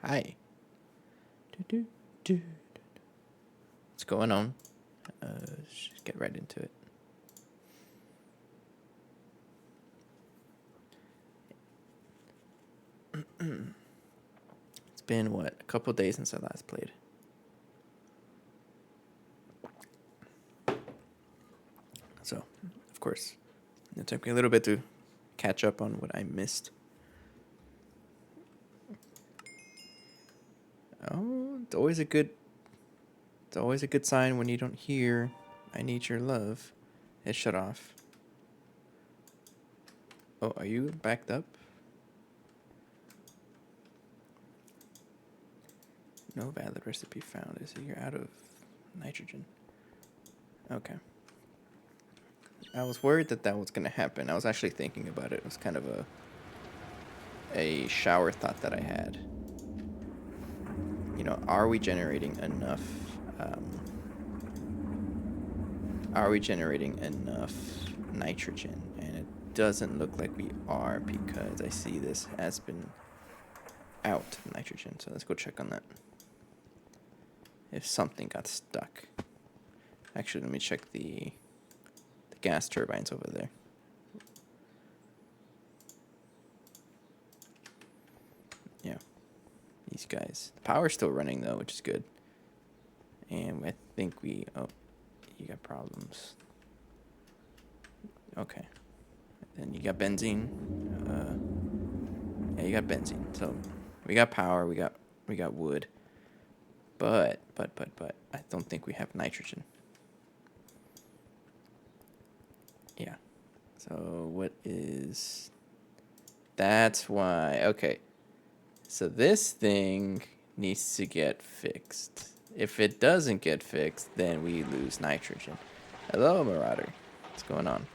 Hi. What's going on? Let's just get right into it. It's been, what, a couple days since I last played. So, of course, it took me a little bit to catch up on what I missed. Oh, it's always a good sign when you don't hear "I need your love." It shut off. Oh, are you backed up? No valid recipe found. Is it you're out of nitrogen? Okay. I was worried that was gonna happen. I was actually thinking about it. It was kind of a shower thought that I had. You know, are we generating enough? Are we generating enough nitrogen? And it doesn't look like we are because I see this has been out of nitrogen. So let's go check on that. If something got stuck. Actually, let me check the gas turbines over there. Yeah, these guys. The power's still running though, which is good. And I think you got problems. Okay. Then you got benzene. Yeah, you got benzene. So we got power. We got wood. But I don't think we have nitrogen. Yeah. So what is? That's why. Okay. So this thing needs to get fixed. If it doesn't get fixed, then we lose nitrogen. Hello, Marauder. What's going on?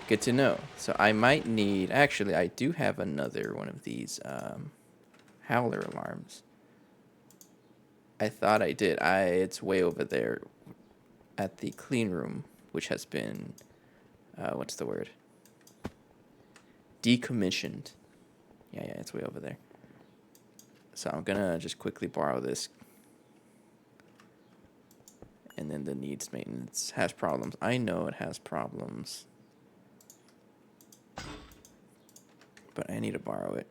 Good to know. So I might need... Actually, I do have another one of these howler alarms. I thought I did. It's way over there at the clean room, which has been... what's the word? Decommissioned. Yeah, it's way over there. So I'm gonna just quickly borrow this. And then the needs maintenance has problems. I know it has problems. But I need to borrow it.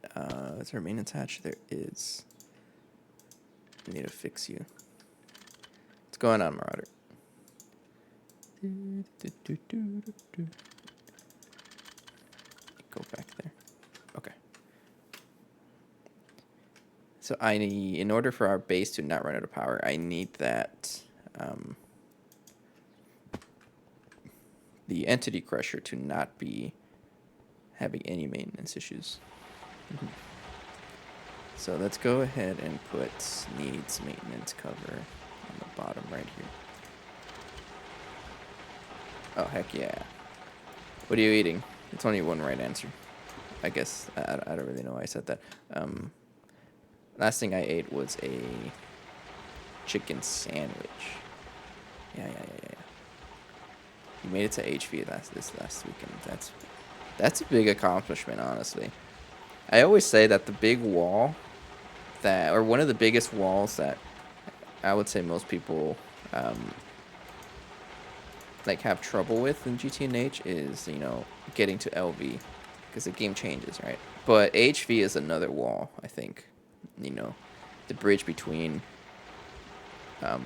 Is there a maintenance hatch? There is. I need to fix you. What's going on, Marauder? Go back there. Okay. So I need, in order for our base to not run out of power, I need that the entity crusher to not be having any maintenance issues. So let's go ahead and put needs maintenance cover on the bottom right here. Oh, heck yeah. What are you eating? It's only one right answer. I guess I don't really know why I said that. Last thing I ate was a chicken sandwich. Yeah. You made it to HV this last weekend. That's a big accomplishment, honestly. I always say that the big wall or one of the biggest walls that I would say most people like have trouble with in GTNH is, getting to LV because the game changes, right? But HV is another wall, I think. The bridge between planet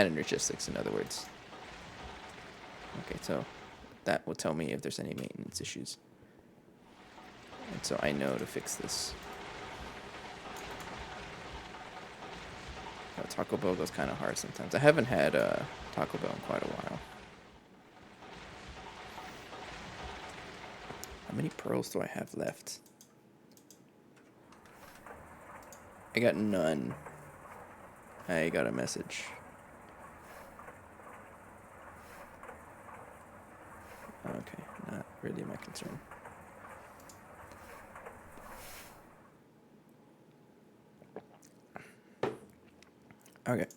and logistics, in other words. Okay, so that will tell me if there's any maintenance issues. And so I know to fix this. Taco Bell goes kind of hard sometimes. I haven't had Taco Bell in quite a while. How many pearls do I have left? I got none. I got a message. Okay, not really my concern. Okay.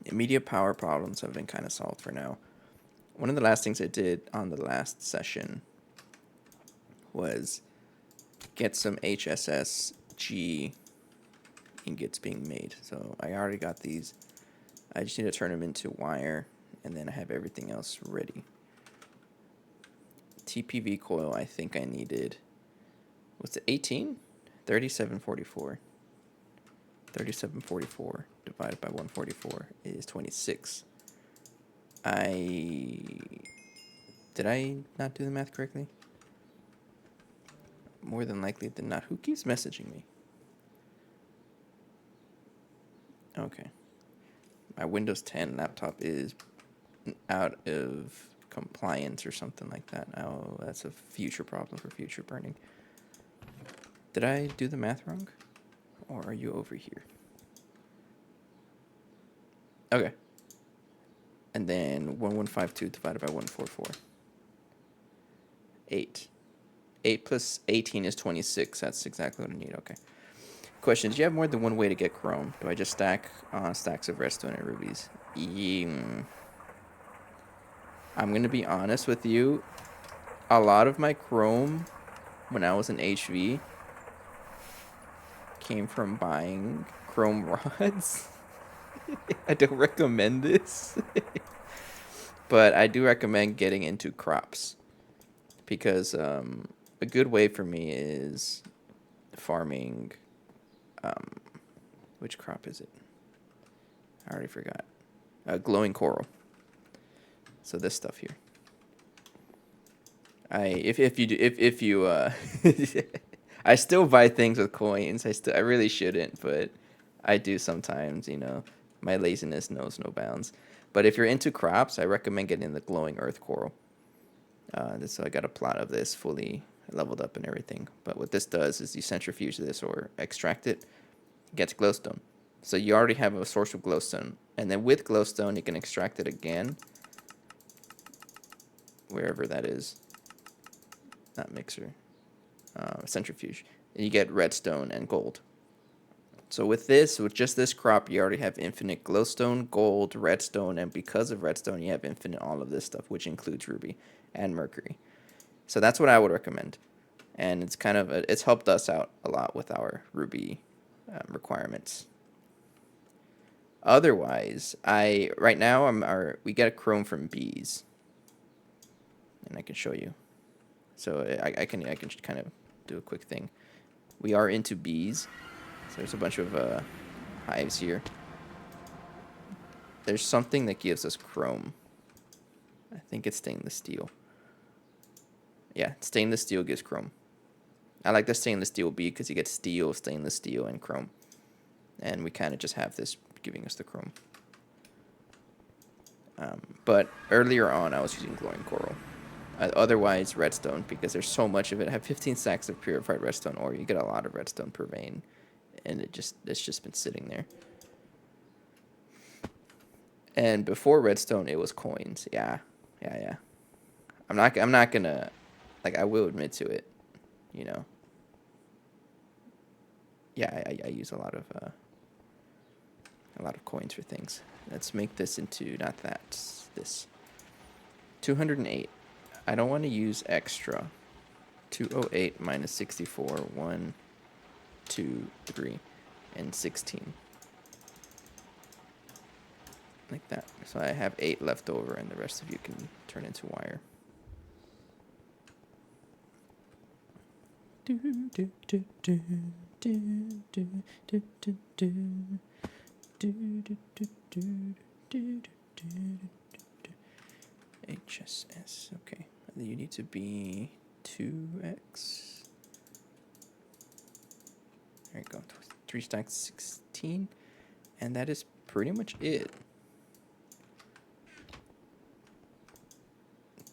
Immediate power problems have been kind of solved for now. One of the last things I did on the last session was get some HSSG ingots being made. So I already got these. I just need to turn them into wire, and then I have everything else ready. TPV coil, I think I needed, what's it, 18? 3744. 3744 divided by 144 is 26. Did I not do the math correctly? More than likely did not. Who keeps messaging me? Okay. My Windows 10 laptop is out of compliance or something like that. Oh, that's a future problem for future burning. Did I do the math wrong? Or are you over here? Okay. And then 1152 divided by 144. 8. 8 plus 18 is 26. That's exactly what I need. Okay. Question: do you have more than one way to get chrome? Do I just stack stacks of redstone and rubies? I'm going to be honest with you. A lot of my chrome when I was in HV came from buying chrome rods. I don't recommend this. But I do recommend getting into crops. Because a good way for me is farming... which crop is it? I already forgot. Glowing coral. So this stuff here. If you I still buy things with coins. I really shouldn't, but I do sometimes. You know, my laziness knows no bounds. But if you're into crops, I recommend getting the glowing earth coral. So I got a plot of this fully leveled up and everything. But what this does is you centrifuge this or extract it, gets glowstone. So you already have a source of glowstone. And then with glowstone, you can extract it again. Wherever that is. Not mixer. Centrifuge. And you get redstone and gold. So with just this crop, you already have infinite glowstone, gold, redstone, and because of redstone, you have infinite all of this stuff, which includes ruby and mercury. So that's what I would recommend. And it's it's helped us out a lot with our ruby requirements. Otherwise, right now we get a chrome from bees, and I can show you. So I can kind of do a quick thing. We are into bees. So there's a bunch of hives here. There's something that gives us chrome. I think it's stainless steel. Yeah, stainless steel gives chrome. I like the stainless steel bee because you get steel, stainless steel, and chrome. And we kind of just have this giving us the chrome. But earlier on, I was using glowing coral. Otherwise, redstone, because there's so much of it. I have 15 stacks of purified redstone ore. You get a lot of redstone per vein, and it's just been sitting there. And before redstone, it was coins. Yeah. I'm not gonna, like, I will admit to it, you know. Yeah, I use a lot of coins for things. Let's make this into this 208. I don't want to use extra. 208 minus 64, 1, 2, 3, and 16. Like that. So I have 8 left over, and the rest of you can turn into wire. HSS, okay. You need to be 2x. There you go. 3 stacks, 16. And that is pretty much it.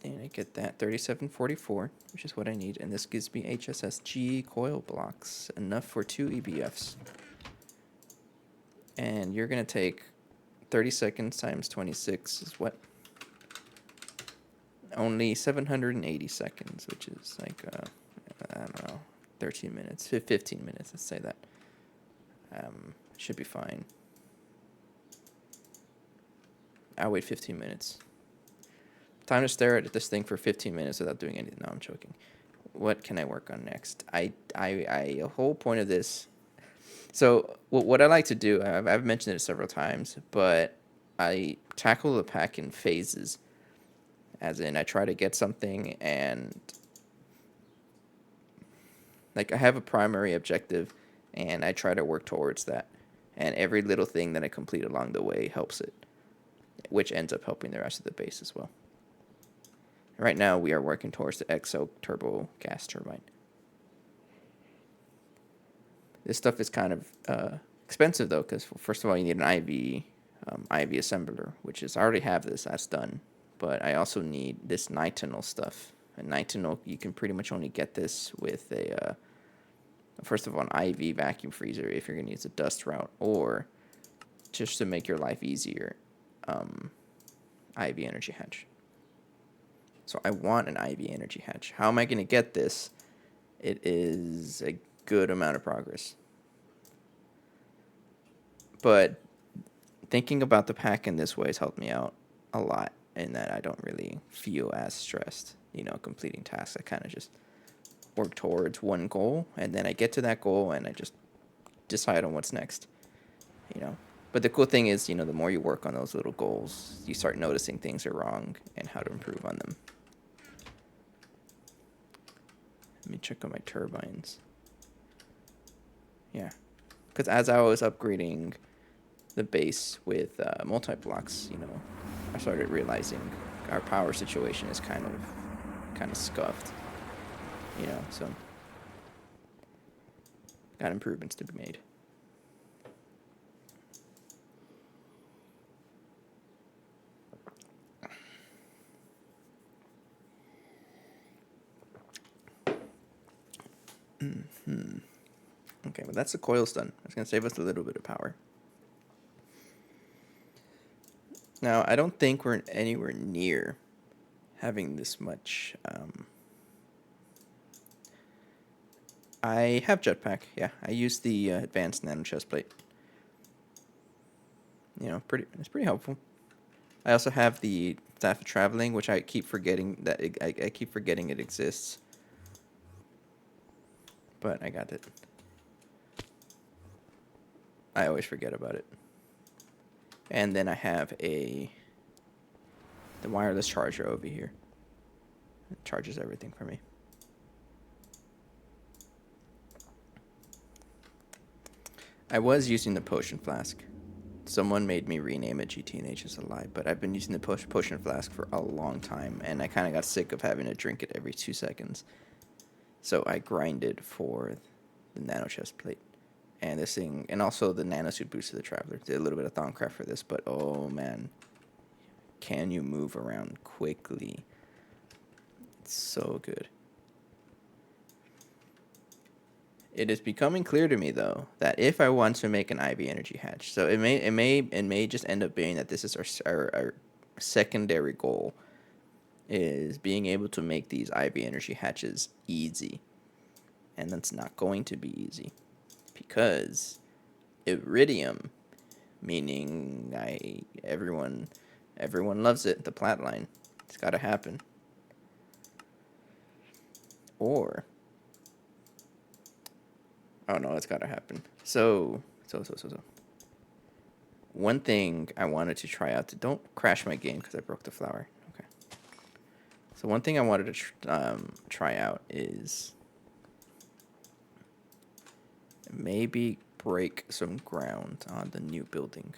And I get that 3744, which is what I need. And this gives me HSSG coil blocks, enough for 2 EBFs. And you're going to take 30 seconds times 26 is what? Only 780 seconds, which is like, I don't know, 13 minutes, 15 minutes, let's say that. Should be fine. I'll wait 15 minutes. Time to stare at this thing for 15 minutes without doing anything. No, I'm joking. what can I work on next? A whole point of this. So what I like to do, I've mentioned it several times, but I tackle the pack in phases. As in, I try to get something, and like I have a primary objective, and I try to work towards that. And every little thing that I complete along the way helps it, which ends up helping the rest of the base as well. Right now, we are working towards the exo turbo gas turbine. This stuff is kind of expensive though, because first of all, you need an IV assembler, which is I already have this. That's done. But I also need this nitinol stuff. And nitinol, you can pretty much only get this with a first of all, an IV vacuum freezer if you're going to use a dust route, or just to make your life easier, IV energy hatch. So I want an IV energy hatch. How am I going to get this? It is a good amount of progress. But thinking about the pack in this way has helped me out a lot in that I don't really feel as stressed, completing tasks. I kind of just work towards one goal, and then I get to that goal, and I just decide on what's next, But the cool thing is, the more you work on those little goals, you start noticing things are wrong and how to improve on them. Let me check on my turbines. Yeah, because as I was upgrading the base with multi-blocks, I started realizing our power situation is kind of scuffed, so got improvements to be made. Okay, well, that's the coils done. It's going to save us a little bit of power. Now, I don't think we're anywhere near having this much. I have jetpack, yeah. I use the advanced nano chest plate. It's pretty helpful. I also have the staff of traveling, which I keep forgetting that I keep forgetting it exists. But I got it. I always forget about it. And then I have the wireless charger over here. It charges everything for me. I was using the potion flask. Someone made me rename it GTNH as a lie, but I've been using the potion flask for a long time, and I kind of got sick of having to drink it every 2 seconds. So I grinded for the nano chest plate. And this thing, and also the nanosuit boost to the Traveler. Did a little bit of Thaumcraft for this, but oh man, can you move around quickly? It's so good. It is becoming clear to me though that if I want to make an IV energy hatch, so it may just end up being that this is our secondary goal, is being able to make these IV energy hatches easy, and that's not going to be easy. Because iridium, meaning everyone loves it, the Platline. It's got to happen. Or oh no, it's got to happen. So one thing I wanted to try out, don't crash my game because I broke the flower. Okay. So one thing I wanted to try out is maybe break some ground on the new building,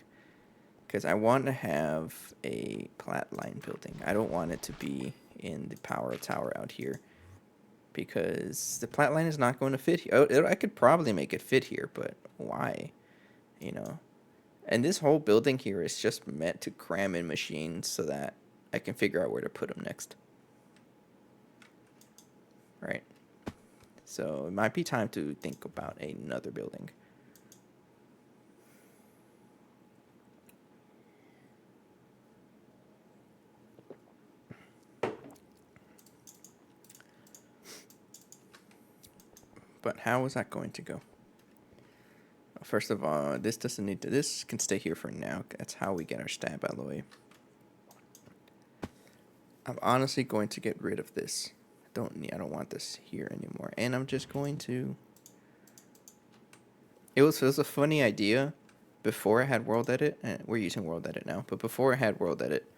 because I want to have a Platline building. I don't want it to be in the power tower out here, because the Platline is not going to fit here. I could probably make it fit here, but why? And this whole building here is just meant to cram in machines so that I can figure out where to put them next. Right? So it might be time to think about another building. But how is that going to go? First of all, this doesn't need to. This can stay here for now. That's how we get our stab alloy. I'm honestly going to get rid of this. I don't want this here anymore. And I'm just going to. It was a funny idea before I had world edit, and we're using world edit now. But before I had world edit,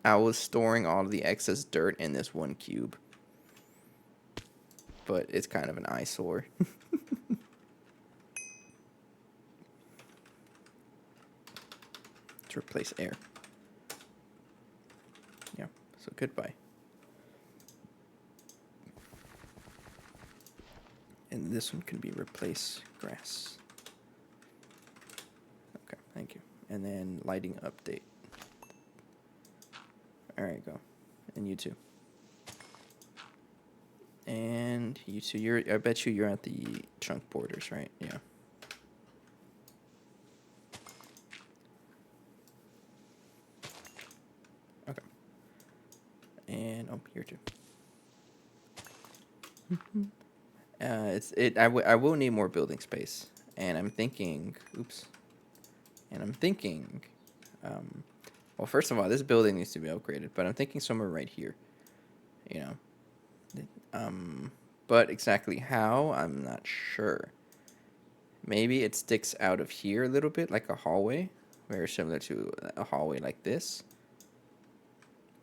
I was storing all of the excess dirt in this one cube. But it's kind of an eyesore. To replace air. Yeah, so goodbye. And this one can be replace grass. Okay, thank you. And then lighting update. Alright, go. And you too. And you two, I bet you're at the trunk borders, right? Yeah. Okay. And here too. I will need more building space, and I'm thinking, well, first of all, this building needs to be upgraded, but I'm thinking somewhere right here, you know, but exactly how, I'm not sure. Maybe it sticks out of here a little bit, like a hallway, very similar to a hallway like this,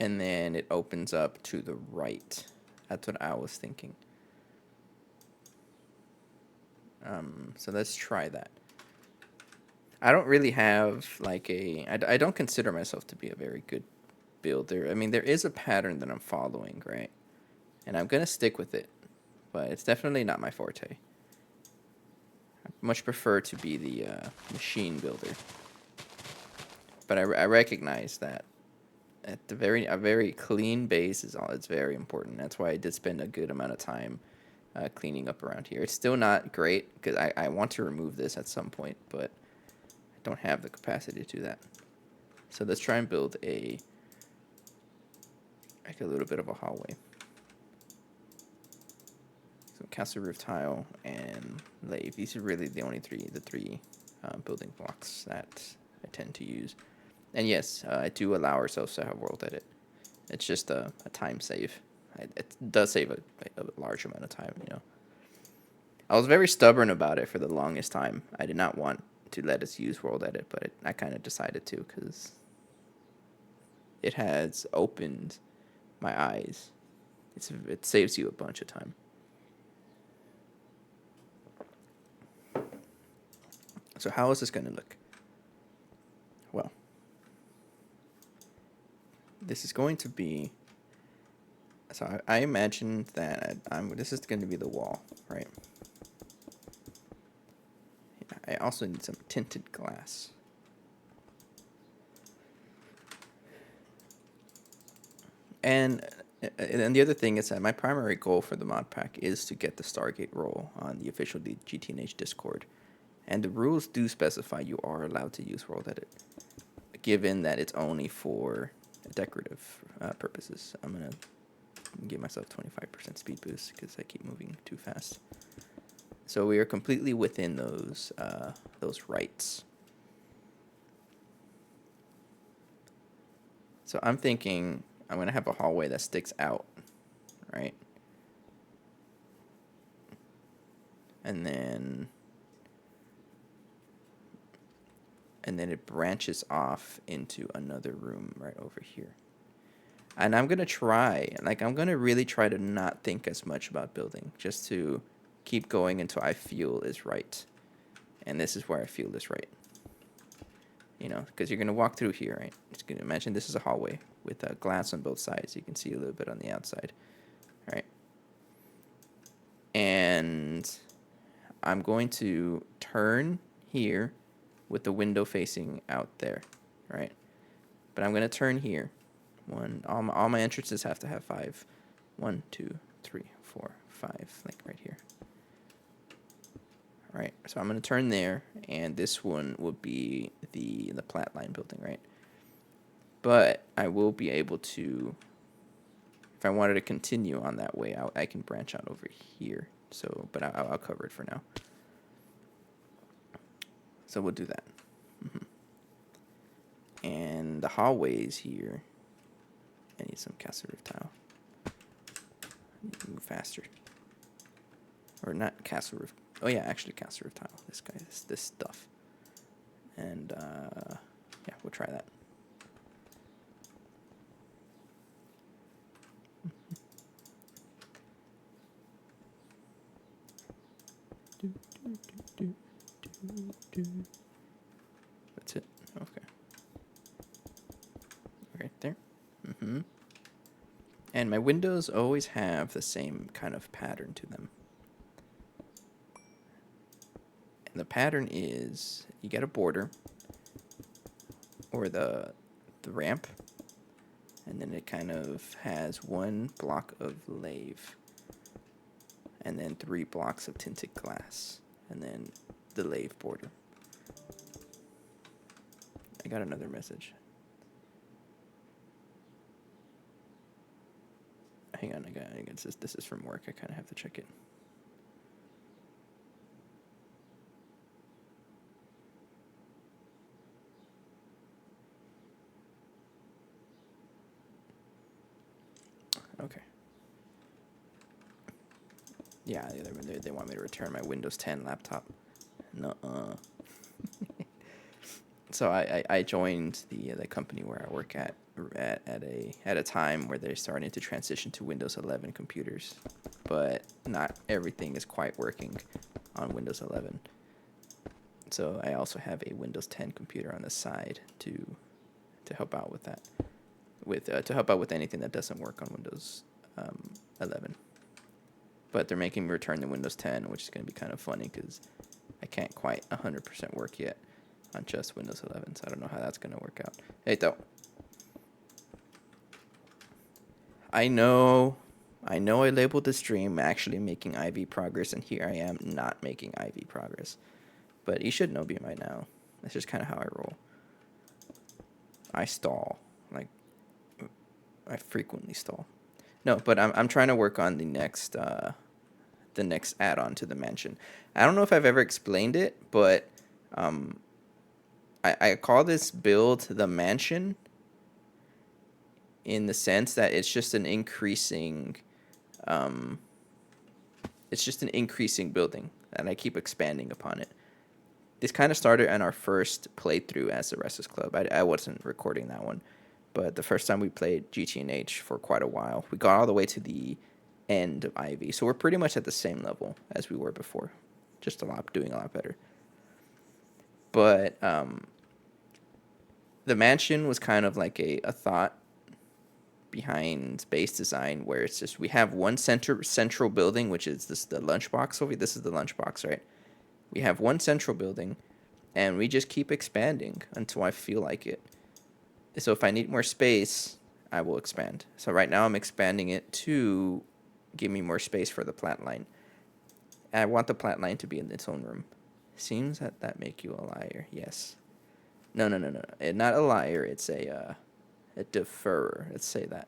and then it opens up to the right. That's what I was thinking. So let's try that. I don't really have like I don't consider myself to be a very good builder. I mean, there is a pattern that I'm following, right? And I'm going to stick with it, but it's definitely not my forte. I much prefer to be the machine builder. But I recognize that at a very clean base it's very important. That's why I did spend a good amount of time cleaning up around here. It's still not great because I want to remove this at some point, but I don't have the capacity to do that. So let's try and build like a little bit of a hallway. Some castle roof tile and lave. These are really the only three building blocks that I tend to use. And yes, I do allow ourselves to have world edit. It's just a time save. It does save a large amount of time, you know. I was very stubborn about it for the longest time. I did not want to let us use world edit, but I kind of decided to because it has opened my eyes. It saves you a bunch of time. So how is this going to look? Well, this is going to be. So I imagined that this is going to be the wall, right? I also need some tinted glass. And the other thing is that my primary goal for the mod pack is to get the Stargate role on the official GTNH Discord. And the rules do specify you are allowed to use world edit, given that it's only for decorative purposes. I'm going to give myself 25% speed boost because I keep moving too fast. So we are completely within those rights. So I'm thinking I'm going to have a hallway that sticks out, right? And then it branches off into another room right over here. And I'm going to really try to not think as much about building, just to keep going until I feel is right. And this is where I feel is right. You know, because you're going to walk through here, right? Just going to imagine this is a hallway with glass on both sides. You can see a little bit on the outside, right? And I'm going to turn here with the window facing out there, right? But I'm going to turn here. All my entrances have to have 5. 1, 2, 3, 4, 5, like right here. All right, so I'm going to turn there, and this one will be the Platline building, right? But I will be able to, if I wanted to continue on that way, I can branch out over here. So, but I'll cover it for now. So we'll do that. And the hallways here, I need some castle roof tile. Move faster. Or not castle roof. Oh yeah, actually castle roof tile. This guy, this stuff. And yeah, we'll try that. That's it. Okay. Right there. And my windows always have the same kind of pattern to them. And the pattern is you get a border or the ramp, and then it kind of has one block of lave and then 3 blocks of tinted glass and then the lave border. I got another message. Hang on, I guess this is from work. I kind of have to check it. Okay. Yeah, they want me to return my Windows 10 laptop. Nuh-uh. So I joined the company where I work at a time where they're starting to transition to Windows 11 computers, but not everything is quite working on Windows 11. So I also have a Windows 10 computer on the side to help out with that, to help out with anything that doesn't work on Windows 11. But they're making me return to Windows 10, which is going to be kind of funny because I can't quite 100% work yet on just Windows 11, so I don't know how that's going to work out. Hey, though. I know I labeled the stream actually making IV progress, and here I am not making IV progress. But you should know me by now. That's just kind of how I roll. I stall. Like, I frequently stall. No, but I'm trying to work on the next add-on to the mansion. I don't know if I've ever explained it, but I call this build the mansion in the sense that it's just an increasing building, and I keep expanding upon it. This kind of started in our first playthrough as the Restless Club. I wasn't recording that one, but the first time we played GTNH for quite a while, we got all the way to the end of Ivy. So we're pretty much at the same level as we were before, just doing a lot better. But the mansion was kind of like a thought behind base design, where it's just we have one central building, which is the lunchbox over. This is the lunchbox, right? We have one central building, and we just keep expanding until I feel like it. So if I need more space, I will expand. So right now I'm expanding it to give me more space for the Platline. I want the Platline to be in its own room. Seems that make you a liar. Yes. No. Not a liar. It's a deferrer. Let's say that.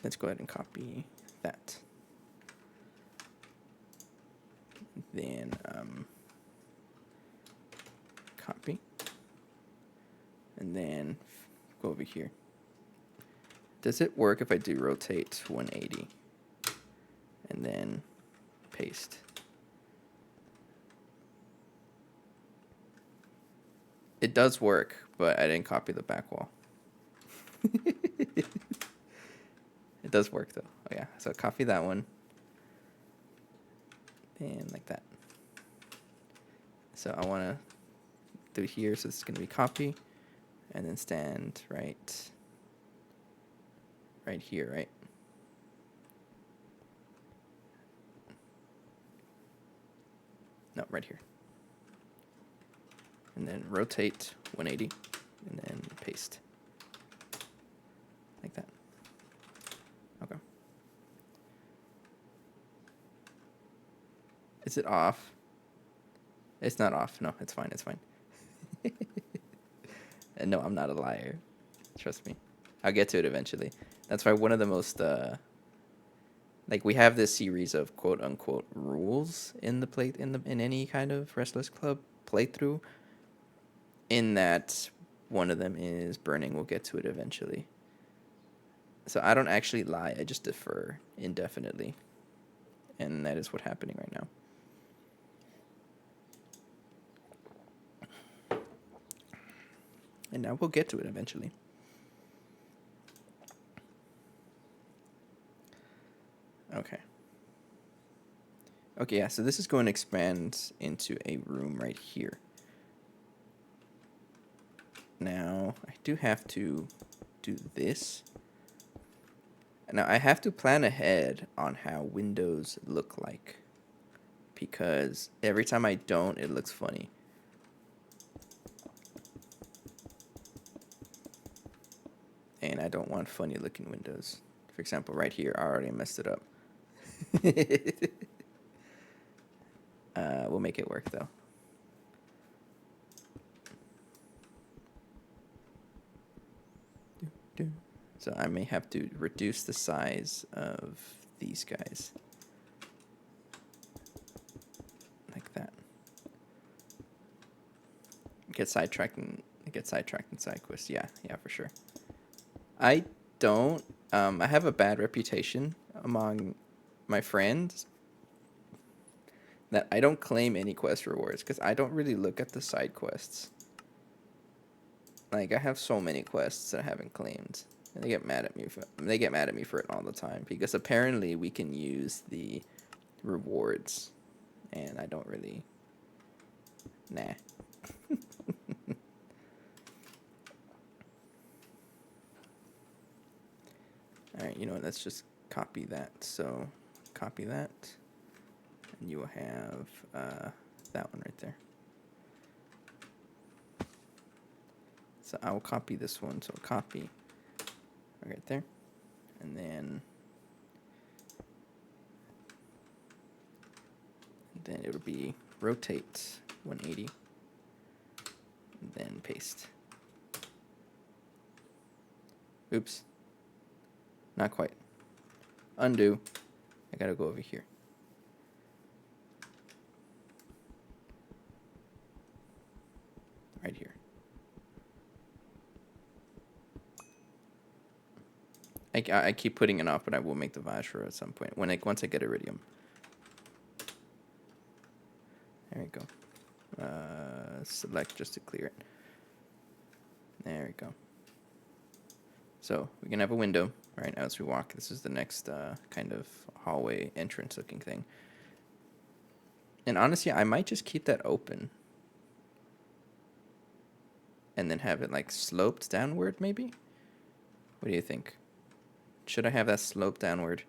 Let's go ahead and copy that. Then copy. And then go over here. Does it work if I do rotate 180? And then paste. It does work, but I didn't copy the back wall. It does work though. Oh yeah, so copy that one. And like that. So I want to do here, so it's going to be copy. And then stand right here, right? No, right here. And then rotate 180, and then paste. Like that. Okay. Is it off? It's not off. No, it's fine. It's fine. And no, I'm not a liar. Trust me. I'll get to it eventually. That's why one of the most we have this series of quote unquote rules in any kind of Restless Club playthrough, in that one of them is burning. We'll get to it eventually. So I don't actually lie. I just defer indefinitely. And that is what's happening right now. And now we'll get to it eventually. Okay. Okay, yeah, so this is going to expand into a room right here. Now, I do have to do this. Now, I have to plan ahead on how windows look like. Because every time I don't, it looks funny. And I don't want funny looking windows. For example, right here, I already messed it up. We'll make it work though. So I may have to reduce the size of these guys. Like that. Get sidetracked in side quests. Yeah, for sure. I don't I have a bad reputation among my friends that I don't claim any quest rewards because I don't really look at the side quests. Like I have so many quests that I haven't claimed. And they get mad at me for it all the time because apparently we can use the rewards and I don't really nah. Alright, you know what, let's just copy that. So copy that. And you will have that one right there. So I will copy this one. So copy right there. And then it'll be rotate 180. And then paste. Oops. Not quite. Undo. I gotta go over here. Right here. I keep putting it off, but I will make the Vajra at some point once I get Iridium. There we go. Select just to clear it. There we go. So we can have a window right now as we walk. This is the next kind of hallway entrance looking thing. And honestly, I might just keep that open. And then have it like sloped downward maybe? What do you think? Should I have that slope downward?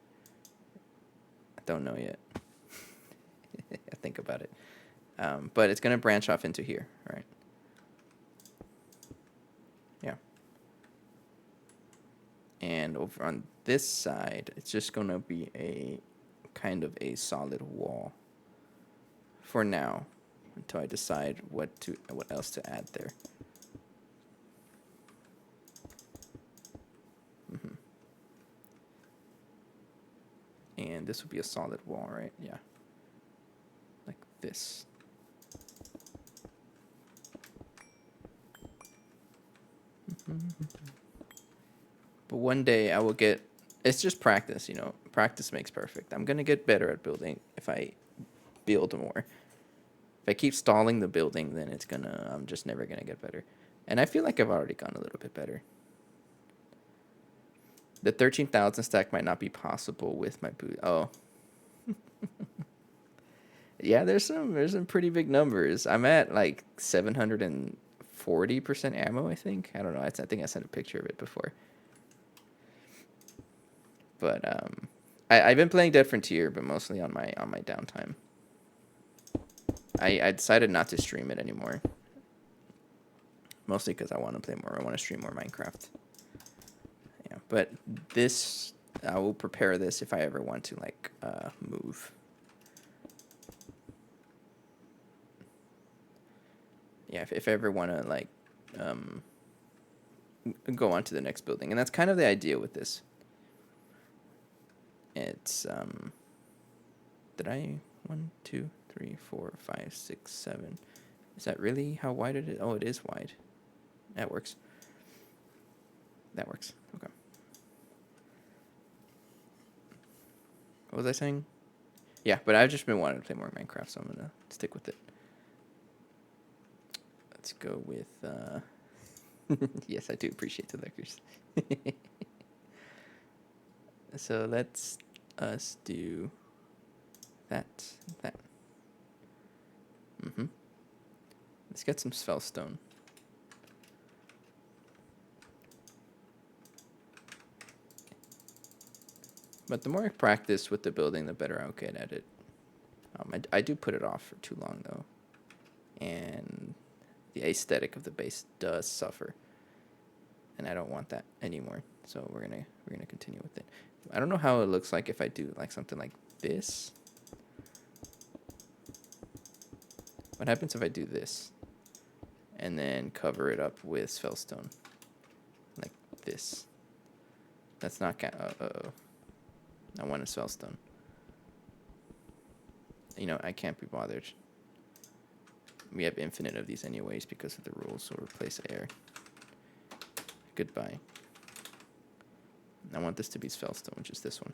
I don't know yet. I think about it. But it's going to branch off into here, right? Yeah. And over on this side, it's just going to be a kind of a solid wall for now until I decide what else to add there. And this would be a solid wall, right? Yeah. Like this. But one day I will get... It's just practice, you know. Practice makes perfect. I'm going to get better at building if I build more. If I keep stalling the building, then I'm just never going to get better. And I feel like I've already gone a little bit better. The 13,000 stack might not be possible with my boot. Oh. Yeah, there's some pretty big numbers. I'm at like 740% ammo, I think. I don't know. I think I sent a picture of it before. But I've been playing Dead Frontier, but mostly on my downtime. I decided not to stream it anymore. Mostly because I want to play more. I want to stream more Minecraft. Yeah, but this, I will prepare this if I ever want to like move. Yeah, if I ever want to like go on to the next building, and that's kind of the idea with this. It's did I 1, 2, 3, 4, 5, 6, 7? Is that really how wide it is? Oh, it is wide. That works. That works. Okay. What was I saying? Yeah, but I've just been wanting to play more Minecraft, so I'm gonna stick with it. Let's go with. Yes, I do appreciate the liquors. So let's us do that. That. Mm-hmm. Let's get some spellstone. But the more I practice with the building, the better I'll get at it. I do put it off for too long though, and the aesthetic of the base does suffer, and I don't want that anymore. So we're gonna continue with it. I don't know how it looks like if I do like something like this. What happens if I do this, and then cover it up with spellstone, like this? That's not uh-oh. I want a spellstone. You know, I can't be bothered. We have infinite of these anyways because of the rules, so replace air. Goodbye. I want this to be spellstone, which is this one.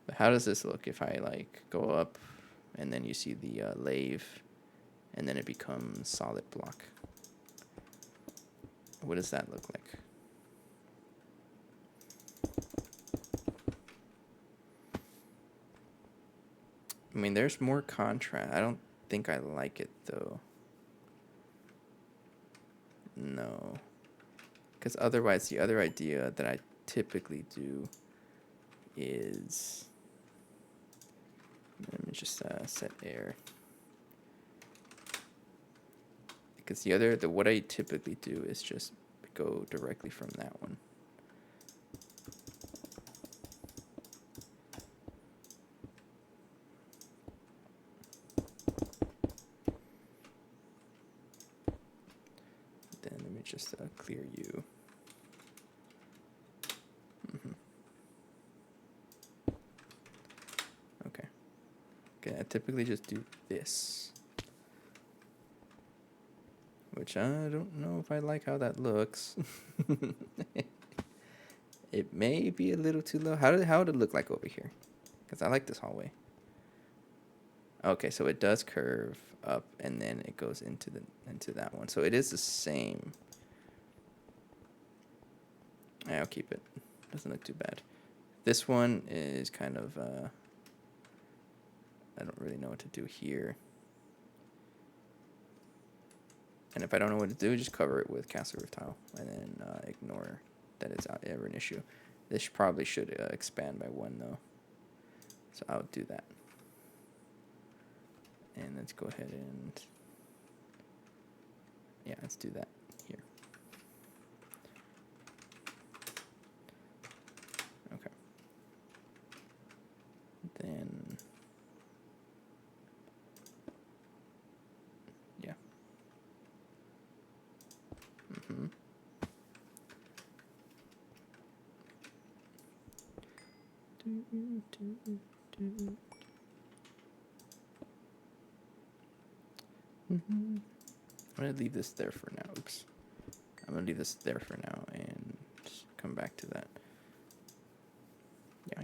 But how does this look if I like go up and then you see the lathe and then it becomes solid block? What does that look like? I mean, there's more contrast. I don't think I like it though. No. Because otherwise, the other idea that I typically do is, let me just set air. Because what I typically do is just go directly from that one. Then let me just clear you. Okay. Okay, I typically just do this. Which I don't know if I like how that looks. It may be a little too low. How would it look like over here? Because I like this hallway. Okay, so it does curve up and then it goes into that one. So it is the same. I'll keep it. Doesn't look too bad. This one is kind of I don't really know what to do here. And if I don't know what to do, just cover it with castle roof tile and then ignore that it's ever an issue. This probably should expand by 1 though. So I'll do that. And let's go ahead and, yeah, let's do that here. Okay. Then, yeah. Mm-hmm. I'm gonna leave this there for now. Oops. I'm gonna leave this there for now and just come back to that. Yeah.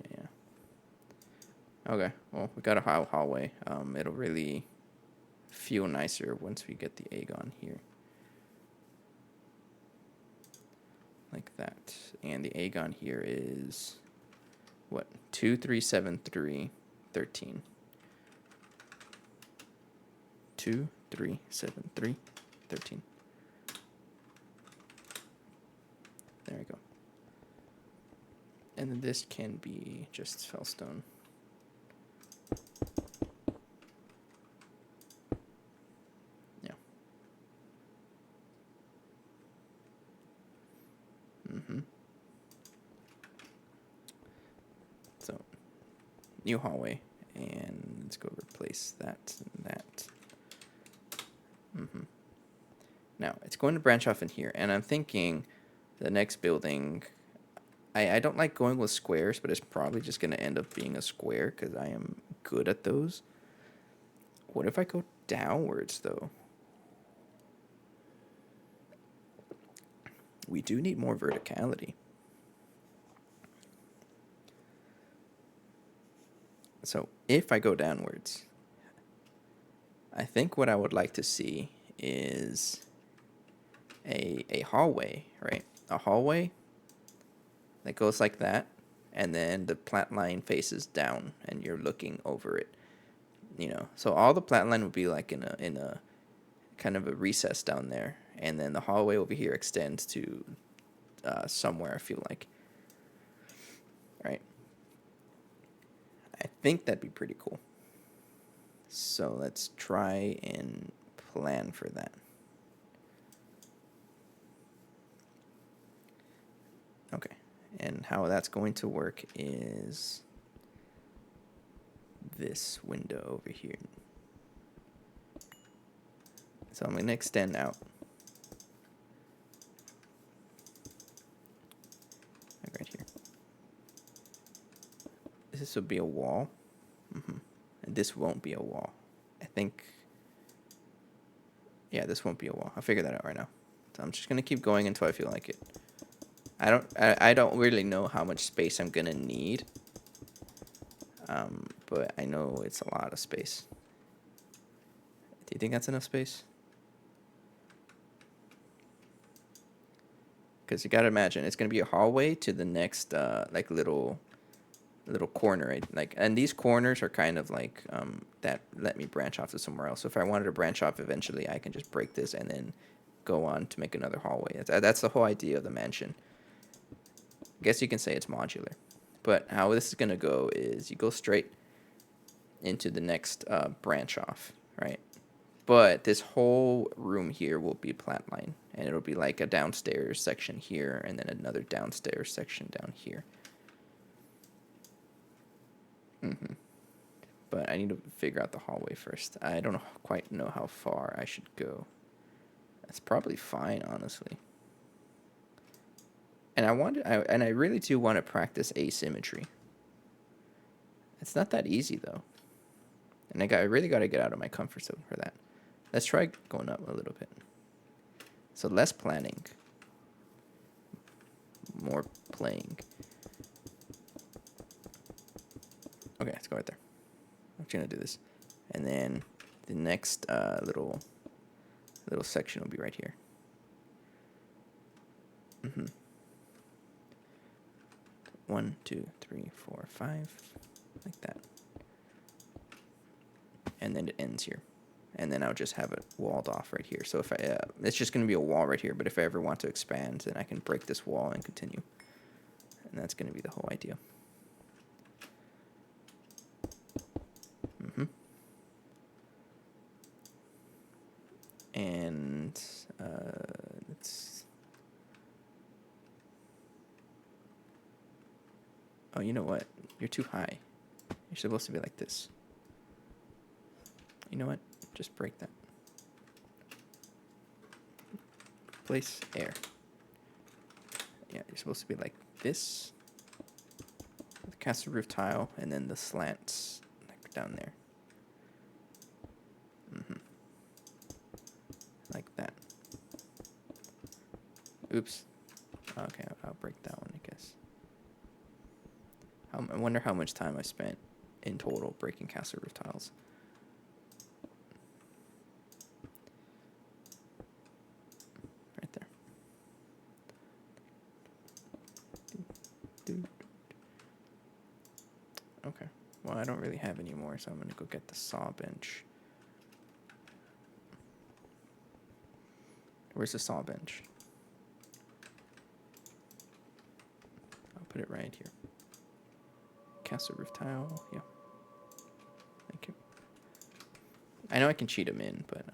Okay. Well, we got a hallway. It'll really feel nicer once we get the egg on here. Like that. And the egg on here is what? 2, 3, 7, 3, 13. 2, 3, 7, 3, 13. There we go. And then this can be just fellstone. Yeah. So, new hallway. And let's go replace that and that. Now, it's going to branch off in here. And I'm thinking the next building, I don't like going with squares, but it's probably just going to end up being a square because I am good at those. What if I go downwards, though? We do need more verticality. So if I go downwards, I think what I would like to see is a hallway, right? A hallway that goes like that, and then the plat line faces down, and you're looking over it. You know, so all the plat line would be like in a kind of a recess down there, and then the hallway over here extends to somewhere. I feel like, right? I think that'd be pretty cool. So let's try and plan for that. Okay, and how that's going to work is this window over here. So I'm going to extend out. Like right here. This will be a wall. And this won't be a wall. I think, yeah, this won't be a wall. I'll figure that out right now. So I'm just going to keep going until I feel like it. I don't really know how much space I'm going to need. But I know it's a lot of space. Do you think that's enough space? Because you got to imagine, it's going to be a hallway to the next, like, little corner, right? Like, and these corners are kind of like that let me branch off to somewhere else. So if I wanted to branch off eventually, I can just break this and then go on to make another hallway. That's the whole idea of the mansion. I guess you can say it's modular. But how this is going to go is you go straight into the next branch off, right? But this whole room here will be Platline, and it'll be like a downstairs section here and then another downstairs section down here. But I need to figure out the hallway first. I don't quite know how far I should go. That's probably fine, honestly. And I really do want to practice asymmetry. It's not that easy though, and I really got to get out of my comfort zone for that. Let's try going up a little bit. So less planning, more playing. Okay, let's go right there. I'm just gonna do this, and then the next little section will be right here. 1, 2, 3, 4, 5, like that, and then it ends here, and then I'll just have it walled off right here. So if it's just gonna be a wall right here. But if I ever want to expand, then I can break this wall and continue, and that's gonna be the whole idea. And it's, oh, you know what? You're too high. You're supposed to be like this. You know what? Just break that. Place air. Yeah, you're supposed to be like this. The castle roof tile, and then the slants like down there. Like that. Oops. Okay, I'll break that one, I guess. I wonder how much time I spent in total breaking castle roof tiles. Right there. Okay. Well, I don't really have any more, so I'm going to go get the saw bench. Where's the saw bench? I'll put it right here. Castle roof tile, yeah. Thank you. I know I can cheat them in, but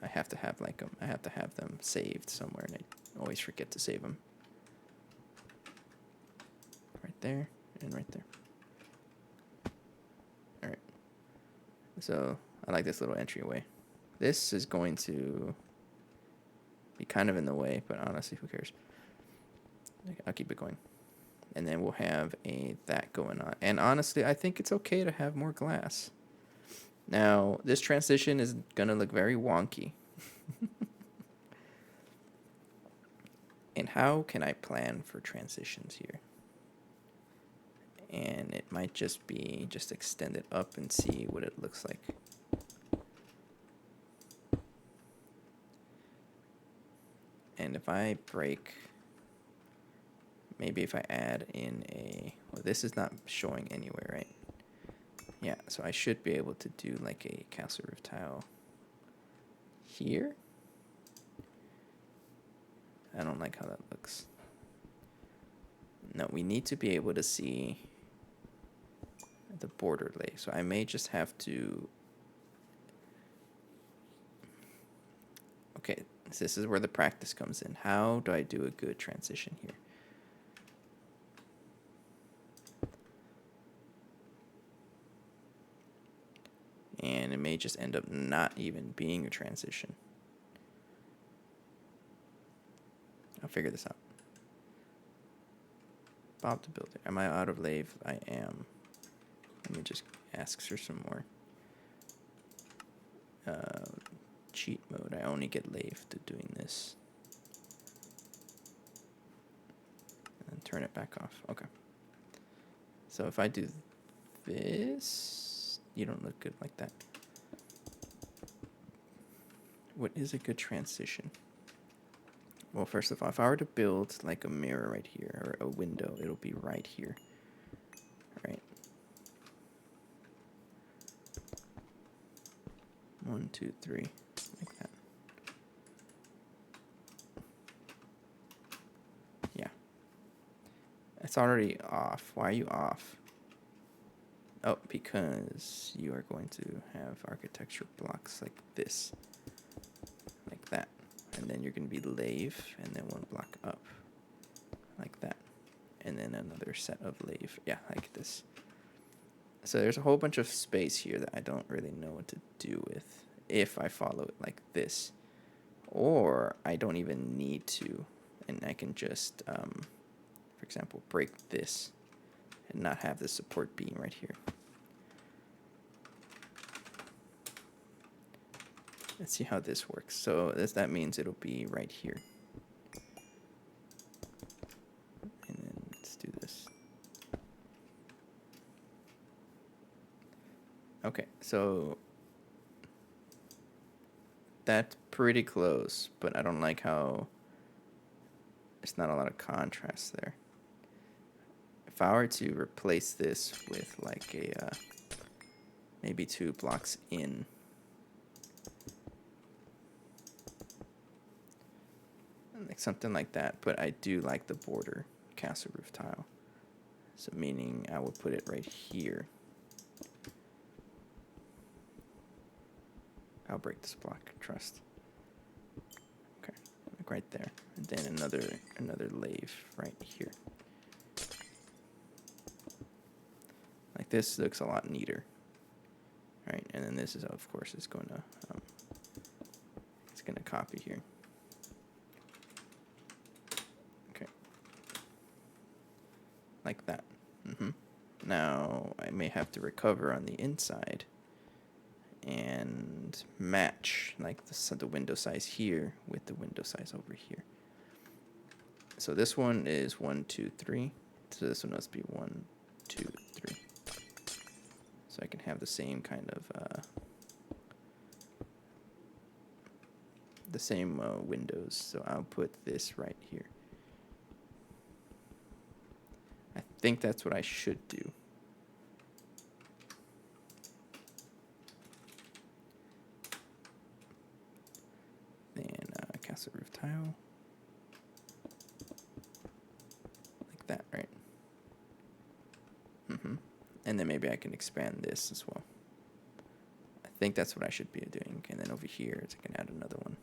I have to have I have to have them saved somewhere, and I always forget to save them. Right there and right there. All right. So I like this little entryway. This is going to be kind of in the way, but honestly, who cares? I'll keep it going. And then we'll have that going on. And honestly, I think it's okay to have more glass. Now, this transition is going to look very wonky. And how can I plan for transitions here? And it might just be just extend it up and see what it looks like. And if I break, maybe if I add in a, well, this is not showing anywhere, right? Yeah, so I should be able to do like a castle roof tile here. I don't like how that looks. No, we need to be able to see the border lay. So I may just have to, okay, this is where the practice comes in. How do I do a good transition here? And it may just end up not even being a transition. I'll figure this out. Bob the Builder. Am I out of lathe? I am. Let me just ask for some more. Cheat mode. I only get lathe to doing this. And turn it back off. Okay. So if I do this, you don't look good like that. What is a good transition? Well, first of all, if I were to build like a mirror right here, or a window, it'll be right here, right? 1, 2, 3, like that. Yeah. It's already off. Why are you off? Oh, because you are going to have architecture blocks like this, like that. And then you're going to be lathe, and then one block up, like that. And then another set of lathe, yeah, like this. So there's a whole bunch of space here that I don't really know what to do with if I follow it like this. Or I don't even need to, and I can just, for example, break this and not have the support beam right here. Let's see how this works. So that means it'll be right here. And then let's do this. Okay, so that's pretty close, but I don't like how there's not a lot of contrast there. If I were to replace this with like a, maybe 2 blocks in, like something like that, but I do like the border castle roof tile. So meaning I would put it right here. I'll break this block, trust. Okay, like right there. And then another lathe right here. Like this looks a lot neater. Right, and then this is, of course, it's going to copy here. Okay, like that. Now I may have to recover on the inside and match like the window size here with the window size over here. So this one is 1, 2, 3. So this one must be 1, 2, 3. So I can have the same kind of the same windows. So I'll put this right here. I think that's what I should do. Then castle roof tile. Like that, right? And then maybe I can expand this as well. I think that's what I should be doing. And then over here, I can add another one.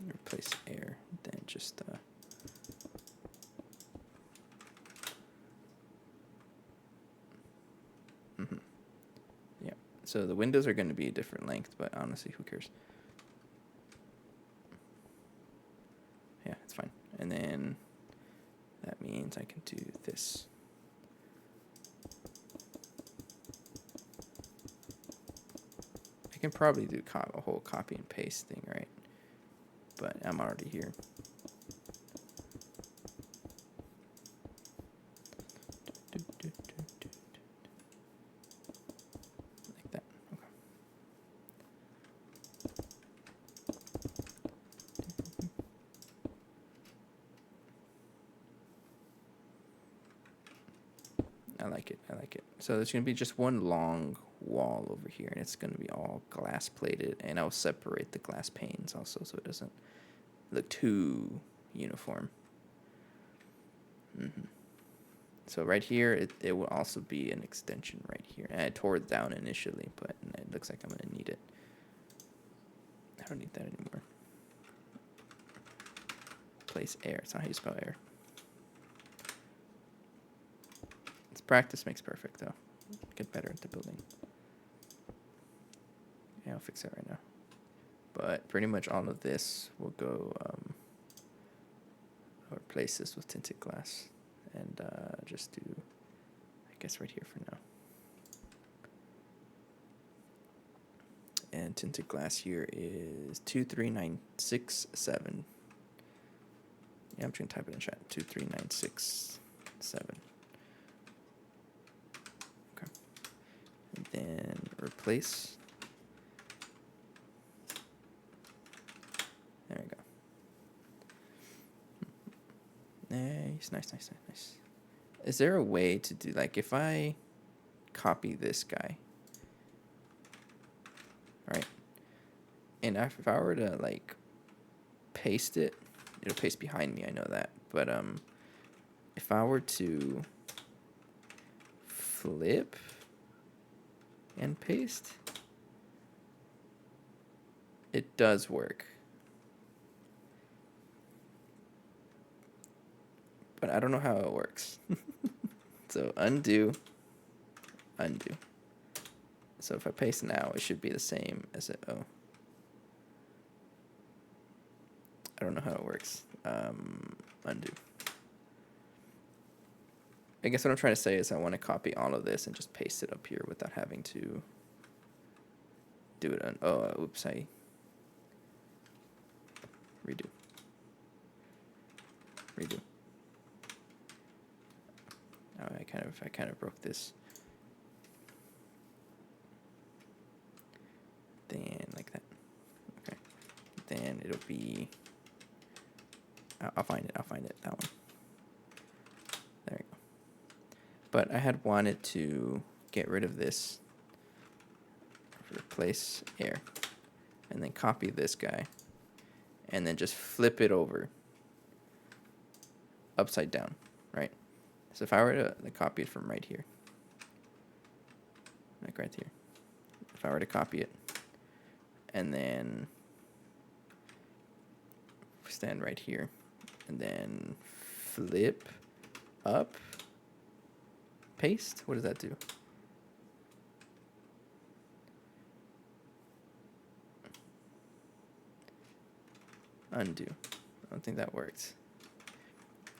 Replace air, then just yeah. So the windows are going to be a different length, but honestly, who cares? Yeah, it's fine. And then that means I can do this. I can probably do a whole copy and paste thing, right? But I'm already here. Like that. Okay. I like it. I like it. So there's going to be just one long wall over here, and it's going to be all glass plated, and I'll separate the glass panes also so it doesn't look too uniform. So right here, it will also be an extension right here. And I tore it down initially, but it looks like I'm going to need it. I don't need that anymore. Place air. It's not how you spell air. It's practice makes perfect, though. Get better at the building. Yeah, I'll fix that right now. But pretty much all of this will go... I'll replace this with tinted glass. And just do, I guess, right here for now. And tinted glass here is 23967. Yeah, I'm just going to type it in chat. 23967. Okay. And then replace. There we go. Nice, nice, nice, nice, nice. Is there a way to do, like, if I copy this guy, right? And if I were to, like, paste it, it'll paste behind me, I know that. But if I were to flip and paste, it does work. But I don't know how it works. So undo, undo. So if I paste now, it should be the same as it. Oh. I don't know how it works. Undo. I guess what I'm trying to say is I want to copy all of this and just paste it up here without having to do it on. Oh, oops, I redo. Redo. Oh, I kind of broke this. Then like that. Okay. Then it'll be. I'll find it. I'll find it. That one. There we go. But I had wanted to get rid of this. Replace air. And then copy this guy. And then just flip it over. Upside down. Right? So if I were to copy it from right here. Like right here. If I were to copy it. And then stand right here. And then flip up. Paste? What does that do? Undo. I don't think that works.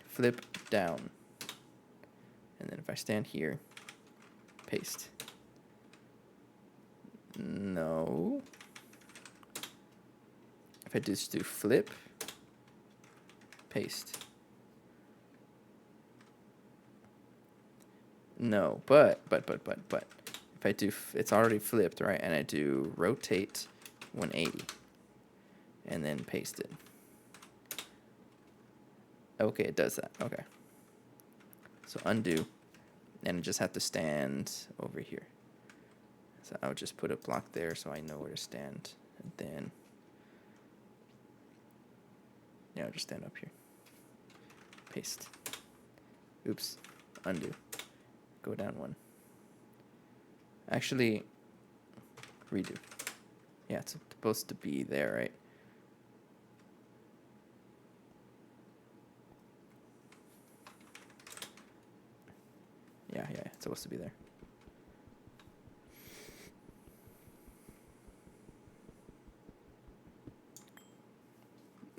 Flip down. And then if I stand here, paste. No. If I just do flip, paste. No, but. If I do, it's already flipped, right? And I do rotate 180. And then paste it. Okay, it does that. Okay. So undo. And I just have to stand over here. So I would just put a block there so I know where to stand. And then, yeah, I'll just stand up here. Paste. Oops. Undo. Go down one. Actually, redo. Yeah, it's supposed to be there, right? Yeah, it's supposed to be there.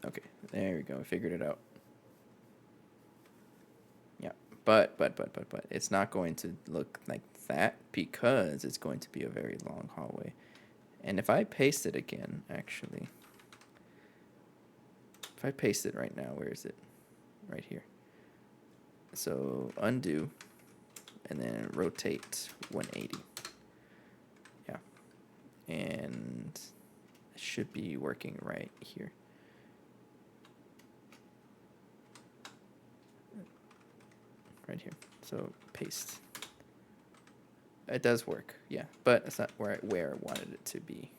Okay, there we go. I figured it out. Yeah, but it's not going to look like that because it's going to be a very long hallway. And if I paste it again, actually, if I paste it right now, where is it? Right here. So undo, and then rotate 180. Yeah. And it should be working right here. Right here. So paste. It does work, yeah, but it's not where I wanted it to be.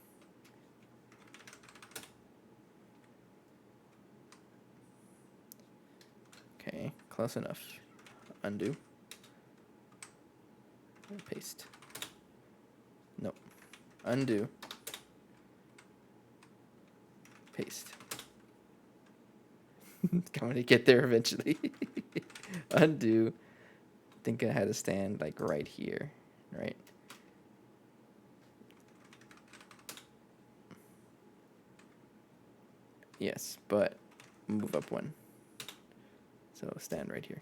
Okay, close enough. Undo. And paste. Nope. Undo. Paste. I'm gonna get there eventually. Undo. I think I had to stand like right here, right? Yes, but move up one. So stand right here.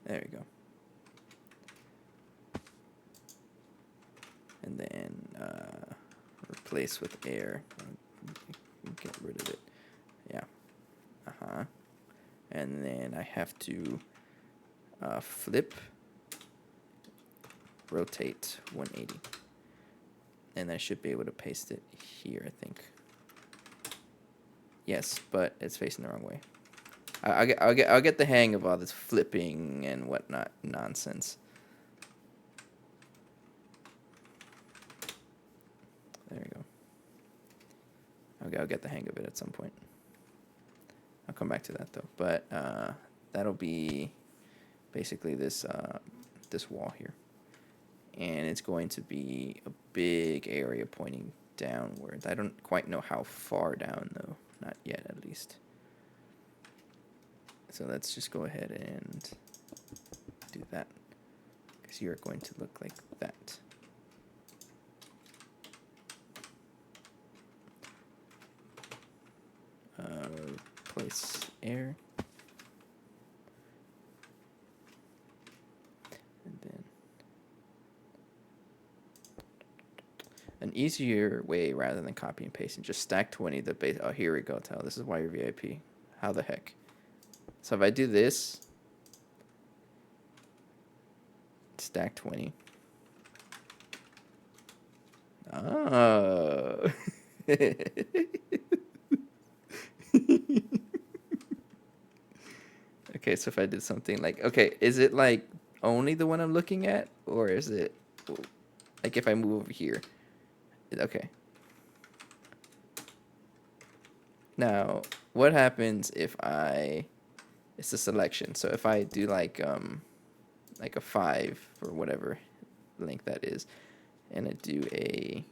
There we go. And then replace with air. Get rid of it. Yeah. And then I have to flip, rotate 180. And I should be able to paste it here, I think. Yes, but it's facing the wrong way. I'll get the hang of all this flipping and whatnot nonsense. There we go. I'll get the hang of it at some point. I'll come back to that though. But that'll be basically this this wall here, and it's going to be a big area pointing downwards. I don't quite know how far down though. Not yet, at least. So let's just go ahead and do that, because you're going to look like that. Place air. And then an easier way, rather than copy and pasting, just stack 20 the base. Oh, here we go, Tal. This is why you're VIP. How the heck? So if I do this, stack 20. Oh. Okay, so if I did something like, okay, is it like only the one I'm looking at, or is it like if I move over here? Okay. Now, what happens if it's a selection. So if I do like a 5 or whatever length that is, and I do a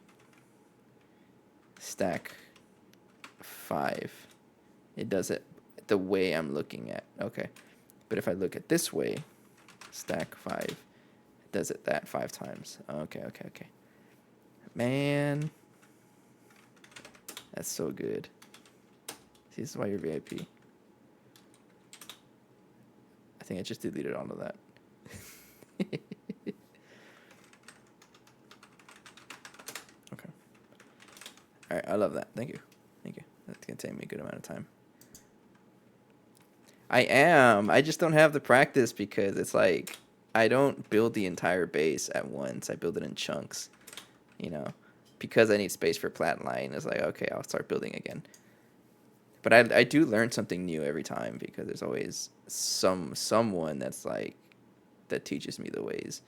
stack 5, it does it the way I'm looking at. Okay. But if I look at this way, stack 5, it does it that 5 times. Okay. Man, that's so good. See, this is why you're VIP. I think I just deleted all of that. Okay. All right, I love that. Thank you. That's gonna take me a good amount of time. I am. I just don't have the practice, because it's like I don't build the entire base at once. I build it in chunks, because I need space for Platline. It's like, okay, I'll start building again. But I do learn something new every time, because there's always someone that's like that teaches me the ways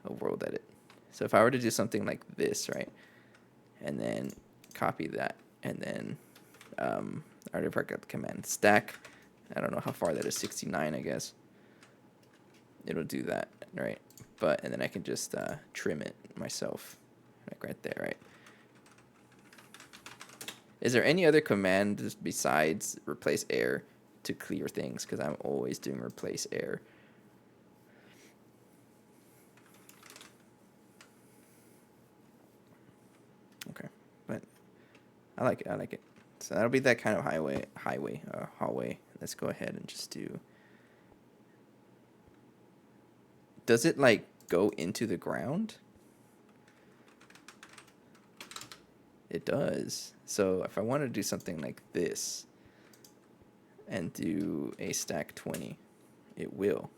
of world edit. So if I were to do something like this, right, and then copy that, and then I already forgot the command stack. I don't know how far that is, 69, I guess. It'll do that, right? And then I can just trim it myself, like right there, right? Is there any other command besides replace air to clear things? Because I'm always doing replace air. Okay, but I like it. So that'll be that kind of hallway. Let's go ahead and just do does it like go into the ground? It does. So if I want to do something like this and do a stack 20, it will.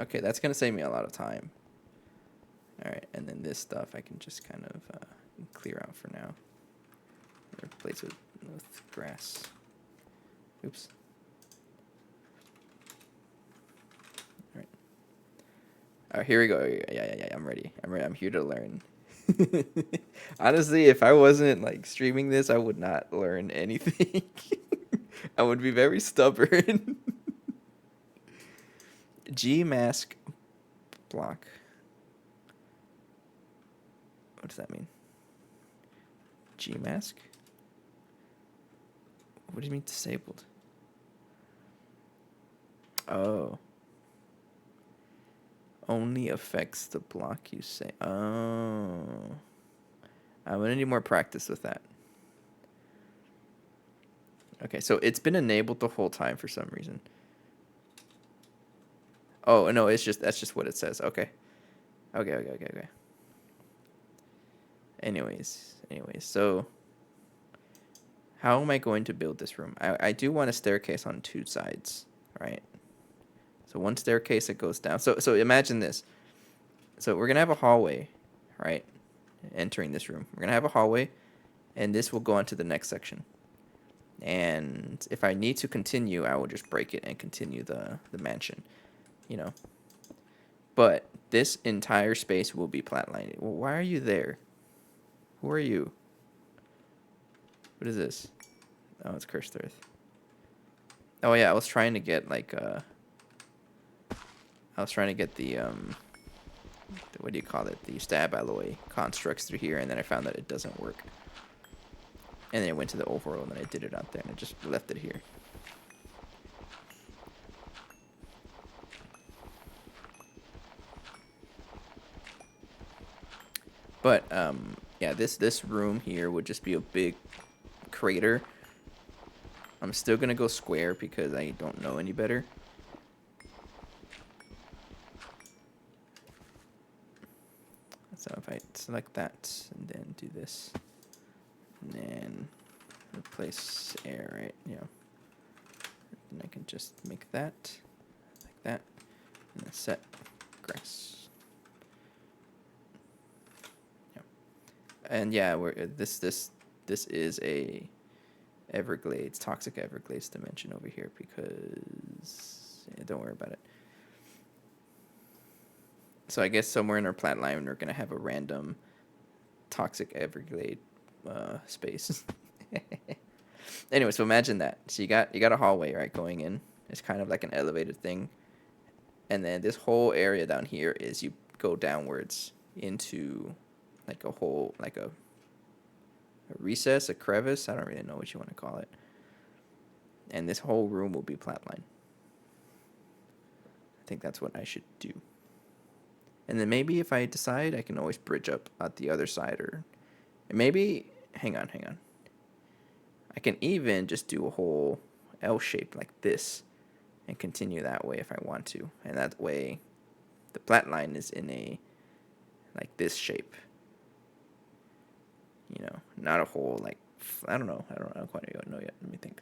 Okay, that's going to save me a lot of time. All right, and then this stuff I can just kind of clear out for now. Replace it with grass. Oops. All right. All right, here we go. Yeah. I'm ready. I'm here to learn. Honestly, if I wasn't like streaming this, I would not learn anything. I would be very stubborn. G mask block. What does that mean? G mask? What do you mean disabled? Oh. Only affects the block you say. Oh. I'm gonna need more practice with that. Okay, so it's been enabled the whole time for some reason. Oh no, that's just what it says. Okay. Okay. Anyways, so how am I going to build this room? I do want a staircase on two sides, right? So one staircase that goes down. So imagine this. So we're gonna have a hallway, right? Entering this room. We're gonna have a hallway, and this will go on to the next section. And if I need to continue, I will just break it and continue the mansion, you know. But this entire space will be platlined. Well, why are you there? Who are you? What is this? Oh, it's Cursed Earth. Oh yeah, I was trying to get like the what do you call it? The stab alloy constructs through here, and then I found that it doesn't work. And then I went to the overworld and I did it out there, and I just left it here. But yeah, this room here would just be a big crater. I'm still gonna go square because I don't know any better. So if I select that and then do this, and then replace air, right? Yeah. And I can just make that like that, and then set grass. Yeah. And yeah, this is a Everglades, toxic Everglades dimension over here because yeah, don't worry about it. So I guess somewhere in our Platline we're gonna have a random toxic Everglade space. Anyway, so imagine that. So you got a hallway, right, going in. It's kind of like an elevated thing. And then this whole area down here is you go downwards into like a hole, like a recess, a crevice. I don't really know what you want to call it. And this whole room will be Platline. I think that's what I should do. And then maybe if I decide, I can always bridge up at the other side, or maybe, hang on. I can even just do a whole L shape like this and continue that way if I want to. And that way the Platline is in a, like this shape. You know, not a whole, like, I don't quite know yet. Let me think.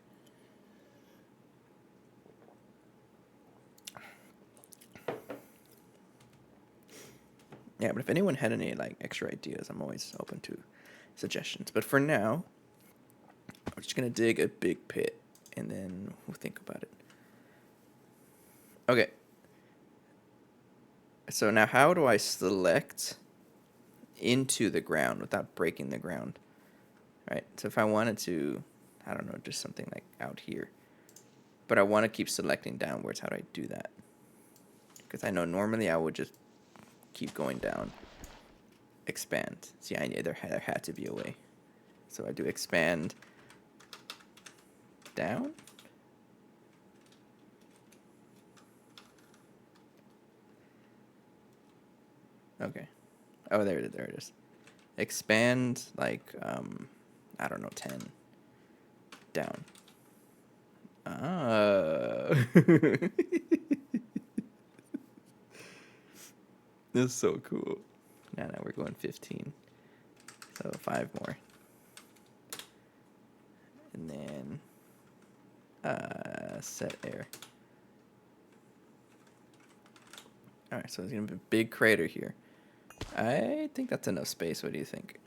Yeah, but if anyone had any like extra ideas, I'm always open to suggestions. But for now, I'm just gonna dig a big pit and then we'll think about it. Okay. So now how do I select into the ground without breaking the ground? Right? So if I wanted to, I don't know, just something like out here. But I want to keep selecting downwards. How do I do that? Because I know normally I would just keep going down. Expand. See, there had to be a way. So I do expand down. Okay. Oh, there it is. Expand like I don't know, 10 down. Ah. This is so cool. Now we're going 15. So 5 more. And then set air. Alright, so there's going to be a big crater here. I think that's enough space. What do you think?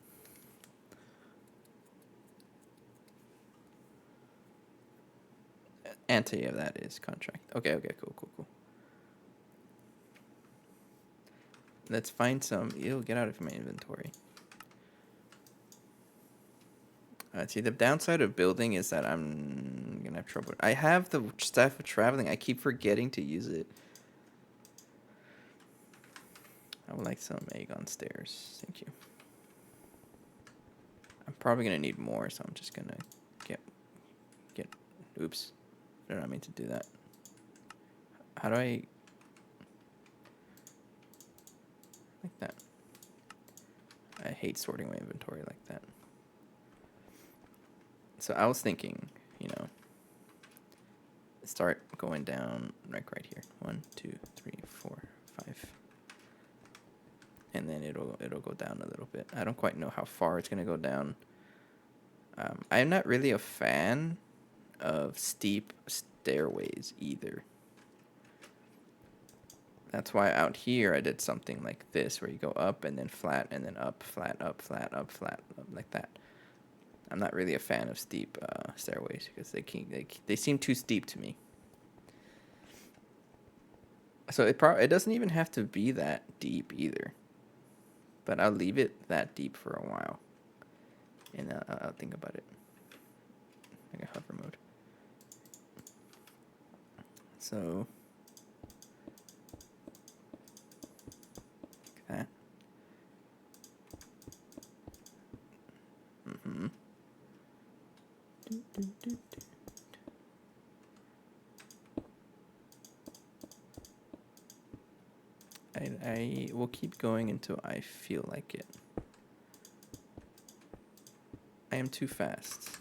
Anti of that is contract. Okay, cool. Let's find some. Ew, get out of my inventory. See, the downside of building is that I'm going to have trouble. I have the staff of traveling. I keep forgetting to use it. I would like some egg on stairs. Thank you. I'm probably going to need more, so I'm just going to get... Oops. I did not mean to do that. How do I... Like that. I hate sorting my inventory like that. So I was thinking, start going down right here. 1, 2, 3, 4, 5. And then it'll go down a little bit. I don't quite know how far it's gonna go down. I'm not really a fan of steep stairways either. That's why out here I did something like this, where you go up and then flat and then up, flat, up, flat, up, flat, up, like that. I'm not really a fan of steep stairways because they seem too steep to me. So it doesn't even have to be that deep either. But I'll leave it that deep for a while, and I'll think about it. Like a hover mode. So like that. I will keep going until I feel like it. I am too fast.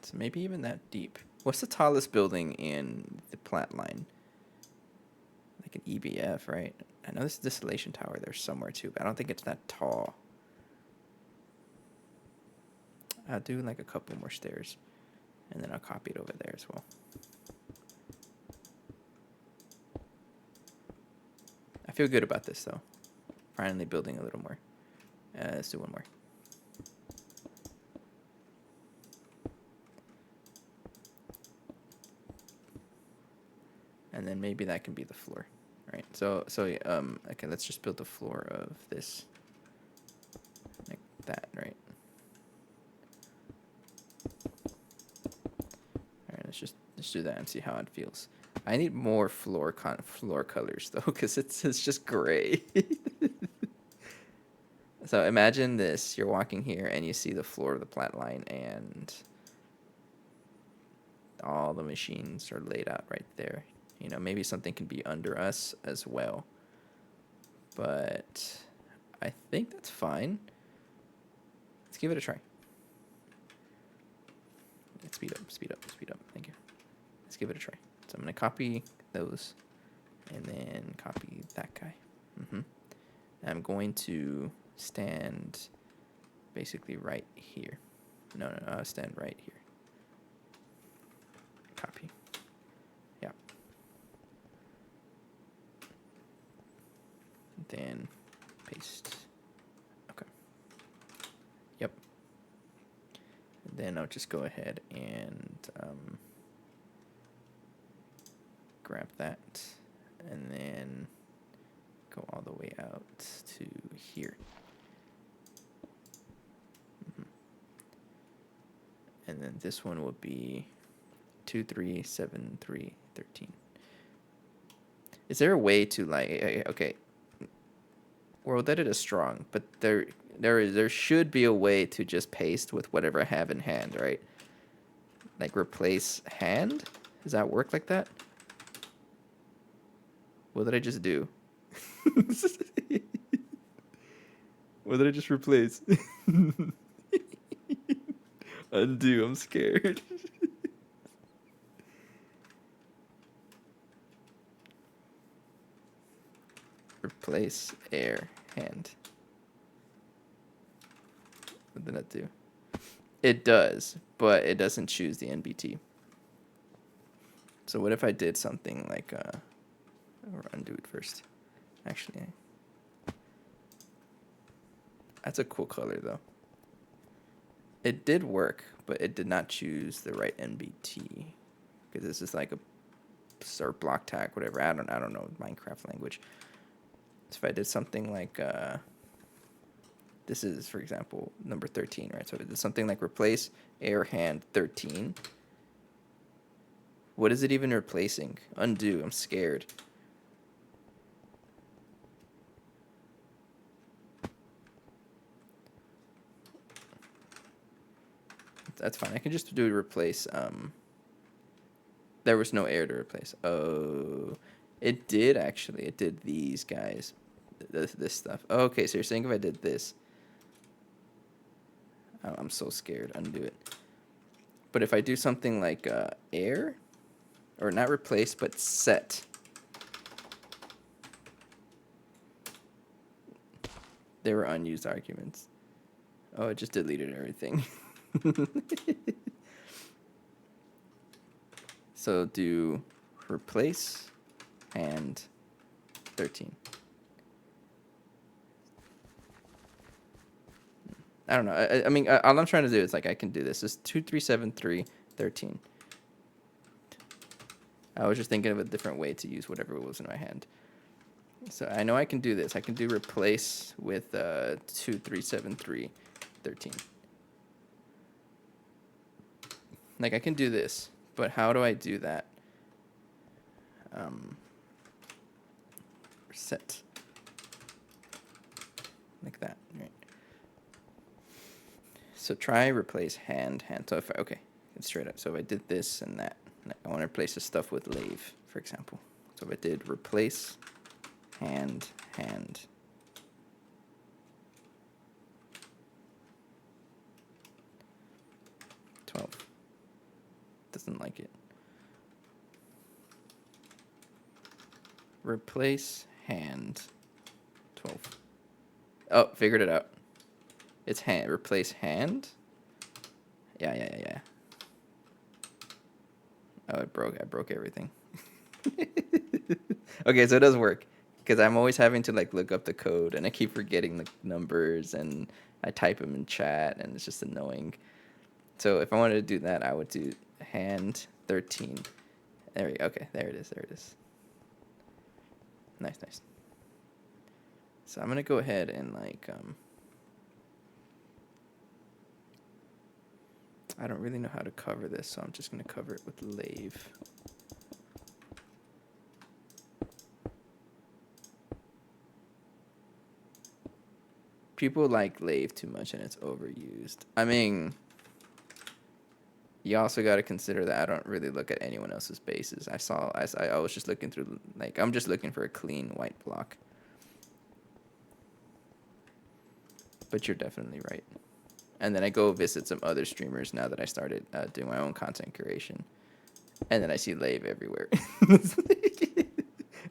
So maybe even that deep. What's the tallest building in the Platline? Like an EBF, right? I know this distillation tower there's somewhere too, but I don't think it's that tall. I'll do like a couple more stairs, and then I'll copy it over there as well. I feel good about this though. Finally building a little more. Let's do one more. And then maybe that can be the floor, right? So okay, let's just build the floor of this, like that, right? All right, let's do that and see how it feels. I need more floor colors though, because it's just gray. So imagine this: you're walking here and you see the floor of the Platline, and all the machines are laid out right there. Maybe something can be under us as well. But I think that's fine. Let's give it a try. Let's speed up. Thank you. Let's give it a try. So I'm going to copy those and then copy that guy. I'm going to stand basically right here. No, I'll stand right here. Copy. Yeah. Then paste. Okay. Yep. And then I'll just go ahead and grab that and then go all the way out to here. And then this one will be 2, 3, 7, 3, 13. Is there a way to okay, World Edit is strong, but there should be a way to just paste with whatever I have in hand, right? Like replace hand? Does that work like that? What did I just do? What did I just replace? Undo, I'm scared. Replace air hand. What did that do? It does, but it doesn't choose the NBT. So what if I did something like, or undo it first? Actually, that's a cool color though. It did work, but it did not choose the right NBT because this is like a or block tag, whatever. I don't know Minecraft language. So if I did something like this is, for example, number 13, right? So if I did something like replace air hand 13. What is it even replacing? Undo. I'm scared. That's fine. I can just do replace. There was no air to replace. Oh, it did actually. It did these guys. This stuff. Oh, okay, so you're saying if I did this. Oh, I'm so scared. Undo it. But if I do something like air, or not replace, but set. They were unused arguments. Oh, it just deleted everything. So do replace and 13. I don't know. I mean, all I'm trying to do is like I can do this. It's 2, 3, 7, 3, 13. I was just thinking of a different way to use whatever was in my hand. So I know I can do this. I can do replace with 2, 3, 7, 3, 13. Like I can do this, but how do I do that? Set. Like that, right? So try replace hand. So if okay, it's straight up. So if I did this and that, I want to replace the stuff with lave, for example. So if I did replace hand. 12. Doesn't like it. Replace hand 12. Oh, figured it out. It's hand. Replace hand. Yeah. Oh, it broke. I broke everything. Okay, so it does work. Because I'm always having to like look up the code and I keep forgetting the numbers and I type them in chat and it's just annoying. So if I wanted to do that, I would do hand 13. There we go. Okay, there it is. Nice. So I'm gonna go ahead and like I don't really know how to cover this, so I'm just gonna cover it with lave. People like lave too much and it's overused. I mean, you also got to consider that I don't really look at anyone else's bases. I was just looking through, like, I'm just looking for a clean white block. But you're definitely right. And then I go visit some other streamers now that I started doing my own content creation. And then I see lave everywhere.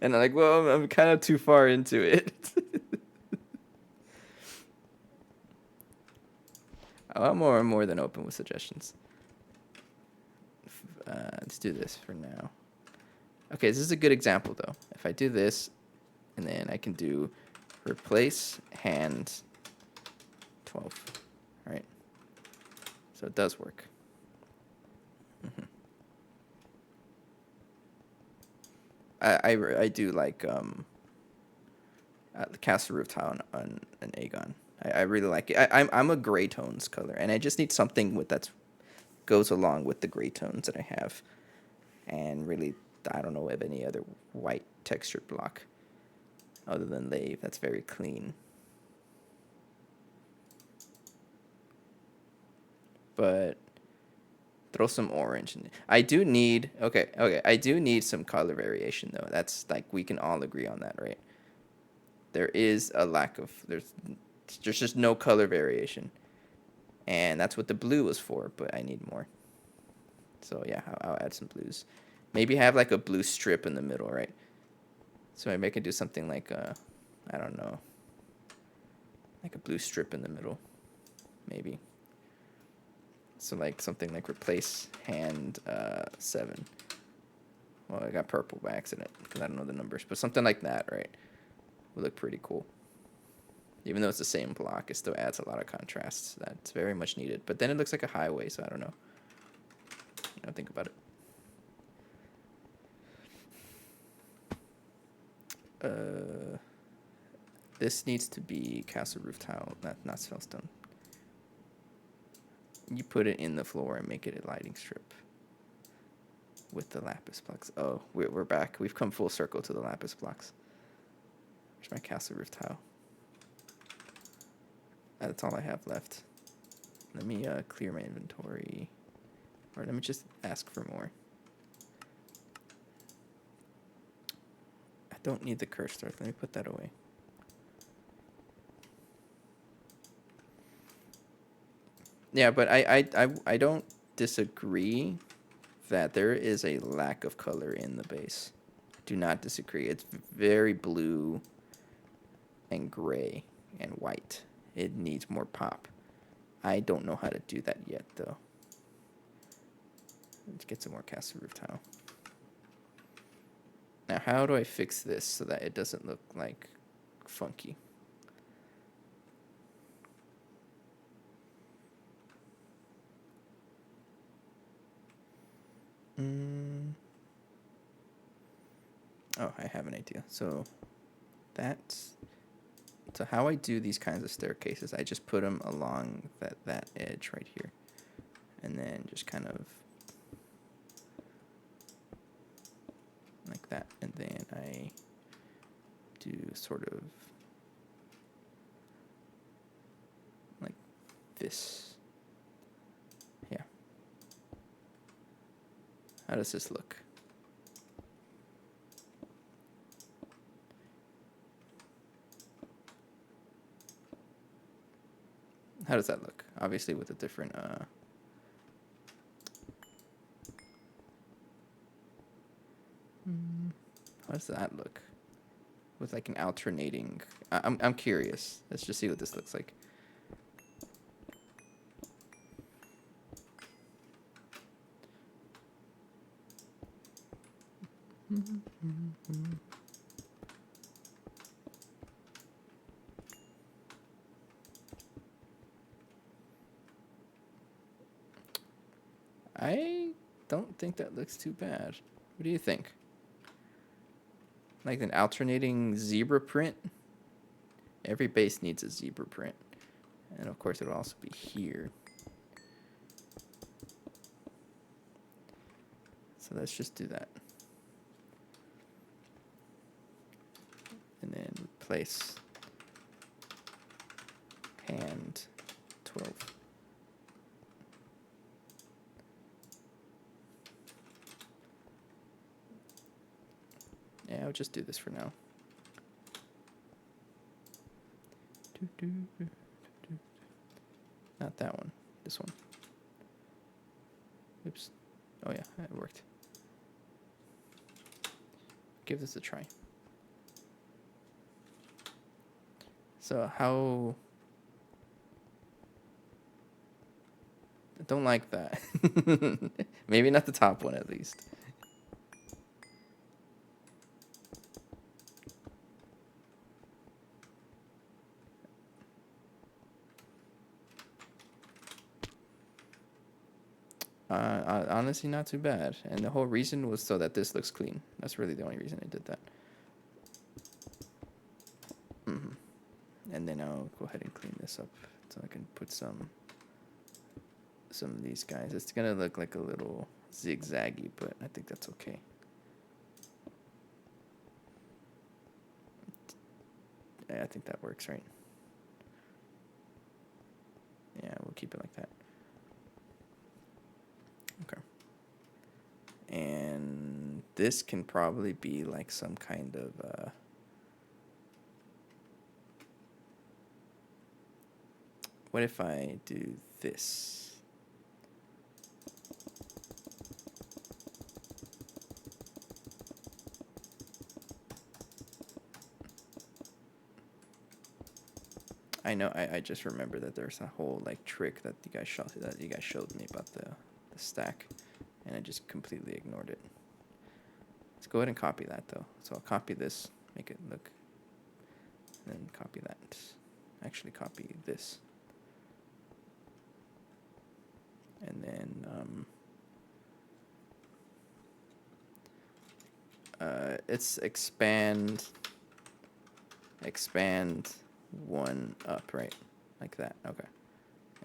And I'm like, well, I'm kind of too far into it. I'm more than open with suggestions. Let's do this for now. Okay, this is a good example, though. If I do this, and then I can do replace hand 12. All right. So it does work. I do like Castle Roof Tile on an Aegon. I really like it. I'm a gray tones color, and I just need something that goes along with the gray tones that I have. And really, I don't know of any other white textured block other than lave. That's very clean. But throw some orange in it. I do need I do need some color variation though. That's like we can all agree on that, right? there is a lack of, there's just no color variation. And that's what the blue was for, but I need more. So yeah, I'll add some blues. Maybe have like a blue strip in the middle, right? So maybe I could do something like, I don't know, like a blue strip in the middle, maybe. So like something like replace hand 7. Well, I got purple by accident because I don't know the numbers, but something like that, right? Would look pretty cool. Even though it's the same block, it still adds a lot of contrast. That's very much needed. But then it looks like a highway, so I don't know. Think about it. This needs to be castle roof tile, not spellstone. You put it in the floor and make it a lighting strip with the lapis blocks. Oh, we're back. We've come full circle to the lapis blocks. Where's my castle roof tile? That's all I have left. Let me clear my inventory. Or let me just ask for more. I don't need the curse stars. Let me put that away. Yeah, but I don't disagree that there is a lack of color in the base. Do not disagree. It's very blue and gray and white. It needs more pop. I don't know how to do that yet, though. Let's get some more castle roof tile. Now, how do I fix this so that it doesn't look like funky? Oh, I have an idea. So how I do these kinds of staircases, I just put them along that edge right here. And then just kind of like that. And then I do sort of like this. Yeah. How does this look? How does that look? Obviously with a different how does that look? With like an alternating I'm curious. Let's just see what this looks like. I don't think that looks too bad. What do you think? Like an alternating zebra print? Every base needs a zebra print. And of course it'll also be here. So let's just do that. And then replace hand 12. Yeah, I'll just do this for now. Not that one. This one. Oops. Oh yeah, it worked. Give this a try. So how... I don't like that. Maybe not the top one at least. Honestly, not too bad. And the whole reason was so that this looks clean. That's really the only reason I did that. And then I'll go ahead and clean this up so I can put some of these guys. It's gonna look like a little zigzaggy, but I think that's okay. Yeah, I think that works, right? Yeah, we'll keep it like that. Okay. And this can probably be like some kind of what if I do this? I know. I just remember that there's a whole like trick that you guys showed me about the stack, and I just completely ignored it. Let's go ahead and copy that though. So I'll copy this, make it look, and then copy that. Actually, copy this, and then it's expand one up, right? Like that. Okay.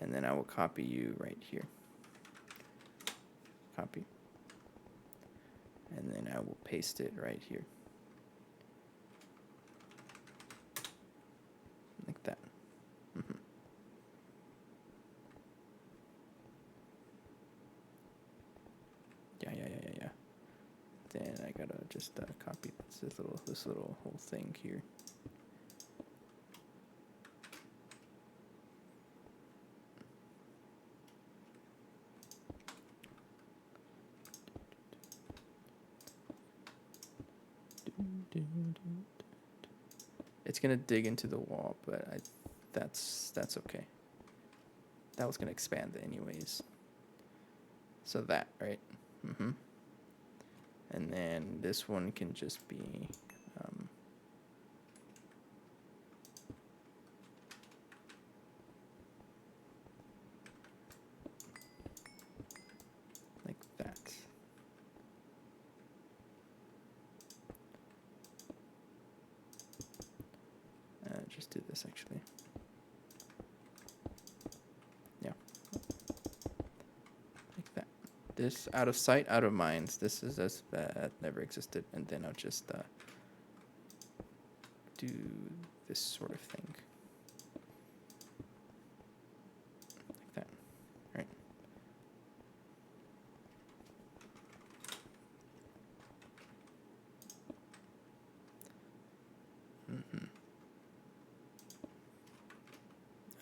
And then I will copy you right here. Copy. And then I will paste it right here. Like that. Yeah. Then I gotta just copy this little whole thing here. It's gonna dig into the wall, but that's okay. That was gonna expand anyways. So that, right? And then this one can just be like that. Just do this actually. Yeah. Like that. This out of sight, out of mind. This is that never existed. And then I'll just do this sort of thing. Like that. Right.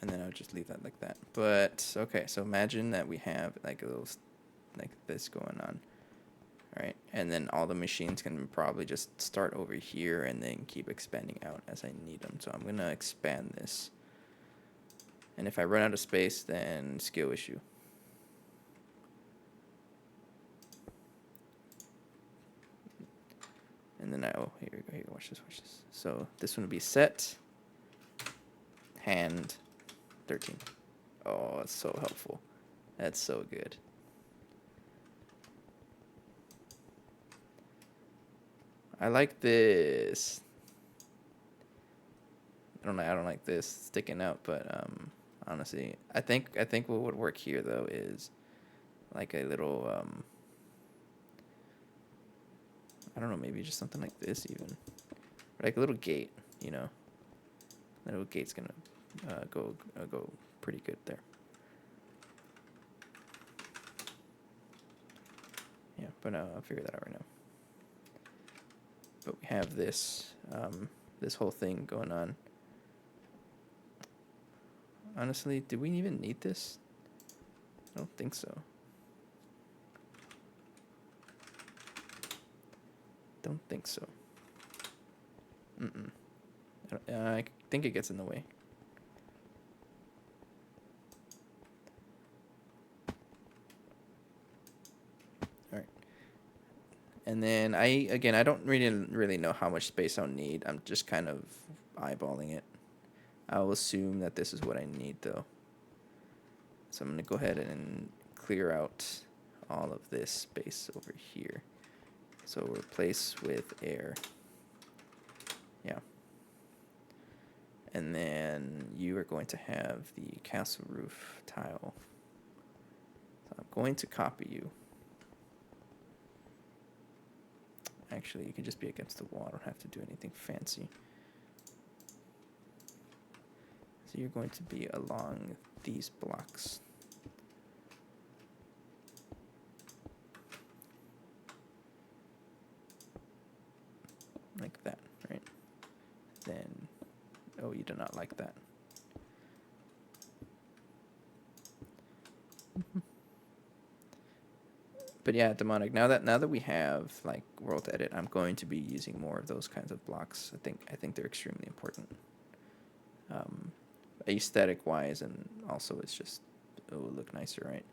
And then I'll just leave that like that. But okay, so imagine that we have like a little like this going on, right? And then all the machines can probably just start over here and then keep expanding out as I need them. So I'm gonna expand this. And if I run out of space, then skill issue. And then here we go, here, watch this. So this one would be set, hand, 13. Oh, it's so helpful. That's so good. I like this. I don't like this sticking out, but honestly, I think what would work here though is like a little I don't know, maybe just something like this even, like a little gate, you know. The little gate's gonna go pretty good there. Yeah, but I'll figure that out right now. But we have this this whole thing going on. Honestly, do we even need this? I don't think so. Don't think so. I think it gets in the way. All right. And then I don't really know how much space I'll need. I'm just kind of eyeballing it. I'll assume that this is what I need though. So I'm going to go ahead and clear out all of this space over here. So replace with air. Yeah. And then you are going to have the castle roof tile. So I'm going to copy you. Actually, you can just be against the wall. I don't have to do anything fancy. So you're going to be along these blocks. Like that, right? Then, oh, you do not like that. But yeah, demonic. Now that we have like world edit, I'm going to be using more of those kinds of blocks. I think they're extremely important. Aesthetic wise, and also it's just it will look nicer, right?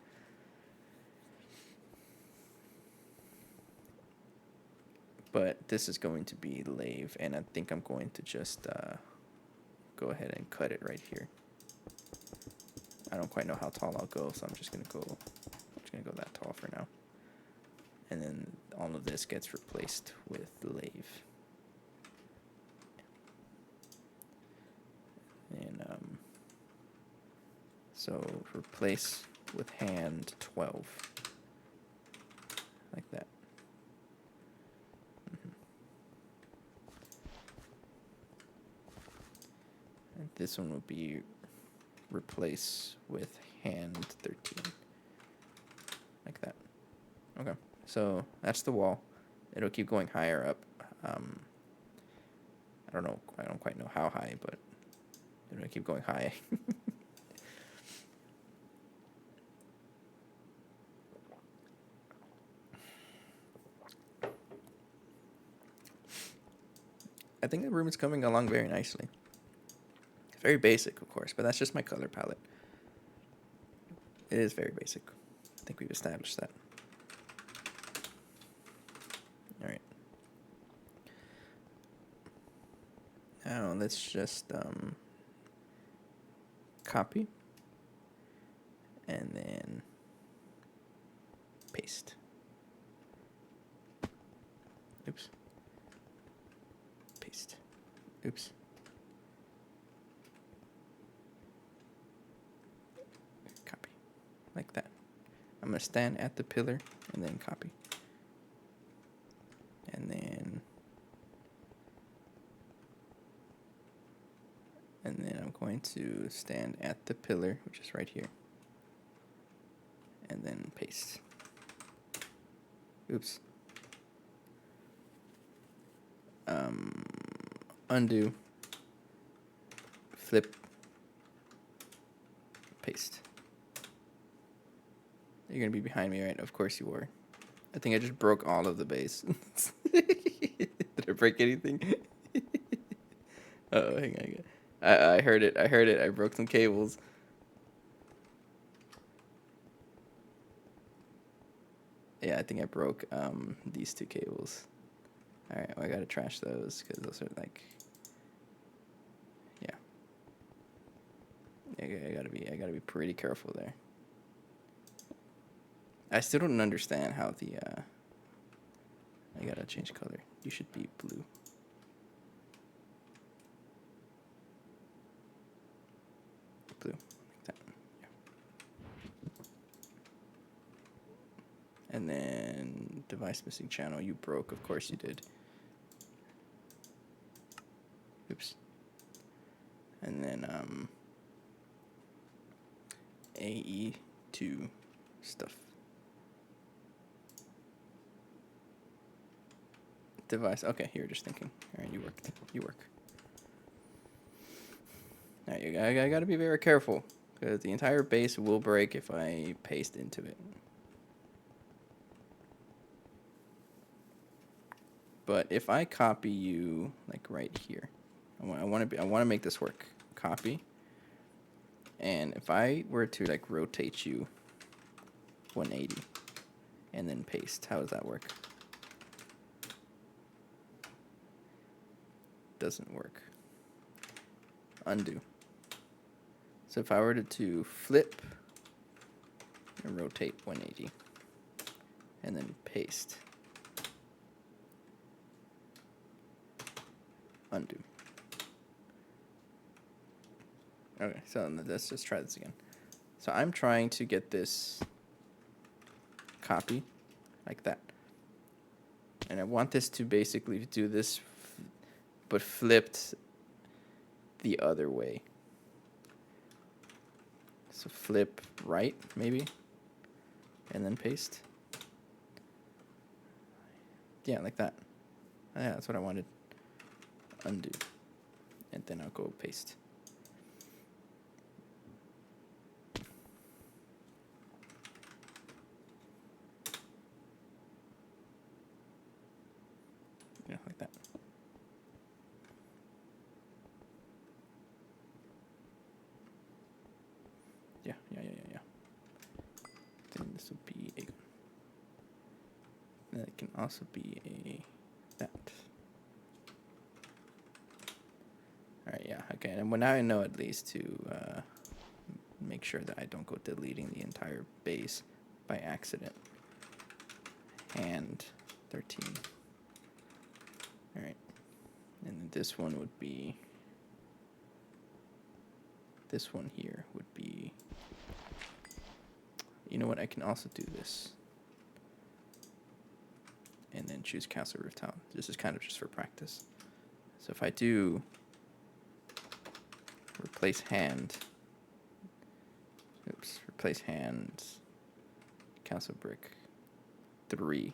But this is going to be lave, and I think I'm going to just go ahead and cut it right here. I don't quite know how tall I'll go, so I'm just gonna go that tall for now. And then all of this gets replaced with lave. And so replace with hand 12. Like that. And this one will be replace with hand 13. Like that. Okay. So that's the wall. It'll keep going higher up. I don't know. I don't quite know how high, but it'll keep going high. I think the room is coming along very nicely. Very basic, of course, but that's just my color palette. It is very basic. I think we've established that. All right. Now let's just copy and then paste. Oops. Paste. Oops. Copy. Like that. I'm going to stand at the pillar and then copy. And then I'm going to stand at the pillar, which is right here. And then paste. Oops. Undo. Flip. Paste. You're going to be behind me, right? Of course you are. I think I just broke all of the base. Did I break anything? Uh-oh, hang on. I heard it. I broke some cables. Yeah, I think I broke these two cables. All right, well, I gotta trash those because those are like, yeah. I gotta be pretty careful there. I still don't understand how the I gotta change color. You should be blue. Blue, like that. Yeah. And then device missing channel. You broke, of course you did. Oops. And then AE2 stuff. Device. Okay, you're just thinking. All right, you worked. You work. All right, I gotta be very careful because the entire base will break if I paste into it. But if I copy you like right here, I want to make this work. Copy. And if I were to like rotate you 180 and then paste, how does that work? Doesn't work. Undo. So if I were to flip and rotate 180 and then paste, undo. Okay, so let's just try this again. So I'm trying to get this copy like that. And I want this to basically do this, but flipped the other way. So flip right, maybe, and then paste. Yeah, like that. Yeah, that's what I wanted. Undo. And then I'll go paste. Yeah. Then this will be a. That can also be a that. All right. Yeah. Okay. And well, now I know at least to make sure that I don't go deleting the entire base by accident. And 13. All right. And then this one would be. This one here would be. You know what? I can also do this. And then choose Castle Roof Town. This is kind of just for practice. So if I do replace hand, replace hand, Castle Brick, 3.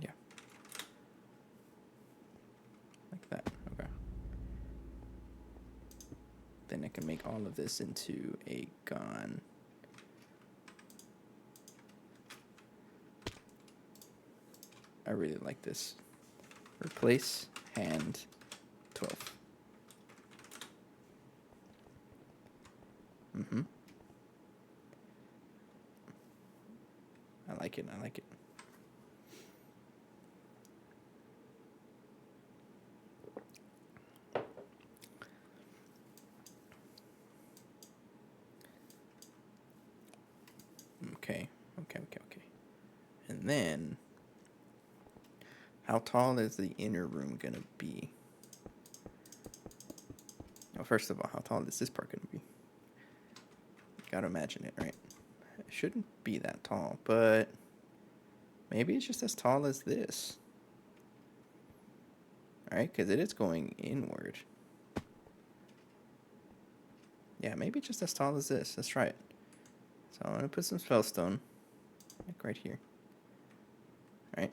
Yeah. Like that. Okay. Then I can make all of this into a gun. I really like this. Replace hand 12. I like it. Okay. And then, how tall is the inner room gonna be? Well, first of all, how tall is this part gonna be? Gotta imagine it, right? It shouldn't be that tall, but maybe it's just as tall as this. Alright, because it is going inward. Yeah, maybe just as tall as this. Let's try it. So I'm gonna put some spellstone, like right here. Alright.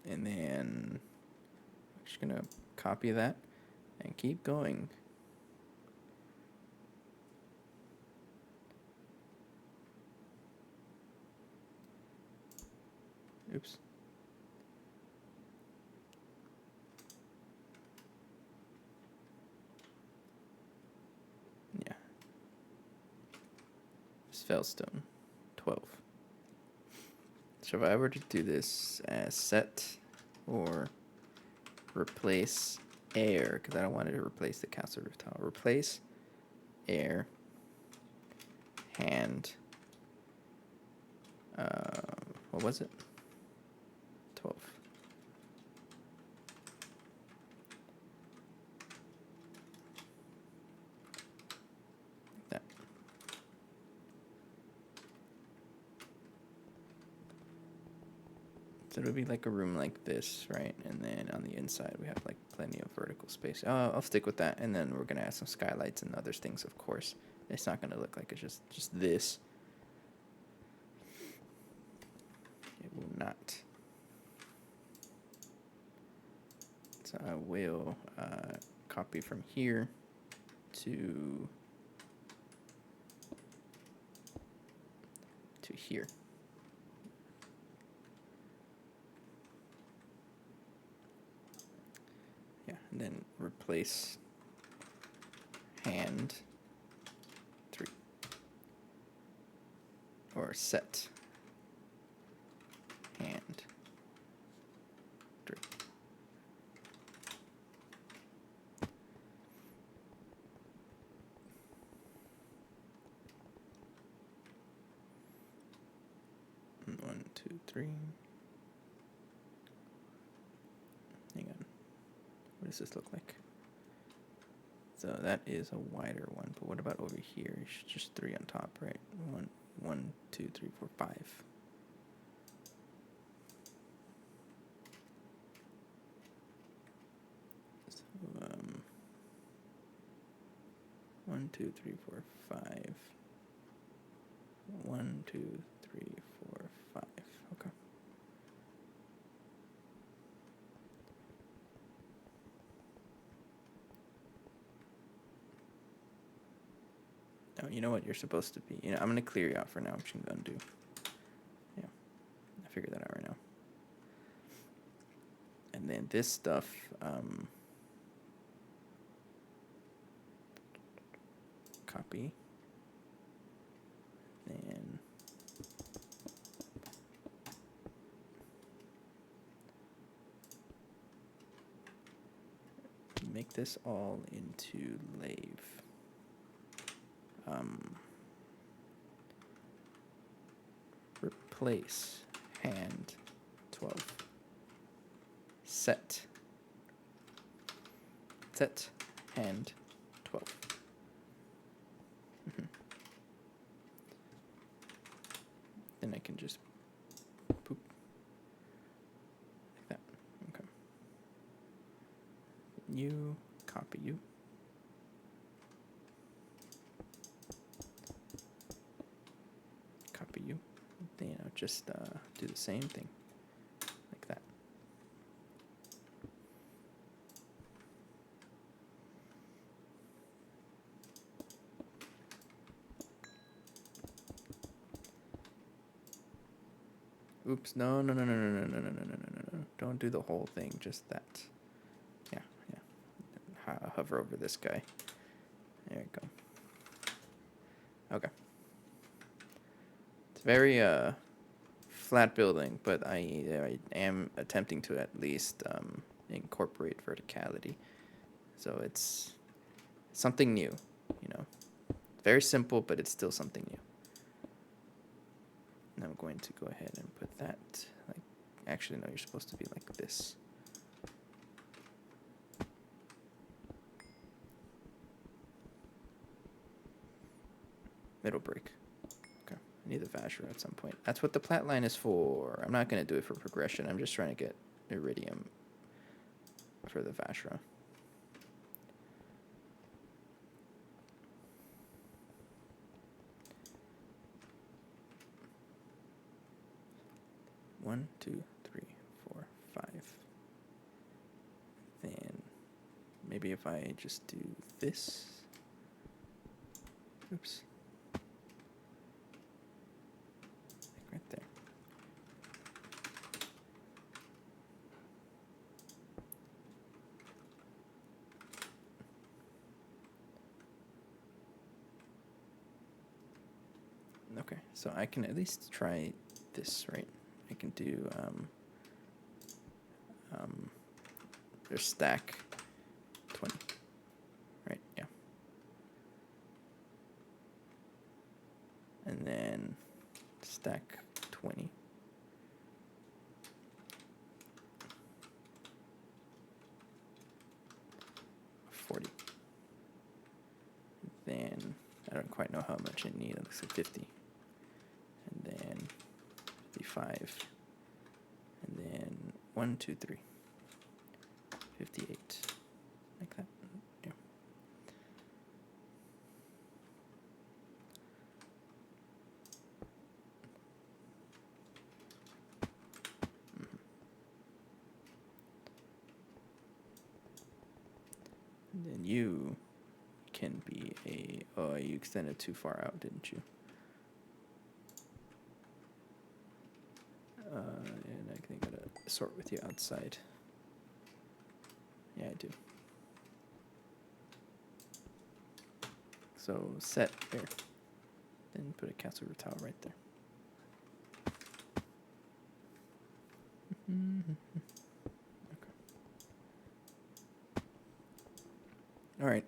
And then I'm just gonna copy that and keep going. Oops. Yeah. Spellstone 12. So if I were to do this as set or replace air, because I don't want it to replace the Castle Roof Tower. Replace air hand. What was it? 12. Like that. So it'll be like a room like this, right? And then on the inside we have like plenty of vertical space. I'll stick with that, and then we're gonna add some skylights and other things, of course. It's not gonna look like it's just this. It will not. So I will copy from here to here. Yeah, and then replace hand 3 or set hand 3. And 1, 2, 3. Hang on. What does this look like? So that is a wider one, but what about over here? It's just 3 on top, right? 1, 2, 3, 4, 5. So, 1, 2, 3, 4, 5. 1, 2, 3, 4, 5. Okay. Oh, you know what you're supposed to be. I'm gonna clear you out for now. I'm just gonna undo. Yeah, I figured that out right now. And then this stuff, copy. And make this all into lathe. Replace hand 12. Set hand 12. Then I can just poop like that. Okay. You copy you. Copy you. Then I'll just do the same thing like that. Oops, no. Don't do the whole thing, just that. Yeah. Hover over this guy. There you go. Okay. It's very flat building, but I am attempting to at least incorporate verticality. So it's something new, you know. Very simple, but it's still something new. And I'm going to go ahead and put that, like, actually, no, you're supposed to be like this. Middle break. Okay, I need the Vashra at some point. That's what the Platline is for. I'm not going to do it for progression. I'm just trying to get Iridium for the Vashra. One, two, three, four, five. Then maybe if I just do this. Oops. Like right there. Okay, so I can at least try this, right? I can do there's stack 20, right? Yeah. And then stack 20. Then I don't quite know how much I need. It looks like 50. And then 55. And then 1, 2, 3. 58. Like that. Yeah. And then you can be a... Oh, you extended too far out, didn't you? And I think I gotta sort with you outside. Yeah, I do. So set there. Then put a castle tile right there. Okay. All right.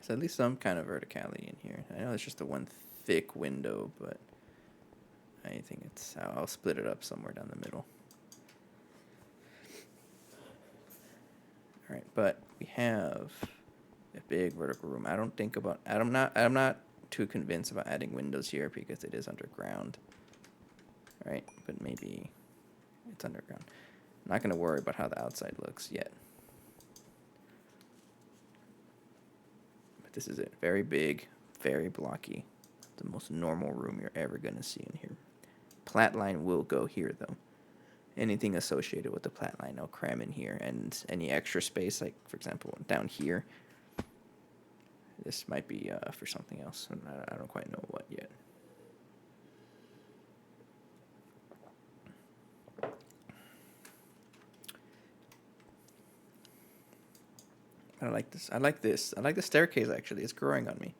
So at least some kind of verticality in here. I know it's just a one thick window, but I think it's... I'll split it up somewhere down the middle. All right, but we have a big vertical room. I'm not too convinced about adding windows here because it is underground. All right, but maybe it's underground. I'm not going to worry about how the outside looks yet. But this is it. Very big, very blocky. The most normal room you're ever going to see in here. Platline will go here, though. Anything associated with the Platline, I'll cram in here. And any extra space, like, for example, down here, this might be for something else. And I don't quite know what yet. I like this. I like this. I like the staircase, actually. It's growing on me.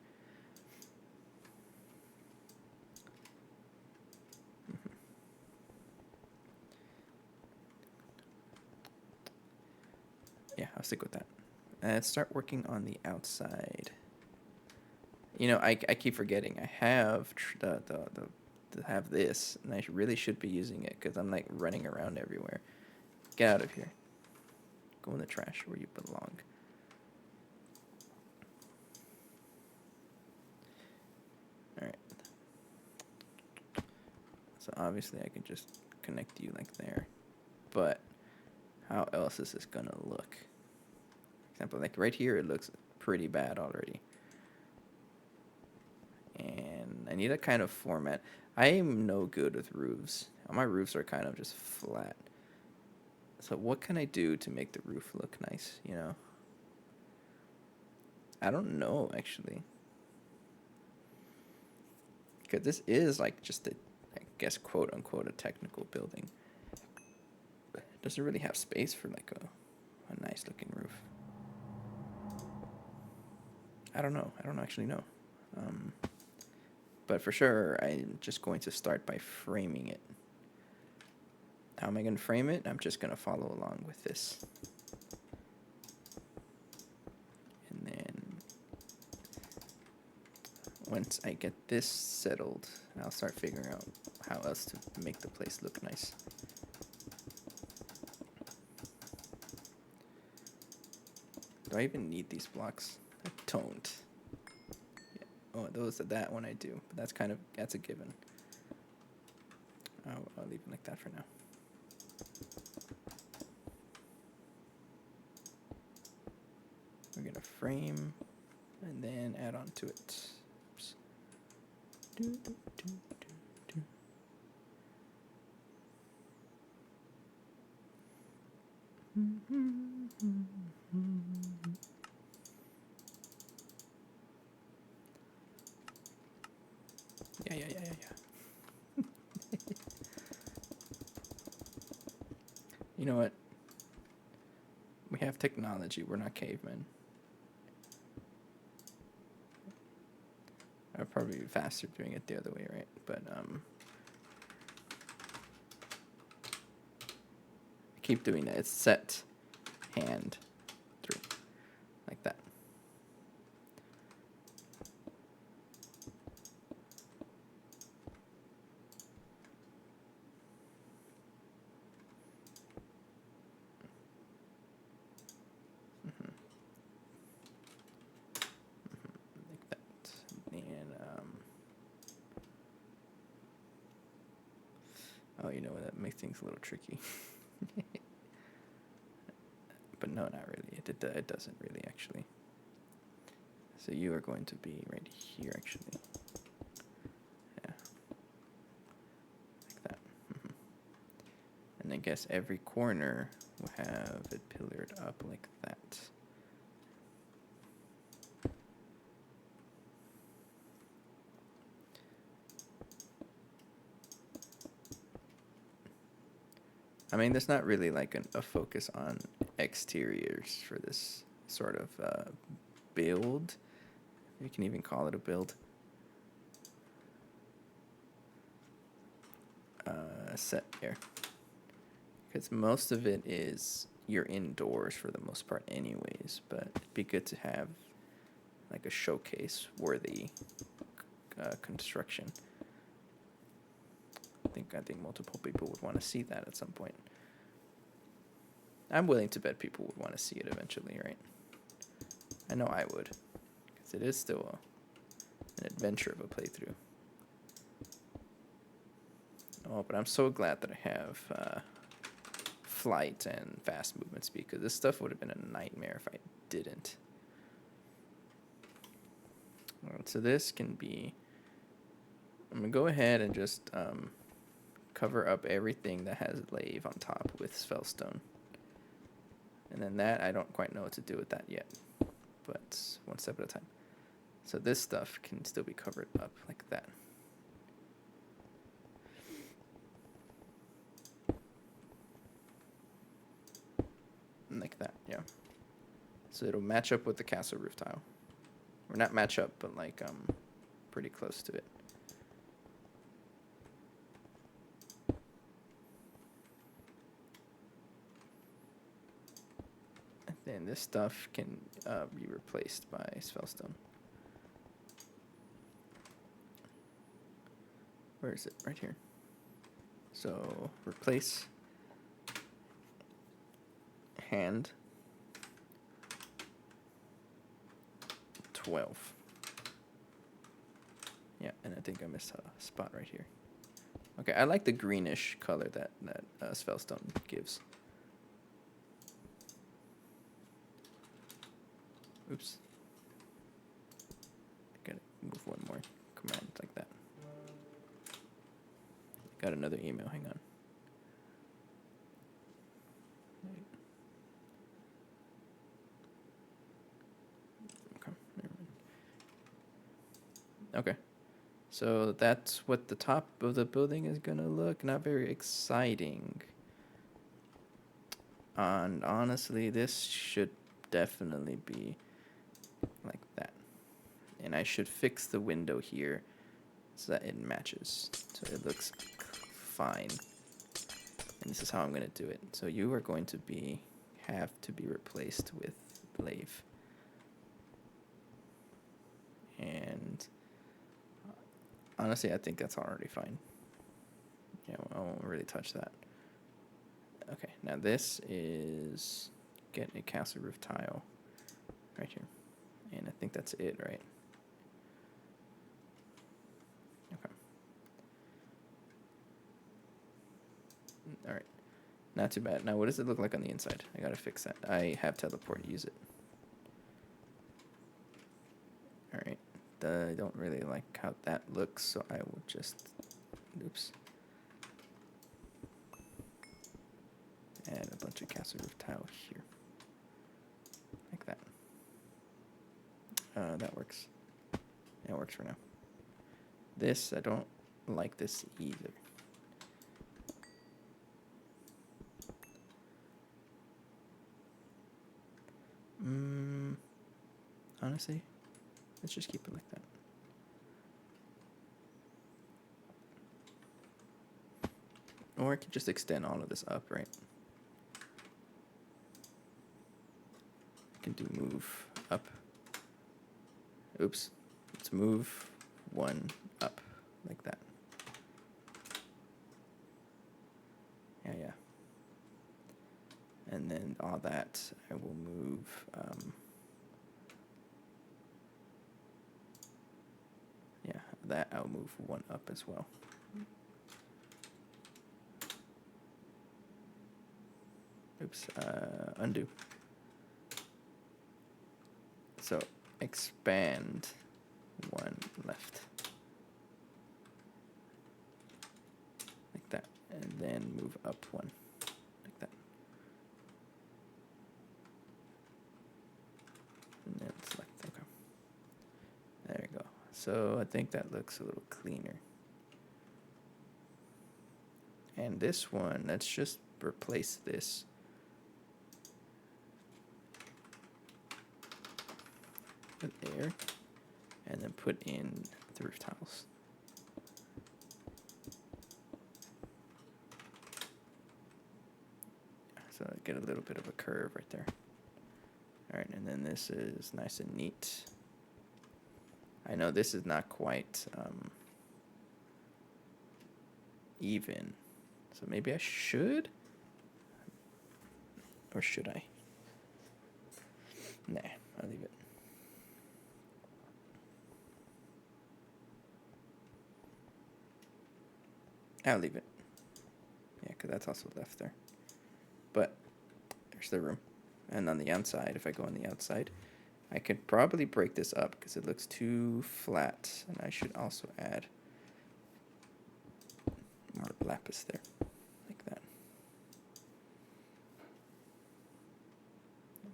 Yeah, I'll stick with that. Let's start working on the outside. You know, I keep forgetting. I have have this, and I really should be using it because I'm like running around everywhere. Get out of here. Go in the trash where you belong. All right. So obviously I can just connect you like there, but how else is this gonna look? For example, like right here, it looks pretty bad already. And I need a kind of format. I am no good with roofs. My roofs are kind of just flat. So what can I do to make the roof look nice, you know? I don't know, actually. Because this is like just a, I guess, quote unquote, a technical building. It doesn't really have space for like a nice looking roof. I don't know. I don't actually know. But for sure, I'm just going to start by framing it. How am I going to frame it? I'm just going to follow along with this. And then once I get this settled, I'll start figuring out how else to make the place look nice. Do I even need these blocks? I don't. Yeah. Oh, that one I do, but that's a given. I'll leave it like that for now. We're gonna frame and then add on to it. Oops. Yeah. You know what? We have technology. We're not cavemen. I'd probably be faster doing it the other way, right? But keep doing that. It's set hand through like that. Like that. And oh, you know what? That makes things a little tricky. But no, not really. It doesn't really, actually. So you are going to be right here, actually. Yeah. Like that. And I guess every corner will have it pillared up like that. I mean, there's not really like a focus on exteriors for this sort of build. You can even call it a build. Set here. Because most of it is you're indoors for the most part anyways, but it'd be good to have like a showcase worthy construction. I think multiple people would want to see that at some point. I'm willing to bet people would want to see it eventually, right? I know I would, because it is still an adventure of a playthrough. Oh, but I'm so glad that I have flight and fast movement speed, because this stuff would have been a nightmare if I didn't. Alright, so this can be... I'm going to go ahead and just cover up everything that has lave on top with spellstone. And then that, I don't quite know what to do with that yet, but one step at a time. So this stuff can still be covered up like that. Like that, yeah. So it'll match up with the castle roof tile. Or not match up, but like pretty close to it. And then this stuff can be replaced by spellstone. Where is it? Right here. So replace hand 12. Yeah, and I think I missed a spot right here. Okay, I like the greenish color that spellstone gives. Oops. Gotta move one more command like that. Got another email, hang on. Okay, never mind. Okay, so that's what the top of the building is gonna look. Not very exciting. And honestly, this should definitely be like that. And I should fix the window here so that it matches, so it looks fine. And this is how I'm going to do it. So you are going to have to be replaced with Lave. And honestly, I think that's already fine. Yeah, I won't really touch that. Okay, now this is get a castle roof tile right here. And I think that's it, right? Okay. All right. Not too bad. Now, what does it look like on the inside? I gotta fix that. I have teleport. Use it. All right. I don't really like how that looks, so I will just, oops, add a bunch of castle roof tile here, like that. That works. That works for now. This, I don't like this either. Honestly, let's just keep it like that. Or I could just extend all of this up, right? I can do move up. Oops. Let's move one up, like that. Yeah. And then all that, I will move, yeah, that I'll move one up as well. Oops, undo. So expand one left. Like that. And then move up one. Like that. And then select, okay. There you go. So I think that looks a little cleaner. And this one, let's just replace this. Put there, and then put in the roof tiles. So I get a little bit of a curve right there. All right, and then this is nice and neat. I know this is not quite even, so maybe I should? Or should I? Nah, I'll leave it. I'll leave it. Yeah, because that's also left there. But there's the room. And on the outside, if I go on the outside, I could probably break this up because it looks too flat. And I should also add more lapis there, like that.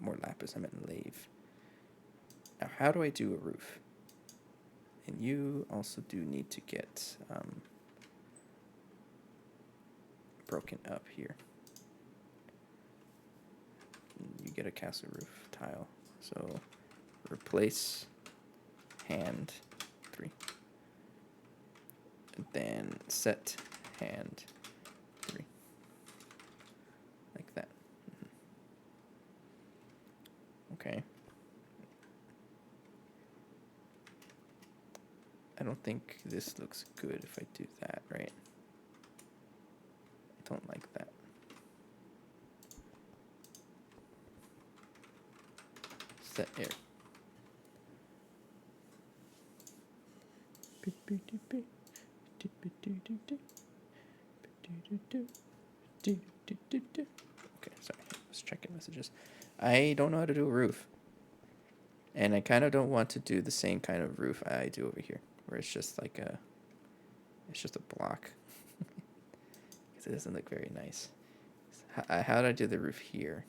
More lapis, I meant lave. Now, how do I do a roof? And you also do need to get broken up here. You get a castle roof tile. So replace hand 3. And then set hand 3. Like that. Okay. I don't think this looks good if I do that, right? I don't like that. Set here. Okay, sorry. I was checking messages. I don't know how to do a roof. And I kind of don't want to do the same kind of roof I do over here, where it's just like it's just a block. Because it doesn't look very nice. How do I do the roof here?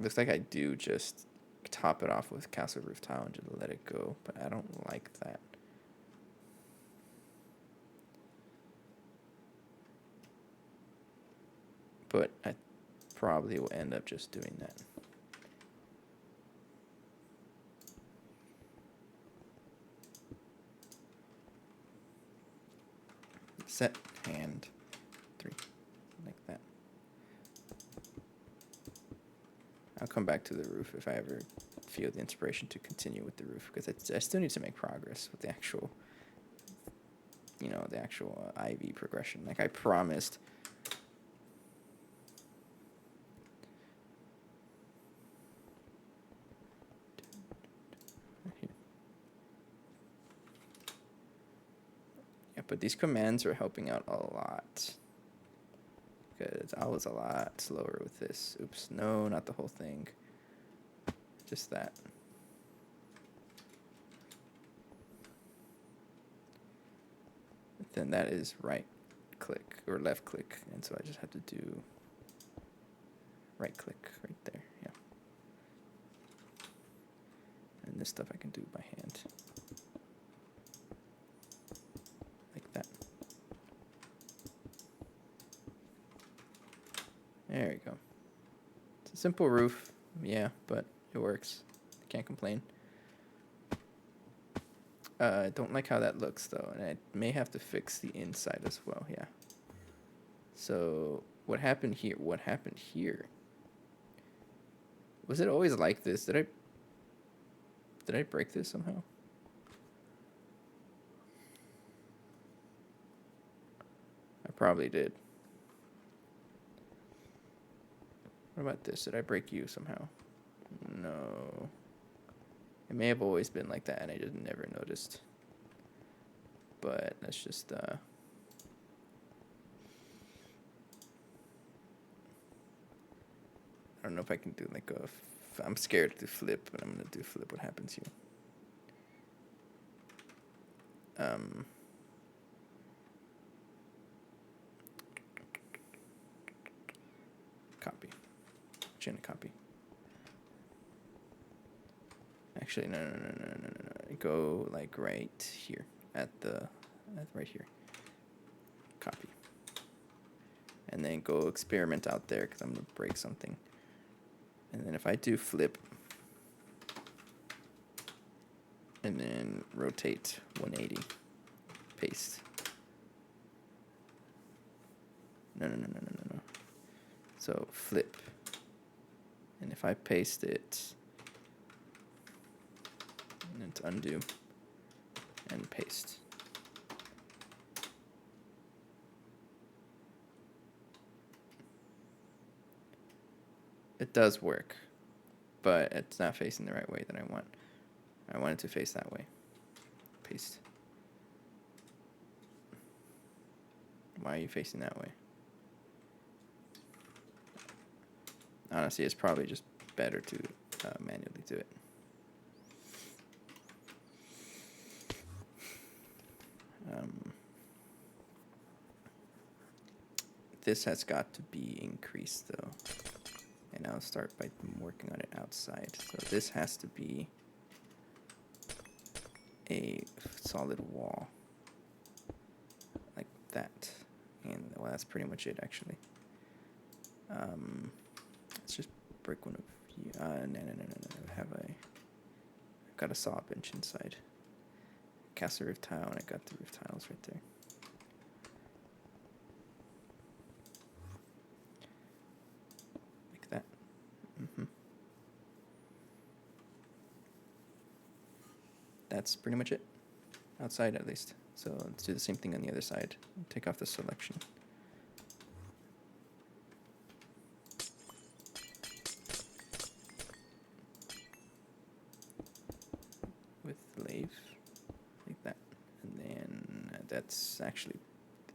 Looks like I do just top it off with castle roof tile and just let it go, but I don't like that. But I probably will end up just doing that. Set hand 3, like that. I'll come back to the roof if I ever feel the inspiration to continue with the roof, because I still need to make progress with the actual, the actual IV progression. Like I promised. Yeah, but these commands are helping out a lot. Because I was a lot slower with this. Oops, no, not the whole thing. Just that. Then that is right click or left click, and so I just have to do right click right there. Yeah. And this stuff I can do by hand. Like that. There you go. It's a simple roof, yeah, but it works. Can't complain. I don't like how that looks though, and I may have to fix the inside as well. Yeah. So what happened here? What happened here? Was it always like this? Did I break this somehow? I probably did. What about this? Did I break you somehow? No. It may have always been like that and I just never noticed. But let's just I don't know if I can do like I'm scared to flip, but I'm gonna do flip. What happens here? Copy. Chain copy. Actually, no. Go like right here right here. Copy. And then go experiment out there because I'm gonna break something. And then if I do flip, and then rotate 180, paste. No. So flip. And if I paste it, and then to undo, and paste. It does work, but it's not facing the right way that I want. I want it to face that way. Paste. Why are you facing that way? Honestly, it's probably just better to manually do it. This has got to be increased though. And I'll start by working on it outside. So this has to be a solid wall. Like that. And well, that's pretty much it actually. Let's just break one of No. Have I got a saw bench inside? Cast a roof tile, and I got the roof tiles right there. Like that. That's pretty much it. Outside, at least. So let's do the same thing on the other side. Take off the selection. With lathe, like that. And then that's actually,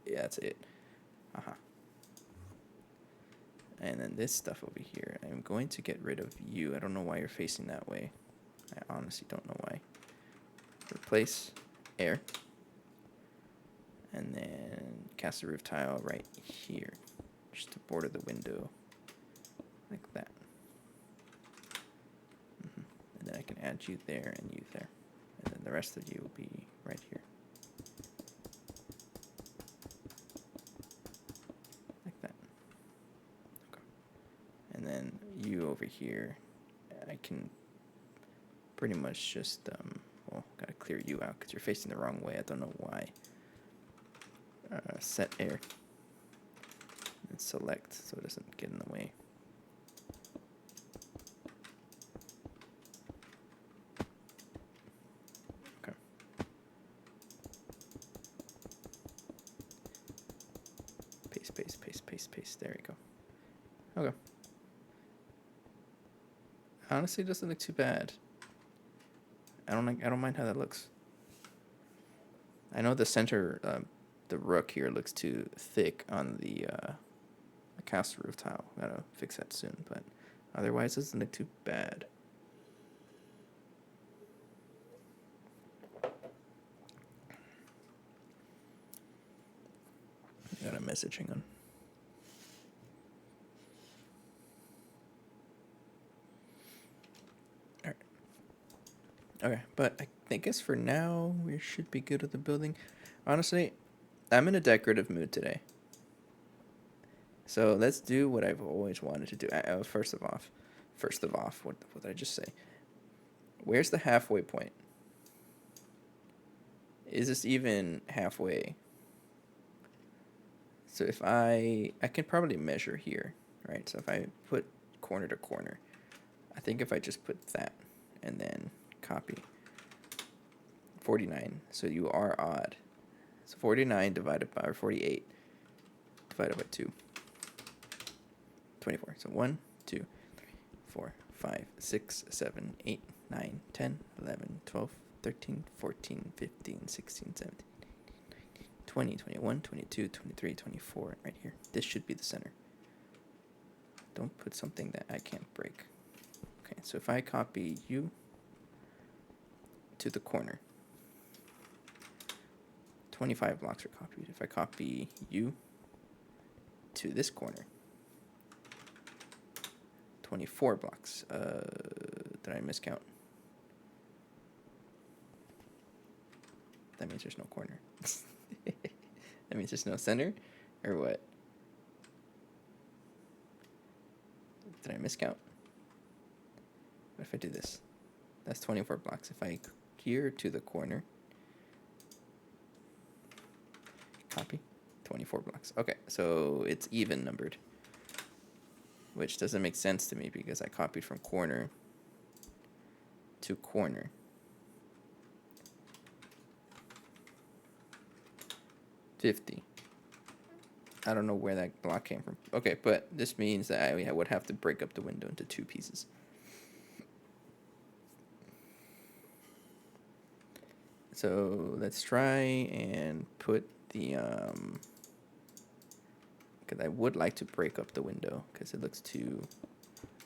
yeah, that's it. And then this stuff over here, I'm going to get rid of you. I don't know why you're facing that way. I honestly don't know why. Replace air. And then cast a roof tile right here, just to border the window, like that. And then I can add you there and you there. And then the rest of you will be right here. Like that. Okay. And then you over here, I can pretty much just, well, gotta clear you out because you're facing the wrong way. I don't know why. Set air. And select so it doesn't get in the way. Okay. Paste. There we go. Okay. Honestly, it doesn't look too bad. I don't mind how that looks. I know the center, the rook here looks too thick on the cast roof tile. Gotta fix that soon, but otherwise, it doesn't look too bad. Got a message, hang on. Alright. Okay, but I guess for now, we should be good with the building. Honestly, I'm in a decorative mood today. So let's do what I've always wanted to do. First of all, what did I just say? Where's the halfway point? Is this even halfway? So if I can probably measure here, right? So if I put corner to corner, I think if I just put that and then copy 49, so you are odd. So 49 divided by 48 divided by 2. 24. So 1, 2, 3, 4, 5, 6, 7, 8, 9, 10, 11, 12, 13, 14, 15, 16, 17, 18, 20, 21, 22, 23, 24, right here. This should be the center. Don't put something that I can't break. Okay, so if I copy you to the corner, 25 blocks are copied. If I copy you to this corner, 24 blocks. Did I miscount? That means there's no corner. That means there's no center? Or what? Did I miscount? What if I do this? That's 24 blocks. If I here to the corner, copy, 24 blocks. Okay, so it's even numbered, which doesn't make sense to me because I copied from corner to corner. I don't know where that block came from. Okay, but this means that I would have to break up the window into 2 pieces. So let's try and put the, because I would like to break up the window because it looks too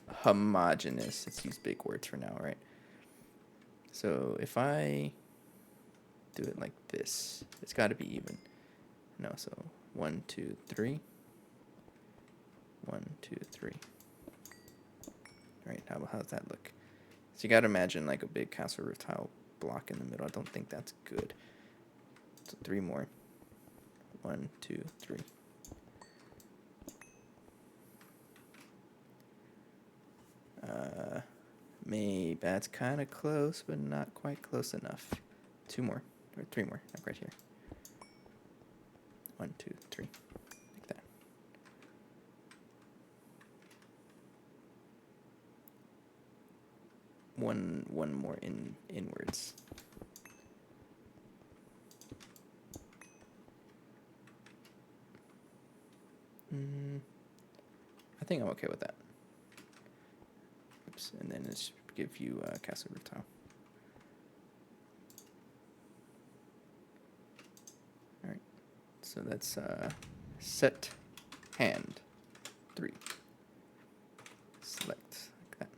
homogeneous. Let's use big words for now, right? So if I do it like this, it's got to be even. No, so 1, 2, 3. 1, 2, 3. All right, how's that look? So you got to imagine like a big castle roof tile block in the middle. I don't think that's good. So 3 more. 1, 2, 3. Maybe that's kind of close, but not quite close enough. 2 more, or 3 more, like right here. 1, 2, 3, like that. One more inwards. I think I'm okay with that. Oops, and then let's give you a castle roof tile. All right, so that's set hand 3. Select like that.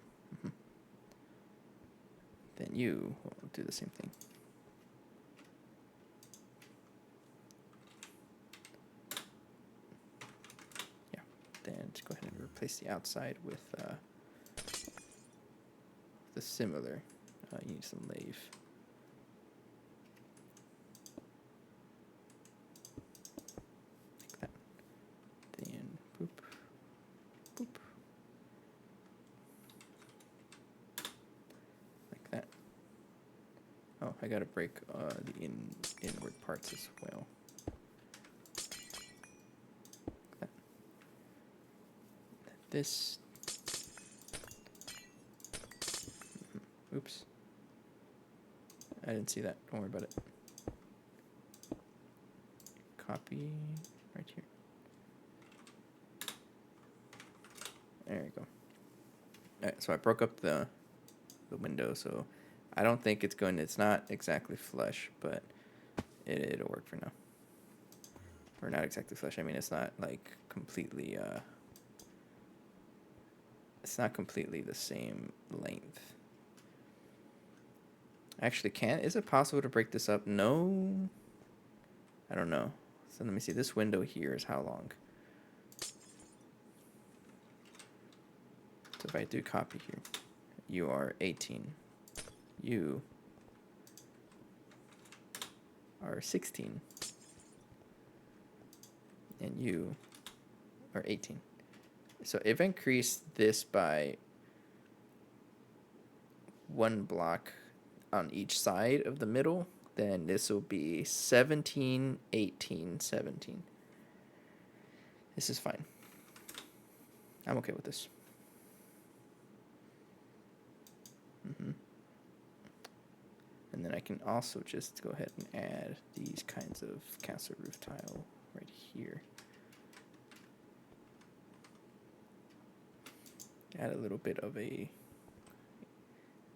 Then you will do the same thing. Yeah. Then just go ahead and replace the outside with the similar. You need some lathe. Like that. Then boop, boop. Like that. Oh, I gotta break the inward parts as well. Like that. This. Oops. I didn't see that. Don't worry about it. Copy right here. There you go. Alright, so I broke up the window, so I don't think it's going to, it's not exactly flush, but it'll work for now. Or not exactly flush, I mean it's not like completely it's not completely the same length. Actually, is it possible to break this up? No. I don't know. So let me see. This window here is how long? So if I do copy here, you are 18. You are 16. And you are 18. So if I increase this by 1 block on each side of the middle, then this will be 17, 18, 17. This is fine. I'm okay with this. And then I can also just go ahead and add these kinds of castle roof tile right here. Add a little bit of a...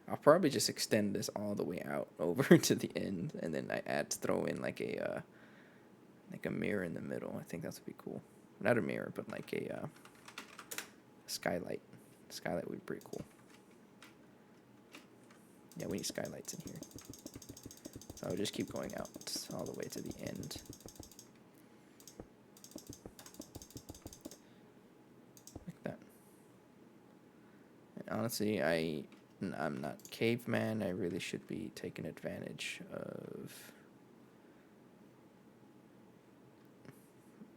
I'll probably just extend this all the way out over to the end, and then I throw in like a mirror in the middle. I think that would be cool. Not a mirror, but like a skylight. Skylight would be pretty cool. Yeah, we need skylights in here. So I'll just keep going out all the way to the end. Like that. And honestly, I'm not caveman. I really should be taking advantage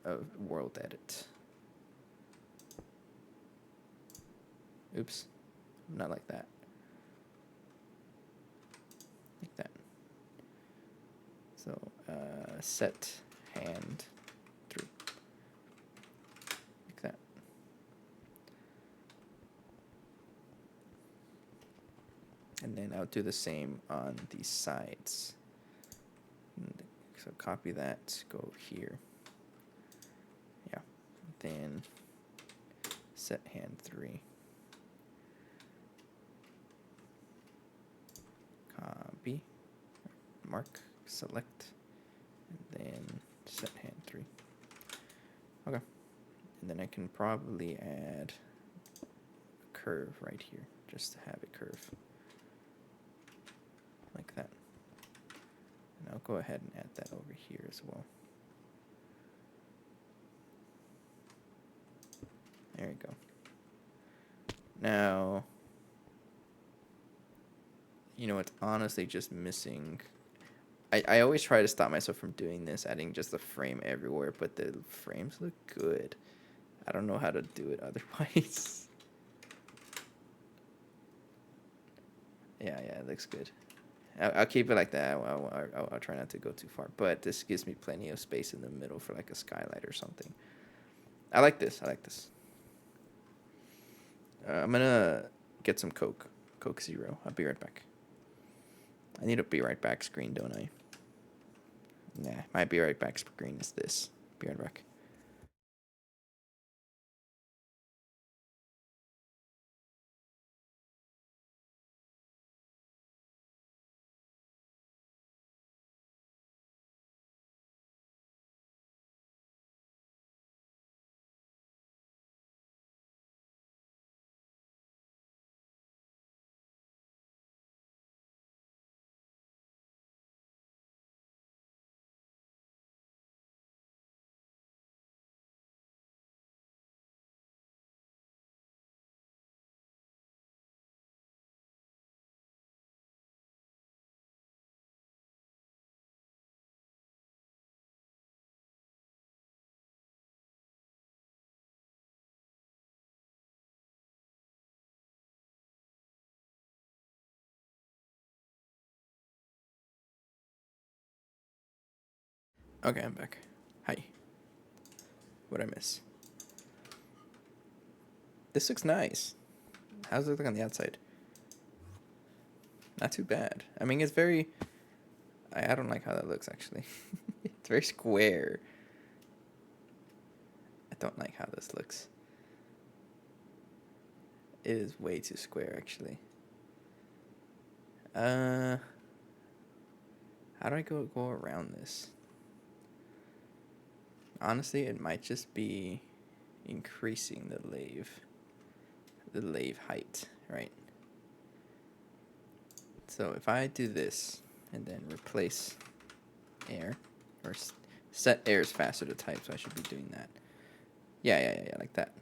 of world edit. Oops. Not like that. Like that. So set hand 3. Like that. And then I'll do the same on the sides. So copy that, go here. Yeah. Then set hand 3. Copy. Mark, select, and then set hand 3. Okay. And then I can probably add a curve right here, just to have a curve. Like that. And I'll go ahead and add that over here as well. There you go. Now, you know, it's honestly just missing. I always try to stop myself from doing this, adding just a frame everywhere, but the frames look good. I don't know how to do it otherwise. Yeah, it looks good. I'll keep it like that. I'll try not to go too far. But this gives me plenty of space in the middle for like a skylight or something. I like this. I'm gonna get some Coke. Coke Zero. I'll be right back. I need a be right back screen, don't I? Nah, my be right back screen is this. Be right back. Okay, I'm back. Hi. What'd I miss? This looks nice. How's it look on the outside? Not too bad. I mean, it's very... I don't like how that looks, actually. It's very square. I don't like how this looks. It is way too square, actually. How do I go around this? Honestly, it might just be increasing the lathe height, right? So if I do this and then replace air, or set air's faster to type, so I should be doing that. Yeah, like that.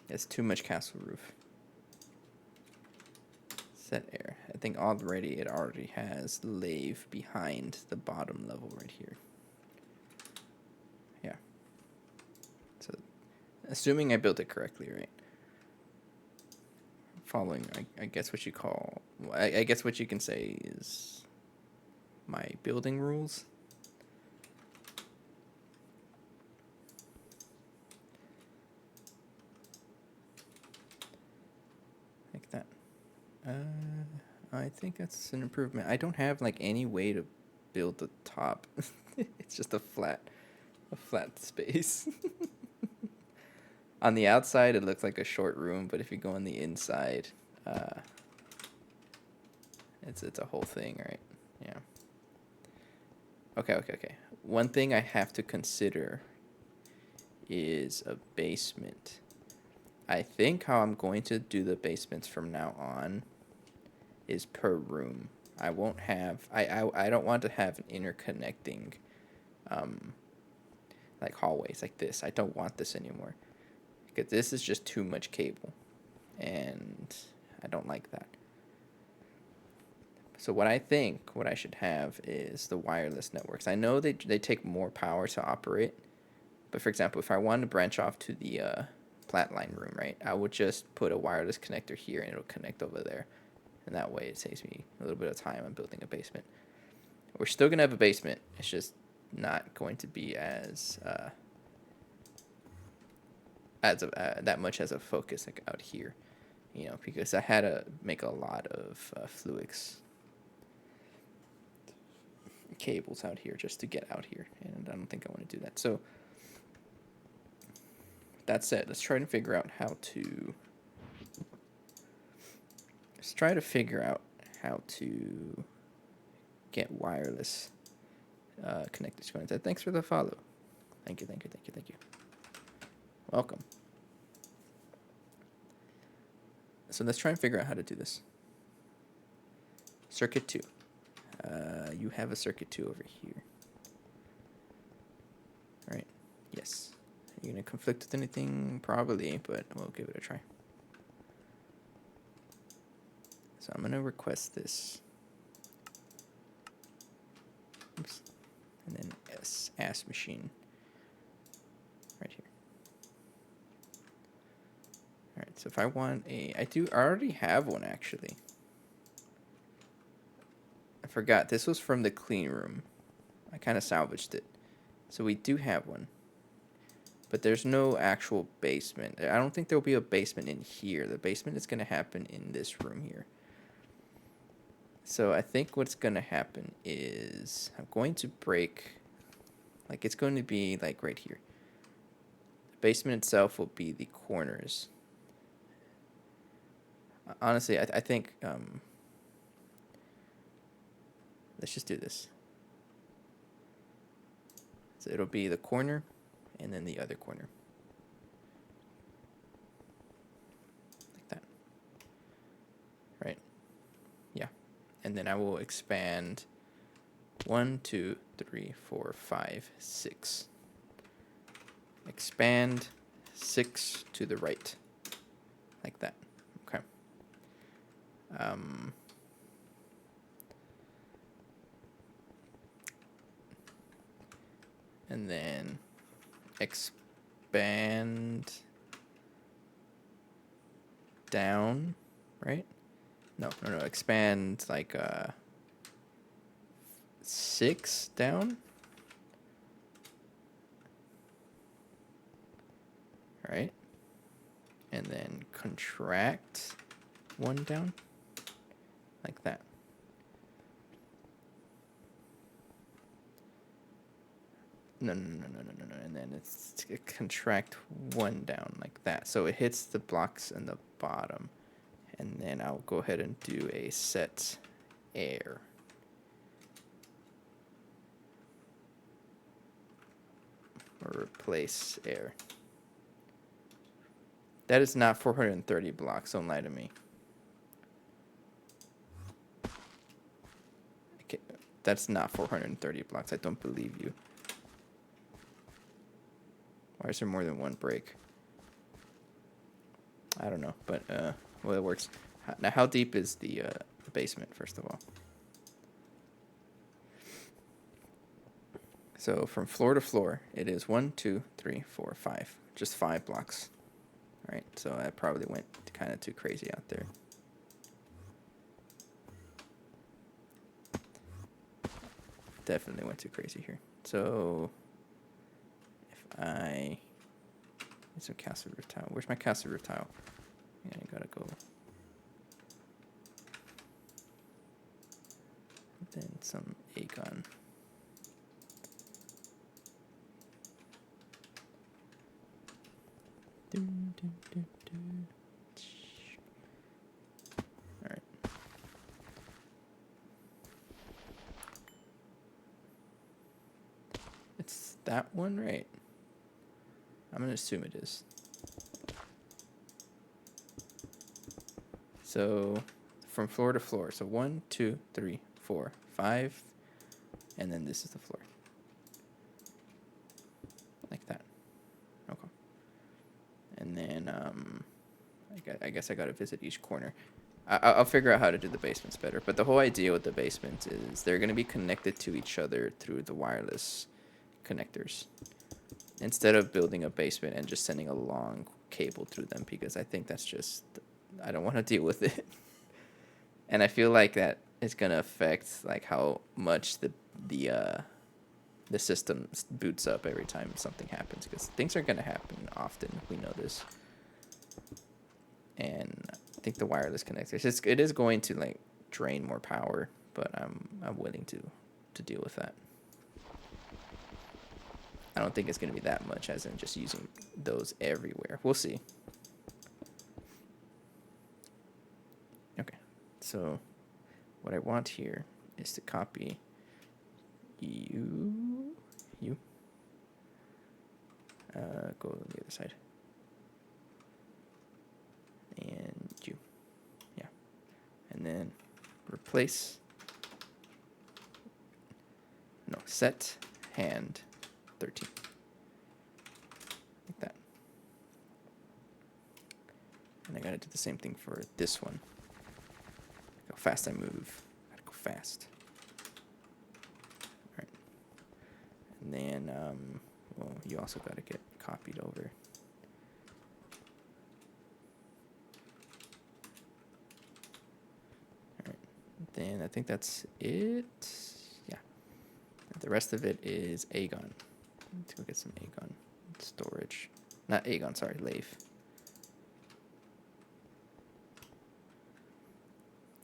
It's too much castle roof. Set air. I think it already has lathe behind the bottom level right here. Yeah. So, assuming I built it correctly, right? Following, I guess what you call, I guess what you can say is my building rules. Like that. I think that's an improvement. I don't have like any way to build the top. It's just a flat space. On the outside, it looks like a short room, but if you go on the inside, it's a whole thing, right? Yeah. Okay. One thing I have to consider is a basement. I think how I'm going to do the basements from now on is per room. I won't have... I don't want to have an interconnecting, like hallways like this. I don't want this anymore. Because this is just too much cable. And I don't like that. So what I should have is the wireless networks. I know they take more power to operate. But for example, if I wanted to branch off to the Platline room, right, I would just put a wireless connector here and it'll connect over there. And that way it saves me a little bit of time on building a basement. We're still going to have a basement. It's just not going to be as that much as a focus like out here, because I had to make a lot of Fluix cables out here just to get out here, and I don't think I want to do that. So that said, let's try to figure out how to get wireless connectors going. Thanks for the follow. Thank you. Welcome. So let's try and figure out how to do this. Circuit 2. You have a circuit 2 over here. All right. Yes. Are you going to conflict with anything? Probably, but we'll give it a try. So I'm going to request this. Oops. And then ass machine right here. All right. So if I want I already have one actually. I forgot, this was from the clean room. I kind of salvaged it. So we do have one. But there's no actual basement. I don't think there'll be a basement in here. The basement is going to happen in this room here. So I think what's going to happen is I'm going to break, like it's going to be like right here. The basement itself will be the corners. Honestly, I think, let's just do this. So it'll be the corner and then the other corner. Like that. Right? Yeah. And then I will expand 1, 2, 3, 4, 5, 6. Expand 6 to the right. Like that. Okay. And then expand down, right? No, expand like 6 down. Right? And then contract 1 down. Like that. No. And then it's contract 1 down like that. So it hits the blocks in the bottom. And then I'll go ahead and do a set air. Or replace air. That is not 430 blocks. Don't lie to me. Okay, that's not 430 blocks. I don't believe you. Why is there more than one break? I don't know, but well, it works. Now, how deep is the basement, first of all? So from floor to floor, it is 1, 2, 3, 4, 5. Just 5 blocks. All right, so I probably went kind of too crazy out there. Definitely went too crazy here. So if I need some castle roof tile. Where's my castle roof tile? Yeah, I gotta go. Then some Aegon. All right. It's that one, right? I'm gonna assume it is. So from floor to floor. So 1, 2, 3, 4, 5, and then this is the floor. Like that. Okay. And then I guess I gotta visit each corner. I'll figure out how to do the basements better. But the whole idea with the basements is they're gonna be connected to each other through the wireless connectors, instead of building a basement and just sending a long cable through them, because I think that's just, I don't want to deal with it. And I feel like that is gonna affect like how much the system boots up every time something happens, because things are gonna happen often. We know this, and I think the wireless connectors, it is going to like drain more power, but I'm willing to deal with that. I don't think it's going to be that much, as in just using those everywhere. We'll see. Okay, so what I want here is to copy you. Go on the other side. And you. Yeah. And then replace. No, set hand 13. Like that. And I gotta do the same thing for this one. Look how fast I move. Gotta go fast. Alright. And then, well, you also gotta get copied over. then I think that's it. Yeah. The rest of it is Aegon. Let's go get some Aegon storage. Not Aegon, sorry, Leif.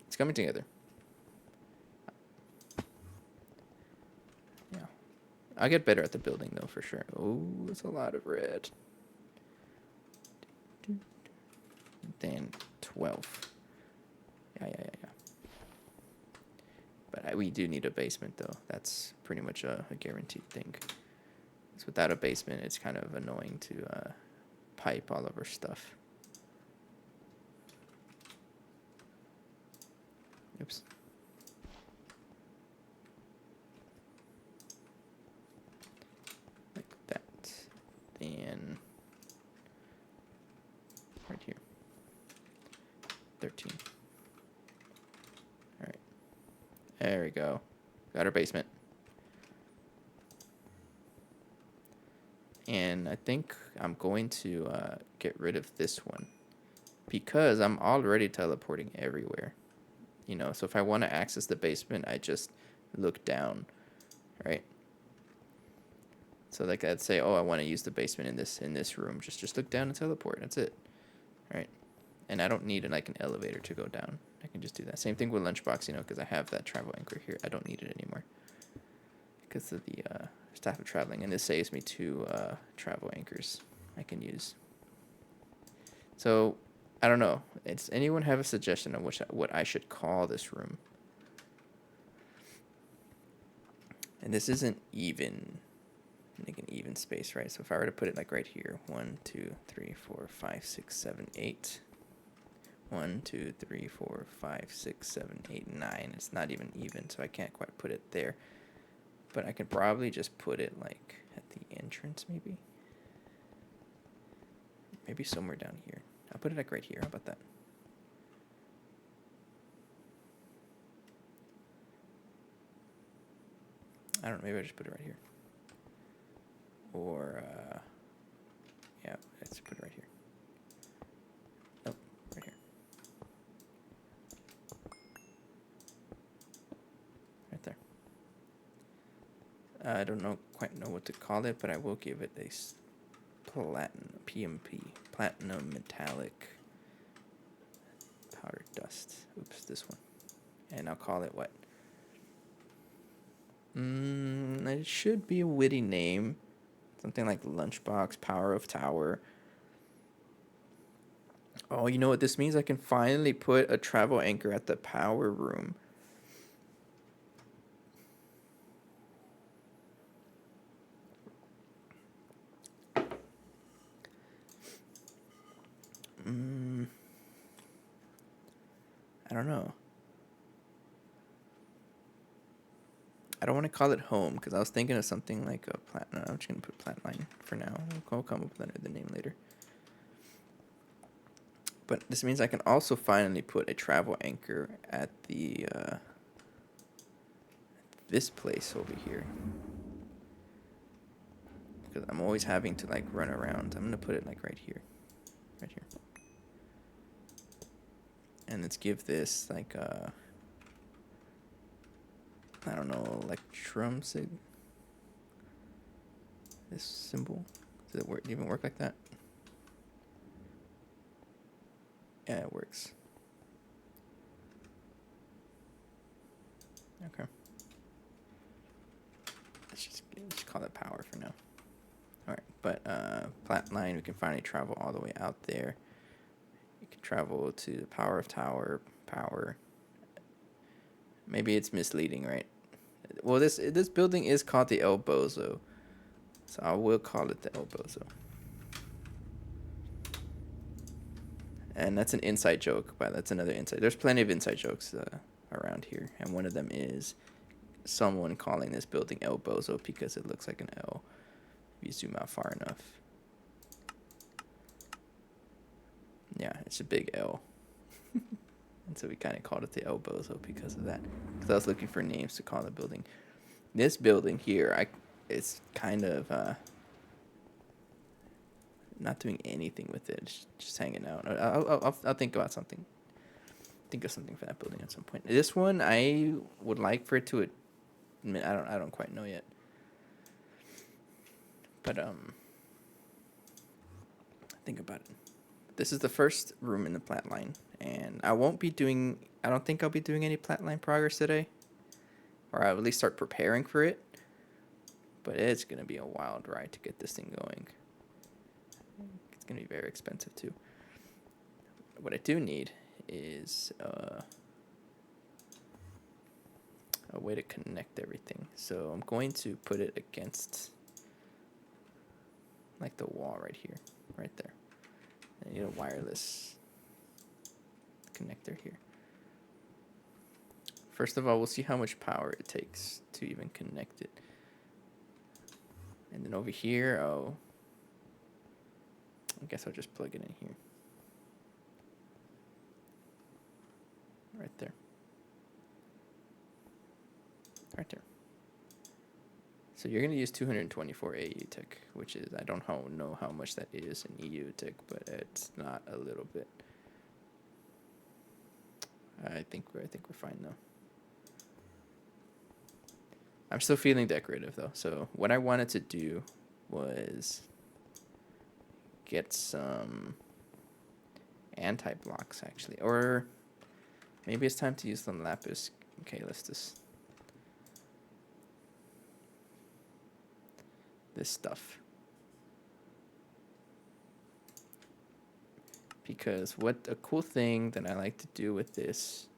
It's coming together. Yeah. I'll get better at the building, though, for sure. Oh, it's a lot of red. Then 12. Yeah. But we do need a basement, though. That's pretty much a guaranteed thing. Because without a basement, it's kind of annoying to pipe all of our stuff. Oops. Like that. Then right here. 13. All right. There we go. Got our basement. And I think I'm going to get rid of this one because I'm already teleporting everywhere. You know, so if I want to access the basement, I just look down, right? So like I'd say, oh, I want to use the basement in this room. Just look down and teleport. That's it, right? And I don't need like an elevator to go down. I can just do that. Same thing with Lunchbox, you know, because I have that travel anchor here. I don't need it anymore because of the staff of traveling, and this saves me 2 travel anchors I can use. So I don't know. Does anyone have a suggestion of what I should call this room? And this isn't even like an even space, right? So if I were to put it like right here, 1, 2, 3, 4, 5, 6, 7, 8. 1, 2, 3, 4, 5, 6, 7, 8, 9. It's not even, so I can't quite put it there. But I could probably just put it like at the entrance, maybe. Maybe somewhere down here. I'll put it like right here. How about that? I don't know. Maybe I just put it right here. Or, yeah, let's put it right here. Nope, right here. Right there. I don't quite know what to call it, but I will give it a platinum PMP, platinum metallic powder dust. Oops, this one. And I'll call it what? It should be a witty name. Something like Lunchbox, Power of Tower. Oh, you know what this means? I can finally put a travel anchor at the power room. I don't know. I don't want to call it home because I was thinking of something like a platinum. I'm just going to put Platline for now. I'll come up with another name later. But this means I can also finally put a travel anchor at the this place over here. Because I'm always having to like run around. I'm going to put it like right here. Right here. And let's give this like I don't know, electrum sig. This symbol. Does it even work like that? Yeah, it works. Okay. Let's just call it power for now. All right, but Platline, we can finally travel all the way out there. You can travel to the Power of Tower, power. Maybe it's misleading, right? Well, this building is called the El Bozo, so I will call it the El Bozo. And that's an inside joke, but that's another inside. There's plenty of inside jokes around here, and one of them is someone calling this building El Bozo because it looks like an L if you zoom out far enough. Yeah, it's a big L. And so we kind of called it the El Bozo because of that. Because I was looking for names to call the building. This building here, it's kind of not doing anything with it. It's just hanging out. I'll think about something. think of something for that building at some point. This one, I would like for it to admit, I don't quite know yet. But think about it. This is the first room in the Platline, and I don't think I'll be doing any Platline progress today, or I'll at least start preparing for it. But it's gonna be a wild ride to get this thing going. It's gonna be very expensive too. What I do need is a way to connect everything. So I'm going to put it against like the wall right here, right there. I need a wireless connector here. First of all, we'll see how much power it takes to even connect it. And then over here, I guess I'll just plug it in here. Right there. Right there. So you're going to use 224 AU tech, which is, I don't know how much that is in EU tech, but it's not a little bit. I think we're fine though. I'm still feeling decorative though. So what I wanted to do was get some anti-blocks actually, or maybe it's time to use some lapis. Okay, let's just this stuff. Because what a cool thing that I like to do with this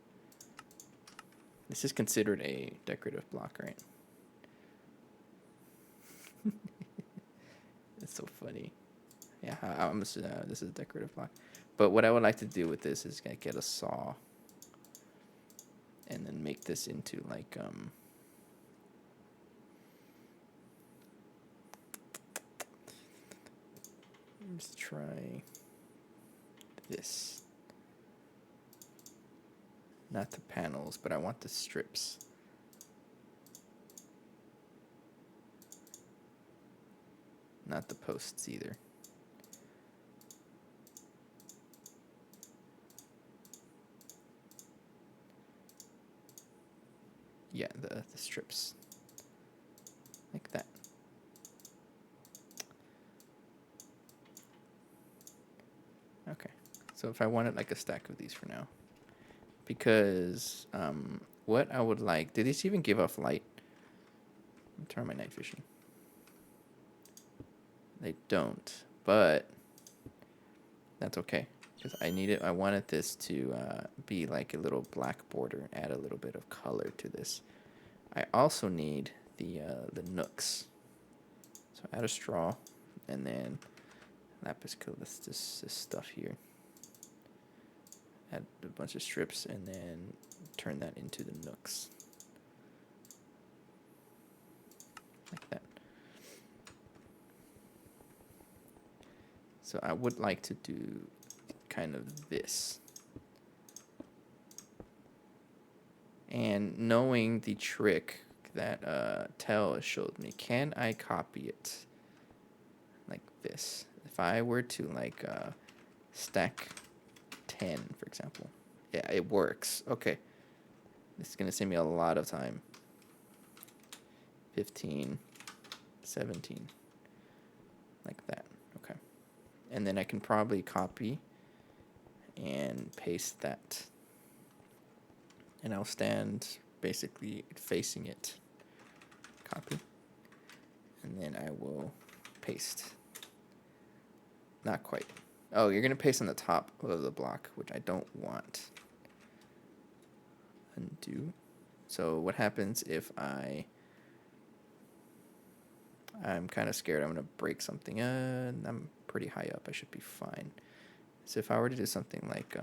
is considered a decorative block, right? It's so funny. Yeah, I'm assuming this is a decorative block. But what I would like to do with this is get a saw and then make this into like let's try this. Not the panels, but I want the strips. Not the posts either. Yeah, the strips. Like that. Okay. So if I wanted like a stack of these for now. Because what I would like, do these even give off light? Turn on my night vision. They don't, but that's okay. Because I wanted this to be like a little black border, add a little bit of color to this. I also need the nooks. So add a straw, and then lapis lazuli, this stuff here. Add a bunch of strips, and then turn that into the nooks. Like that. So I would like to do kind of this. And knowing the trick that Tel showed me, can I copy it like this? If I were to like stack 10, for example. Yeah, it works. Okay. This is going to save me a lot of time. 15, 17. Like that. Okay. And then I can probably copy and paste that. And I'll stand basically facing it. Copy. And then I will paste. Not quite. Oh, you're going to paste on the top of the block, which I don't want. Undo. So what happens if I'm kind of scared I'm going to break something. I'm pretty high up. I should be fine. So if I were to do something like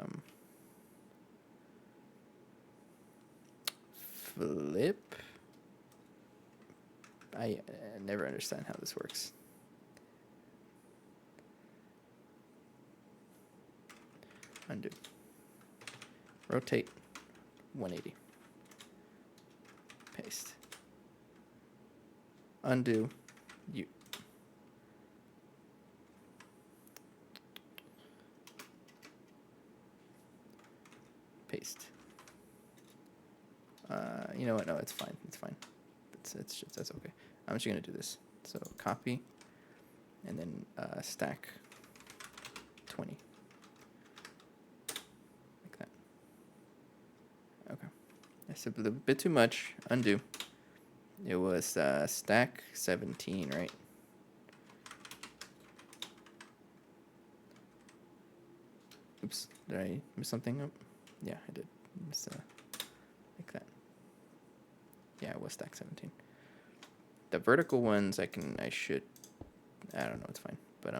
flip. I never understand how this works. Undo. Rotate 180. Paste. Undo. U. paste. You know what? No, it's fine. It's fine. It's just, that's okay. I'm just gonna do this. So copy, and then stack 20. Like that. Okay. That's a little bit too much. Undo. It was stack 17, right? Oops. Did I miss something up? Yeah, I did. Miss, like that. Yeah, it was stack 17. The vertical ones, I don't know, it's fine. But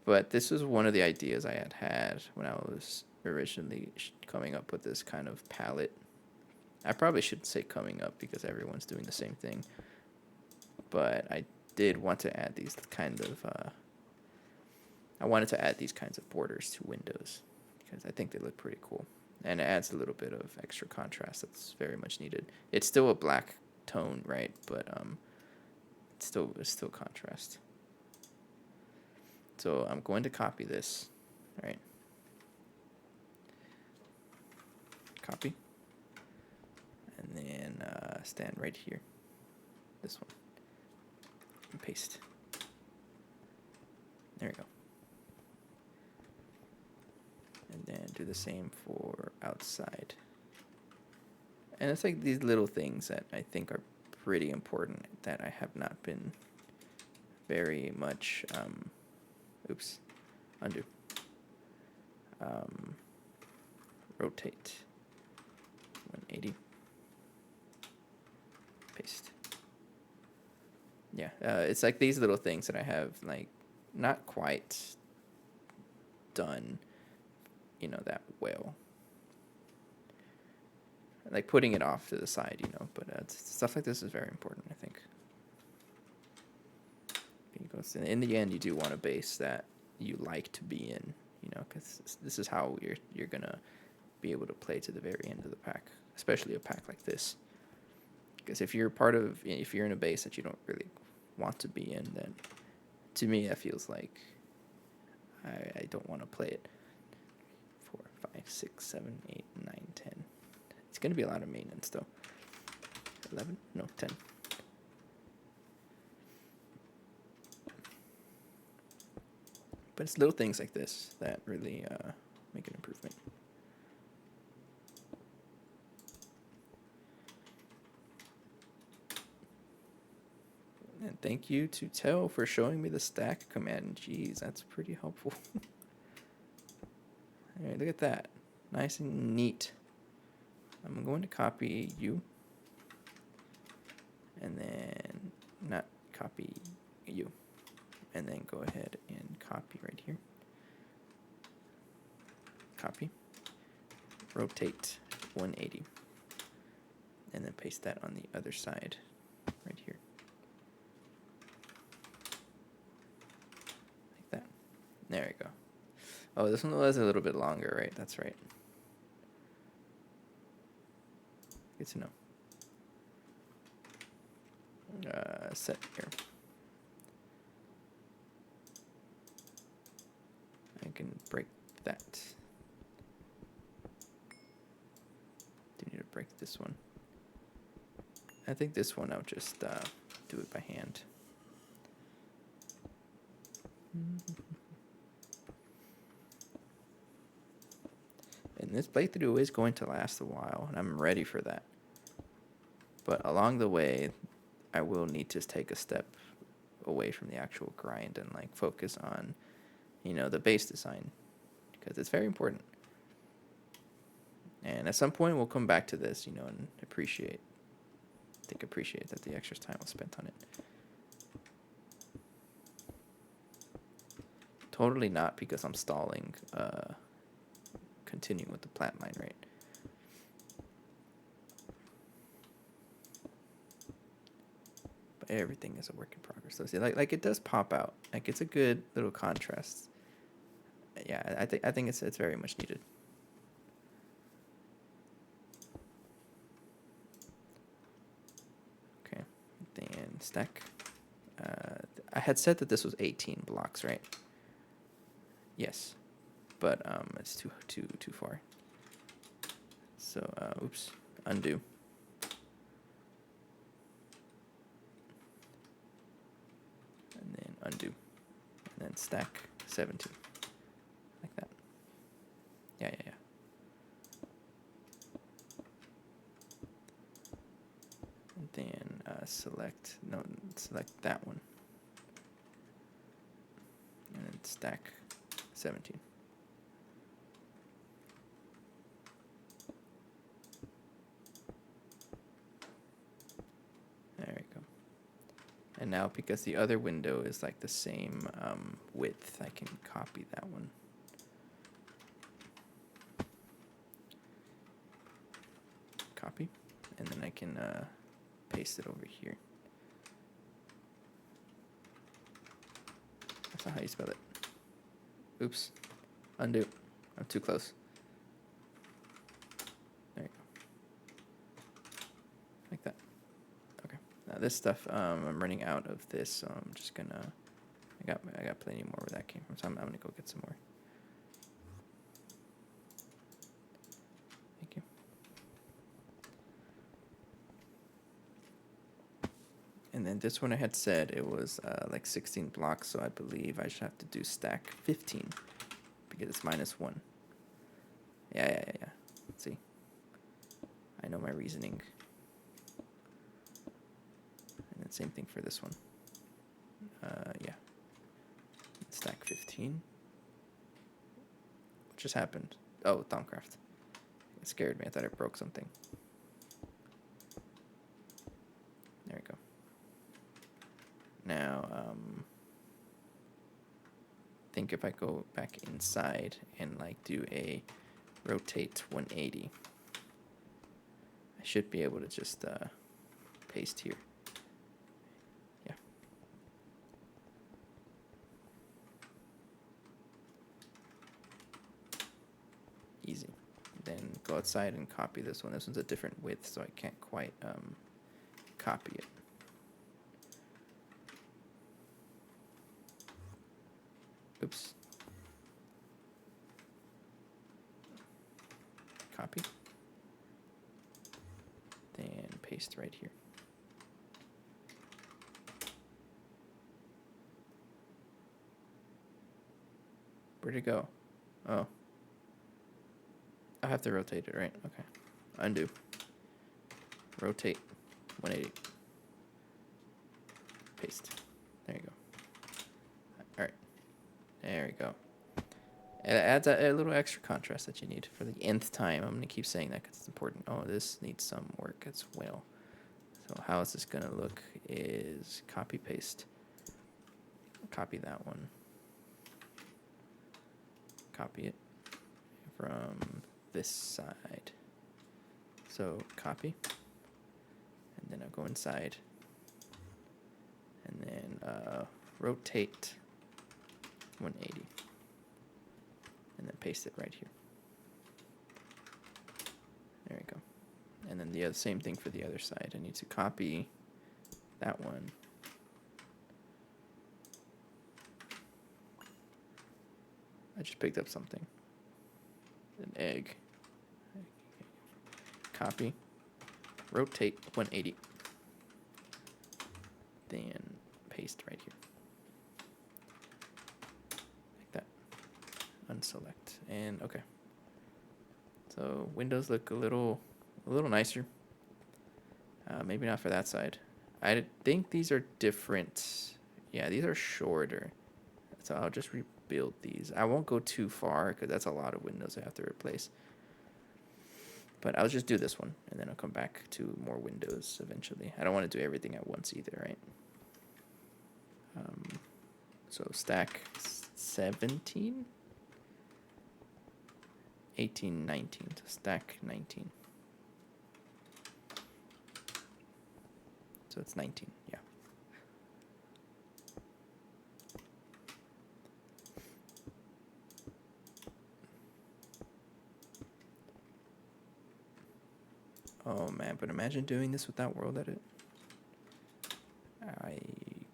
but this was one of the ideas I had when I was originally coming up with this kind of palette. I probably shouldn't say coming up because everyone's doing the same thing. But I did want to add these kind of, I wanted to add these kinds of borders to windows because I think they look pretty cool. And it adds a little bit of extra contrast that's very much needed. It's still a black tone, right? But it's still contrast. So I'm going to copy this, all right? Copy. And then stand right here. This one. And paste. There we go. And then do the same for outside. And it's like these little things that I think are pretty important that I have not been very much, oops, undo. Rotate, 180, paste. Yeah, it's like these little things that I have like not quite done, you know, that well. Like putting it off to the side, you know, but stuff like this is very important, I think. Because in the end, you do want a base that you like to be in, you know, because this is how you're gonna be able to play to the very end of the pack, especially a pack like this. Because if you're in a base that you don't really want to be in, then to me that feels like I don't want to play it. 4, 5, 6, 7, 8, 9, 10. It's going to be a lot of maintenance, though. 11? No, 10. But it's little things like this that really make an improvement. And thank you to Tell for showing me the stack command. Jeez, that's pretty helpful. All right, look at that. Nice and neat. I'm going to copy you. And then not copy you. And then go ahead and copy right here. Copy. Rotate 180. And then paste that on the other side right here. Like that. There we go. Oh, this one was a little bit longer, right? That's right. Good to know. Set here. I can break that. Do need to break this one. I think this one I'll just do it by hand. And this playthrough is going to last a while, and I'm ready for that. But along the way, I will need to take a step away from the actual grind and like focus on, you know, the base design, because it's very important. And at some point, we'll come back to this, you know, and appreciate that the extra time was spent on it. Totally not because I'm stalling, continuing with the Platline, right? But everything is a work in progress. So see, like it does pop out. Like it's a good little contrast. Yeah, I think it's very much needed. Okay, then stack. I had said that this was 18 blocks, right? Yes, but it's too far. So, oops, undo. And then undo. And then stack 17. Like that. Yeah. And then select that one. And then stack 17. There we go. And now, because the other window is like the same width, I can copy that one. Copy. And then I can paste it over here. That's not how you spell it. Oops. Undo. I'm too close. There you go. Like that. Okay. Now this stuff, I'm running out of this, so I'm just gonna. I got plenty more where that came from, so I'm gonna go get some more. Thank you. And then this one I had said it was like 16 blocks, so I believe I should have to do stack 15 because it's -1. Yeah. Let's see. I know my reasoning. And then same thing for this one. Yeah. Stack 15. What just happened? Oh, Thaumcraft. It scared me. I thought I broke something. There we go. Now, think if I go back inside and like do a rotate 180, I should be able to just paste here. Yeah. Easy. Then go outside and copy this one. This one's a different width, so I can't quite copy it. Oops. Copy. Then paste right here. Where'd it go? Oh. I have to rotate it, right? Okay. Undo. Rotate 180. Paste. There you go. All right. There we go. It adds a little extra contrast that you need for the nth time. I'm going to keep saying that because it's important. Oh, this needs some work as well. So how is this going to look is copy, paste. Copy that one. Copy it from this side. So copy. And then I'll go inside. And then rotate 180. And then paste it right here. There we go. And then the same thing for the other side. I need to copy that one. I just picked up something. An egg. Copy. Rotate 180. Then paste right here. Like that. Unselect. And okay. So windows look a little nicer. Maybe not for that side. I think these are different. Yeah, these are shorter. So I'll just rebuild these. I won't go too far because that's a lot of windows I have to replace. But I'll just do this one, and then I'll come back to more windows eventually. I don't want to do everything at once either, right? So stack 17? 18, 19. So stack 19. So it's 19, yeah. Oh man, but imagine doing this without world edit.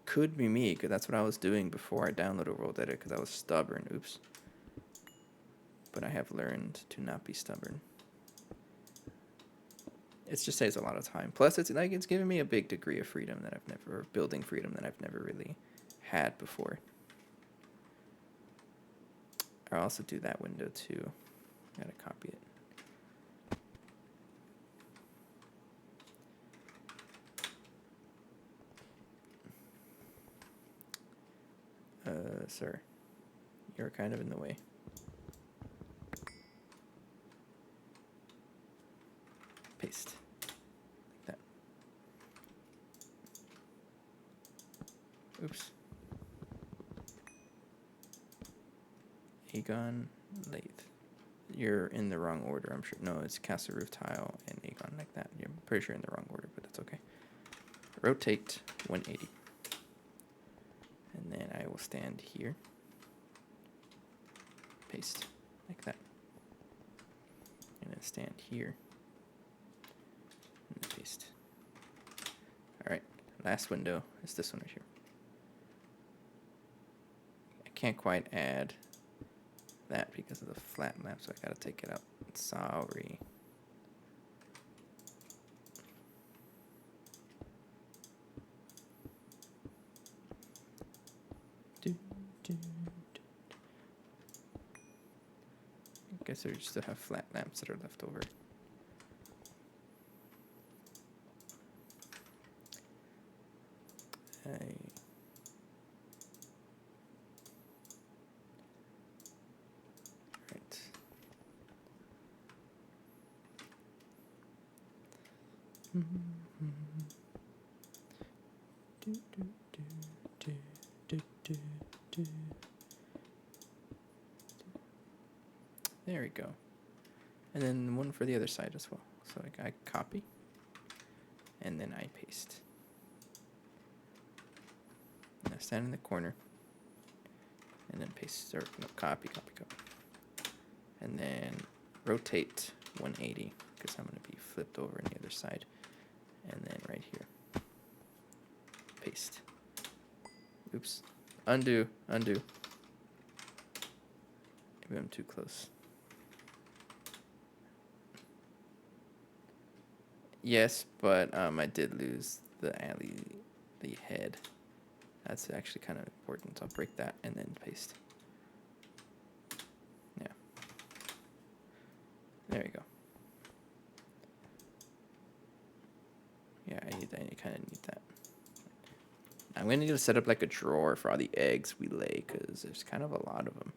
Could be me, because that's what I was doing before I downloaded world edit, because I was stubborn. Oops. But I have learned to not be stubborn. It just saves a lot of time. Plus, it's like it's giving me a big degree of freedom that I've never, building freedom that I've never really had before. I'll also do that window too. Gotta copy it. Sir, you're kind of in the way. Paste. Like that. Oops. Aegon, Lathe. You're in the wrong order, I'm sure. No, it's Castle Roof Tile and Aegon like that. I'm pretty sure in the wrong order, but that's okay. Rotate 180. And then I will stand here. Paste. Like that. And then stand here. And then paste. Alright, last window is this one right here. I can't quite add that because of the flat map, so I gotta take it out. Sorry. I guess I still have flat lamps that are left over. Right. There we go. And then one for the other side as well. So I copy, and then I paste. And I stand in the corner, and then paste, or no, copy. And then rotate 180, because I'm going to be flipped over on the other side. And then right here, paste. Oops. Undo. Maybe I'm too close. Yes, but I did lose the head. That's actually kind of important. So I'll break that and then paste. Yeah. There you go. Yeah, I kind of need that. I'm going to need to set up like a drawer for all the eggs we lay, because there's kind of a lot of them.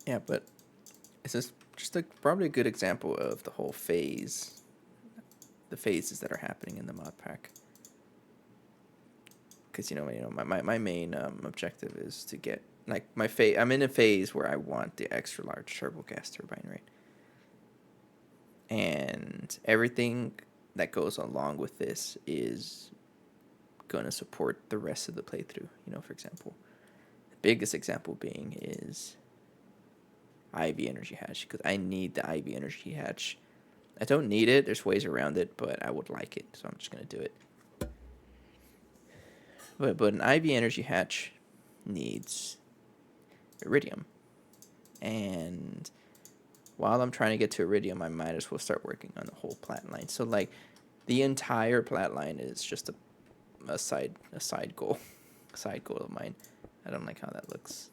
Yeah, but it's just probably a good example of the whole phase, the phases that are happening in the mod pack. Because my main objective is to get like I'm in a phase where I want the extra large turbo gas turbine, right? And everything that goes along with this is going to support the rest of the playthrough. For example, the biggest example being is IV energy hatch, because I need the IV energy hatch. I don't need it. There's ways around it, but I would like it, so I'm just going to do it. But an IV energy hatch needs iridium. And while I'm trying to get to iridium, I might as well start working on the whole Platline. So, like, the entire Platline is just a side goal. A side goal of mine. I don't like how that looks.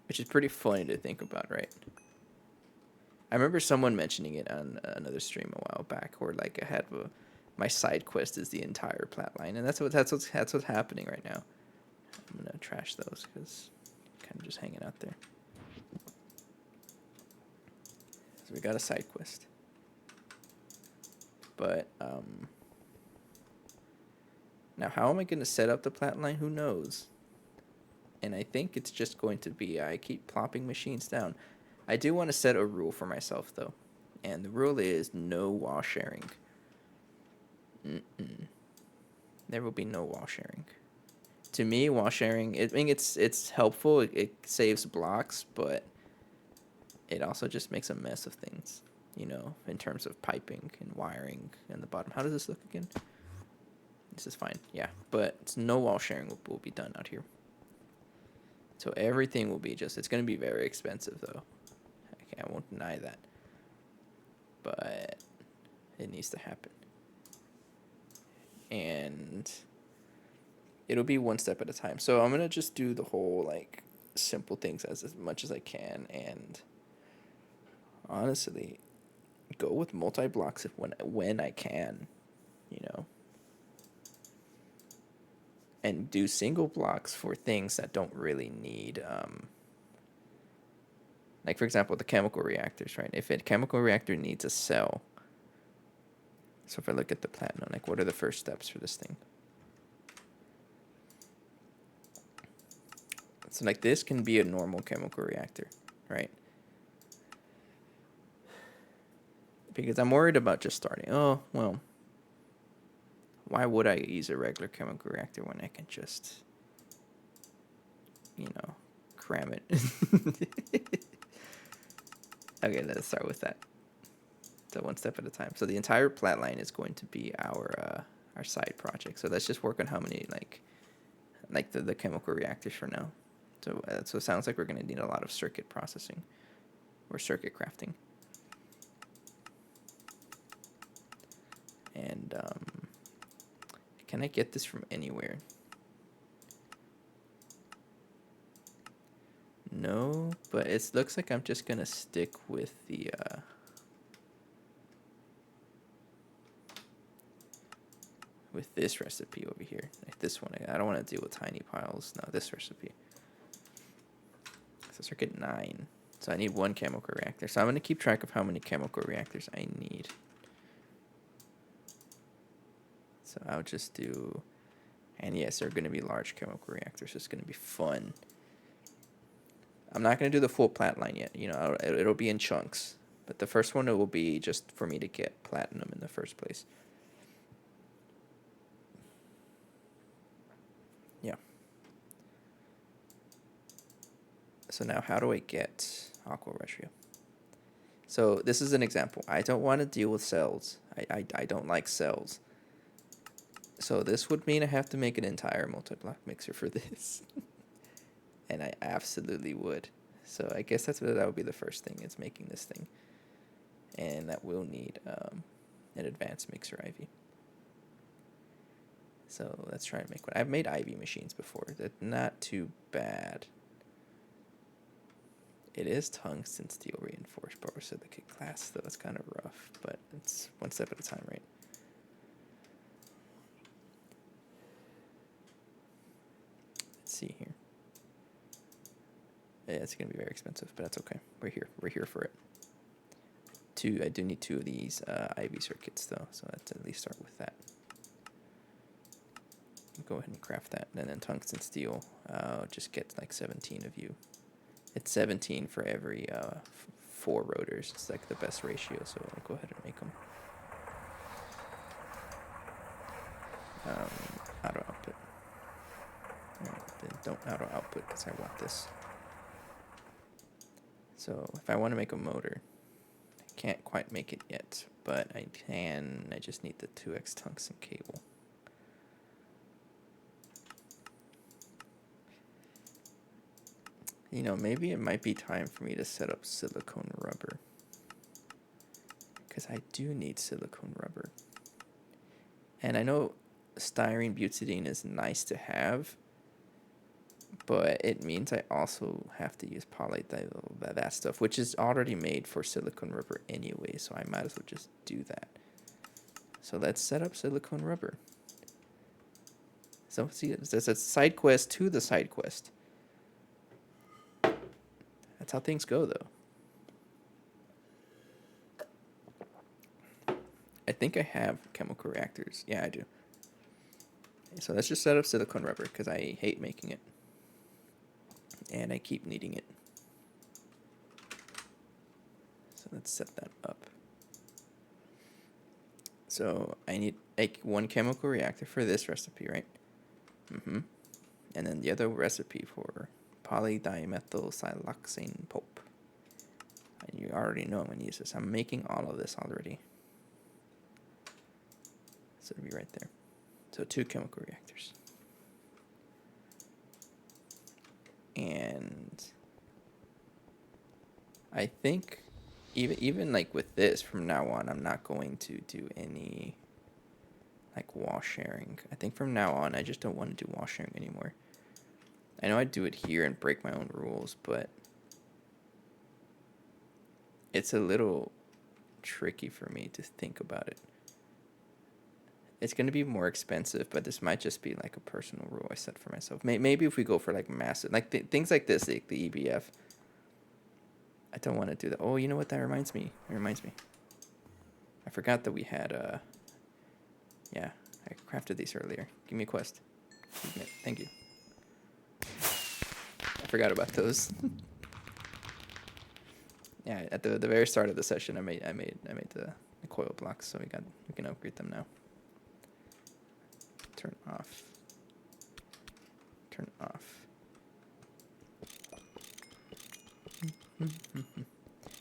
Which is pretty funny to think about, right? I remember someone mentioning it on another stream a while back, where like I had my side quest is the entire Platline, and that's what's happening right now. I'm gonna trash those because kind of just hanging out there. So we got a side quest, but now how am I gonna set up the Platline? Who knows? And I think it's just going to be I keep plopping machines down. I do want to set a rule for myself, though. And the rule is no wall sharing. There will be no wall sharing. To me, wall sharing, I mean, it's helpful. It saves blocks, but it also just makes a mess of things, in terms of piping and wiring and the bottom. How does this look again? This is fine, yeah. But no wall sharing will be done out here. So everything will be just, it's going to be very expensive though. Okay, I won't deny that. But it needs to happen. And it'll be one step at a time. So I'm going to just do the whole like simple things as much as I can. And honestly, go with multi-blocks when I can, you know. And do single blocks for things that don't really need, like for example, the chemical reactors, right? If a chemical reactor needs a cell, so if I look at the platinum, like what are the first steps for this thing? So like this can be a normal chemical reactor, right? Because I'm worried about just starting. Oh, well, why would I use a regular chemical reactor when I can just, you know, cram it? Okay, let's start with that. So one step at a time. So the entire Platline is going to be our side project. So let's just work on how many like the chemical reactors for now. So so it sounds like we're going to need a lot of circuit processing or circuit crafting. And can I get this from anywhere? No, but it looks like I'm just going to stick with the with this recipe over here. Like this one. I don't want to deal with tiny piles. No, this recipe. So circuit 9. So I need one chemical reactor. So I'm going to keep track of how many chemical reactors I need. So I'll just do... And yes, they're going to be large chemical reactors. It's going to be fun. I'm not going to do the full Platline yet. You know, it'll be in chunks. But the first one, it will be just for me to get platinum in the first place. Yeah. So now how do I get Aqua Retrio? So this is an example. I don't want to deal with cells. I don't like cells. So this would mean I have to make an entire multi-block mixer for this. And I absolutely would. So I guess that would be the first thing, is making this thing. And that will need an advanced mixer IV. So let's try and make one. I've made IV machines before. They're not too bad. It is tungsten steel reinforced borosilicate glass, though it's kind of rough, but it's one step at a time, right? Let's see here. Yeah, it's gonna be very expensive, but that's okay. We're here. We're here for it. I do need 2 of these IV circuits though, so let's at least start with that. Go ahead and craft that, and then tungsten steel. Just get like 17 of you. It's 17 for every 4 rotors. It's like the best ratio, so I'll go ahead and make them. Auto output. Then don't auto output because I want this. So if I want to make a motor, I can't quite make it yet, but I can. I just need the 2x tungsten cable. You know, maybe it might be time for me to set up silicone rubber, because I do need silicone rubber. And I know styrene butadiene is nice to have, but it means I also have to use polyethyl, that stuff, which is already made for silicone rubber anyway, so I might as well just do that. So let's set up silicone rubber. So see, there's a side quest to the side quest. That's how things go, though. I think I have chemical reactors. Yeah, I do. So let's just set up silicone rubber, because I hate making it. And I keep needing it. So let's set that up. So I need like 1 chemical reactor for this recipe, right? And then the other recipe for polydimethyl siloxane pulp. And you already know I'm going to use this. I'm making all of this already. So it'll be right there. So 2 chemical reactors. And I think even like with this from now on, I'm not going to do any like wall sharing. I think from now on, I just don't want to do wall sharing anymore. I know I do it here and break my own rules, but it's a little tricky for me to think about it. It's going to be more expensive, but this might just be like a personal rule I set for myself. Maybe if we go for like massive, like things like this, like the EBF, I don't want to do that. Oh, you know what? That reminds me. I forgot that we had, yeah, I crafted these earlier. Give me a quest. Thank you. I forgot about those. Yeah, at the very start of the session, I made the coil blocks, so we can upgrade them now. Turn off. Turn off.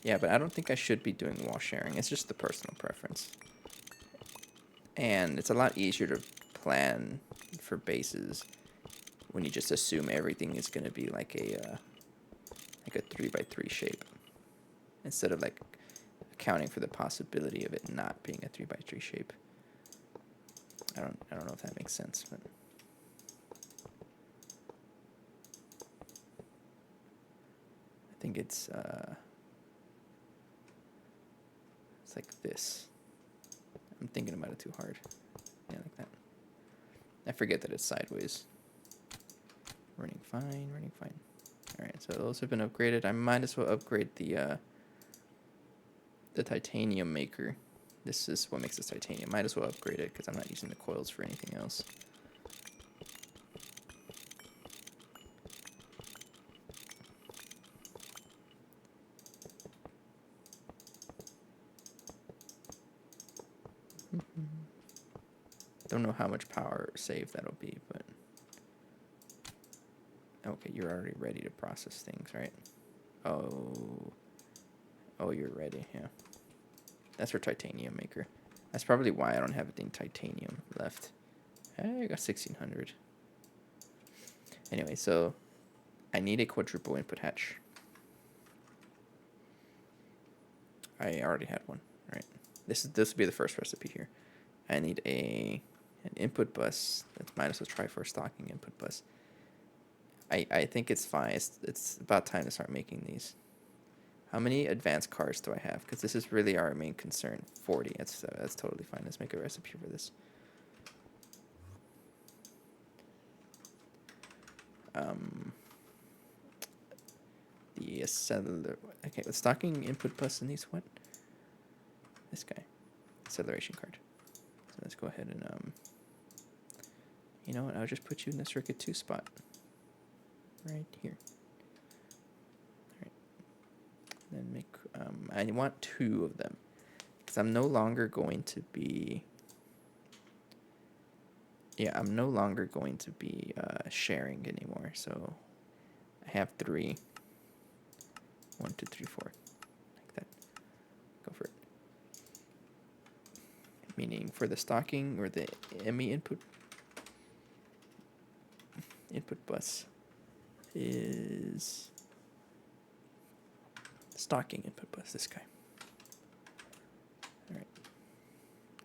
Yeah, but I don't think I should be doing wall sharing. It's just the personal preference. And it's a lot easier to plan for bases when you just assume everything is going to be like a 3x3 shape, instead of like accounting for the possibility of it not being a 3x3 shape. I don't know if that makes sense, but I think it's like this. I'm thinking about it too hard. Yeah, like that. I forget that it's sideways. Running fine, running fine. Alright, so those have been upgraded. I might as well upgrade the titanium maker. This is what makes this titanium. Might as well upgrade it because I'm not using the coils for anything else. Don't know how much power save that'll be, but okay, you're already ready to process things, right? Oh, you're ready, yeah. That's for titanium maker. That's probably why I don't have any titanium left. Hey, I got 1600. Anyway, so I need a quadruple input hatch. I already had one, right? This will be the first recipe here. I need an input bus. That might as well try for a stocking input bus. I think it's fine. It's about time to start making these. How many advanced cards do I have? Because this is really our main concern. 40. That's totally fine. Let's make a recipe for this. The cellular. Okay, the stocking input bus needs what? This guy. Acceleration card. So let's go ahead and you know what? I'll just put you in the circuit 2 spot. Right here. Alright. Then make I want 2 of them. Because I'm no longer going to be sharing anymore. So I have 3. 1, 2, 3, 4. Like that. Go for it. Meaning for the stocking or the ME input bus is stocking input bus, this guy. Alright.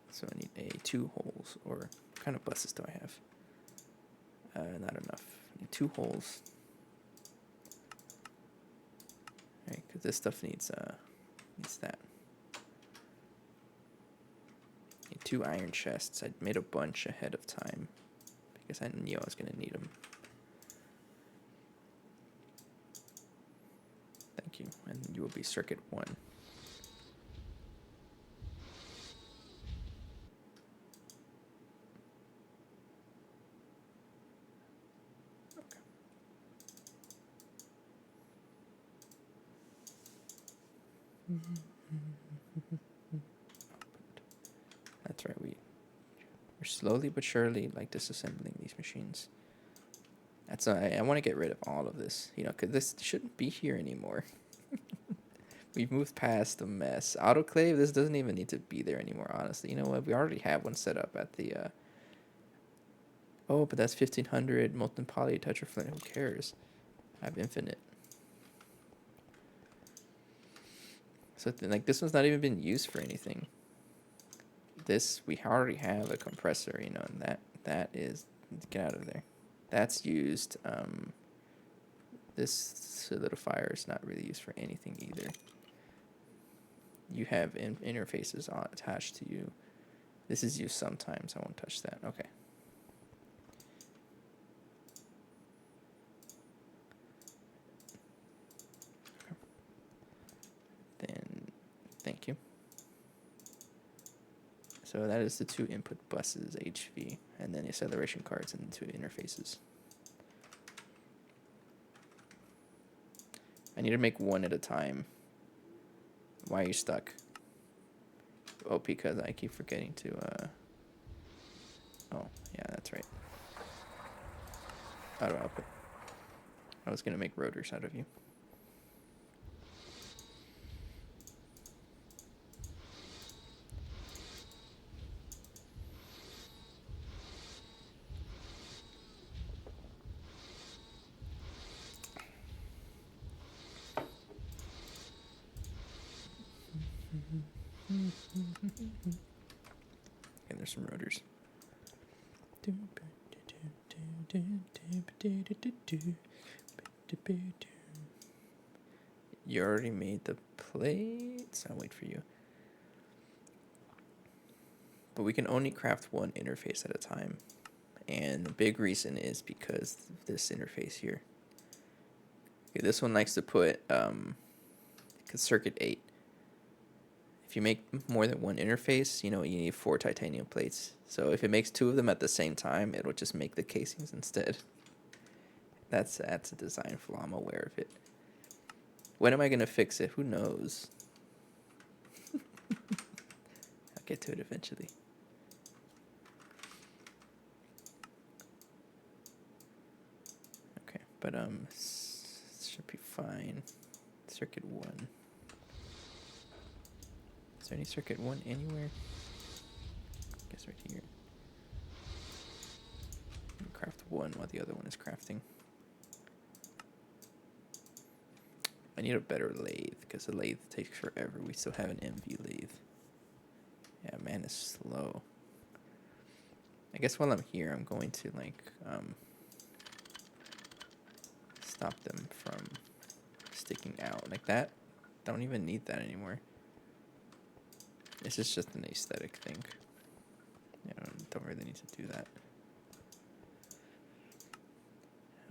So I need 2 holes, or what kind of buses do I have? Not enough. I need 2 holes. Alright, because this stuff needs that. Need 2 iron chests. I made a bunch ahead of time because I knew I was going to need them. Thank you. And you will be circuit 1. Okay. That's right. We're slowly but surely like disassembling these machines. That's I want to get rid of all of this, because this shouldn't be here anymore. We've moved past the mess. Autoclave, this doesn't even need to be there anymore, honestly. You know what? We already have one set up at the... Oh, but that's 1500 molten poly tetraflame. Who cares? I have infinite. So like this one's not even been used for anything. This, we already have a compressor, you know, and that is, get out of there. That's used. This solidifier is not really used for anything either. You have interfaces attached to you. This is used sometimes. I won't touch that. Okay. Then, thank you. So that is the 2 input buses, HV, and then the acceleration cards and the 2 interfaces. I need to make one at a time. Why are you stuck? Oh, because I keep forgetting to, oh, yeah, that's right. Auto output. I was going to make rotors out of you. And there's some rotors. You already made the plates. I'll wait for you. But we can only craft one interface at a time. And the big reason is because of this interface here. Okay, this one likes to put circuit 8. If you make more than one interface, you know, you need 4 titanium plates. So if it makes 2 of them at the same time, it'll just make the casings instead. That's a design flaw. I'm aware of it. When am I going to fix it? Who knows? I'll get to it eventually. Okay, but should be fine. Circuit 1. Is there any circuit 1 anywhere? I guess right here. Craft 1 while the other one is crafting. I need a better lathe because the lathe takes forever. We still have an MV lathe. Yeah, man, it's slow. I guess while I'm here, I'm going to like stop them from sticking out like that. I don't even need that anymore. This is just an aesthetic thing. Yeah, I don't really need to do that.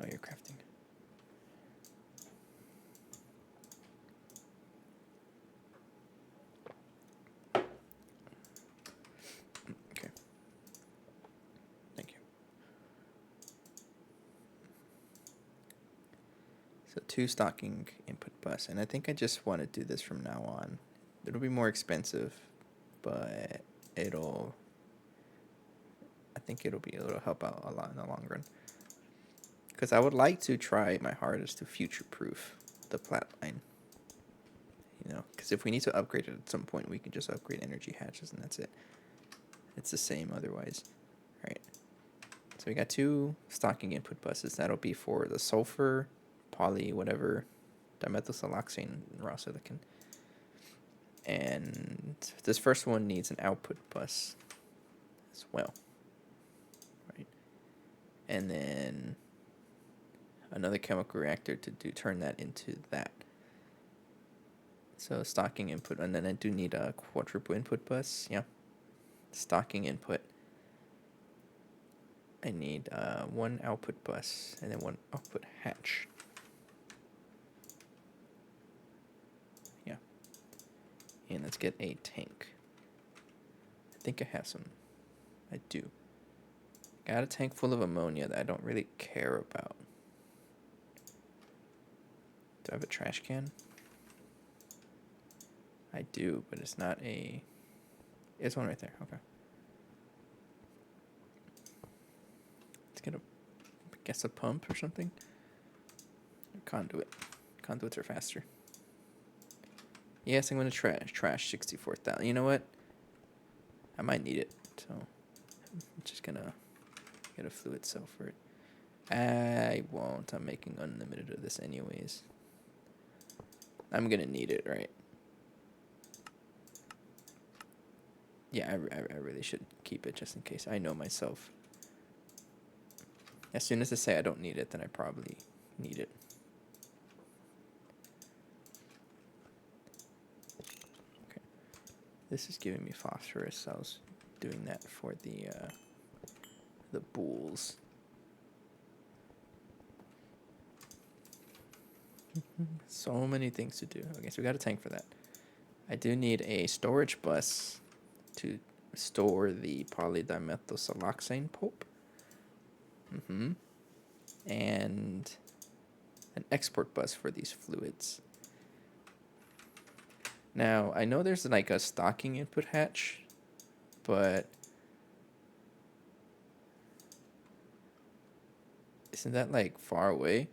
Oh, you're crafting. Okay. Thank you. So 2 stocking input bus, and I think I just want to do this from now on. It'll be more expensive, but I think it'll help out a lot in the long run. Because I would like to try my hardest to future-proof the Platline. You know, because if we need to upgrade it at some point, we can just upgrade energy hatches and that's it. It's the same otherwise. All right. So we got 2 stocking input buses. That'll be for the sulfur, poly, whatever, dimethylsiloxane, and raw silicon. And this first one needs an output bus as well. Right. And then another chemical reactor to turn that into that. So stocking input, and then I do need a quadruple input bus. Yeah, stocking input. I need 1 output bus and then 1 output hatch. Yeah. And let's get a tank. I think I have some. I do. Got a tank full of ammonia that I don't really care about. Do I have a trash can? I do, but it's not a... There's one right there. Okay. Let's get a pump or something. Conduit. Conduits are faster. Yes, I'm going to trash 64,000. You know what? I might need it, so I'm just going to get a fluid cell for it. I won't. I'm making unlimited of this anyways. I'm gonna need it, right? Yeah, I really should keep it just in case. I know myself. As soon as I say I don't need it, then I probably need it. Okay. This is giving me phosphorus. I was doing that for the bulls. So many things to do. Okay, so we got a tank for that. I do need a storage bus to store the polydimethylsiloxane pulp. And an export bus for these fluids. Now, I know there's like a stocking input hatch, but isn't that like far away?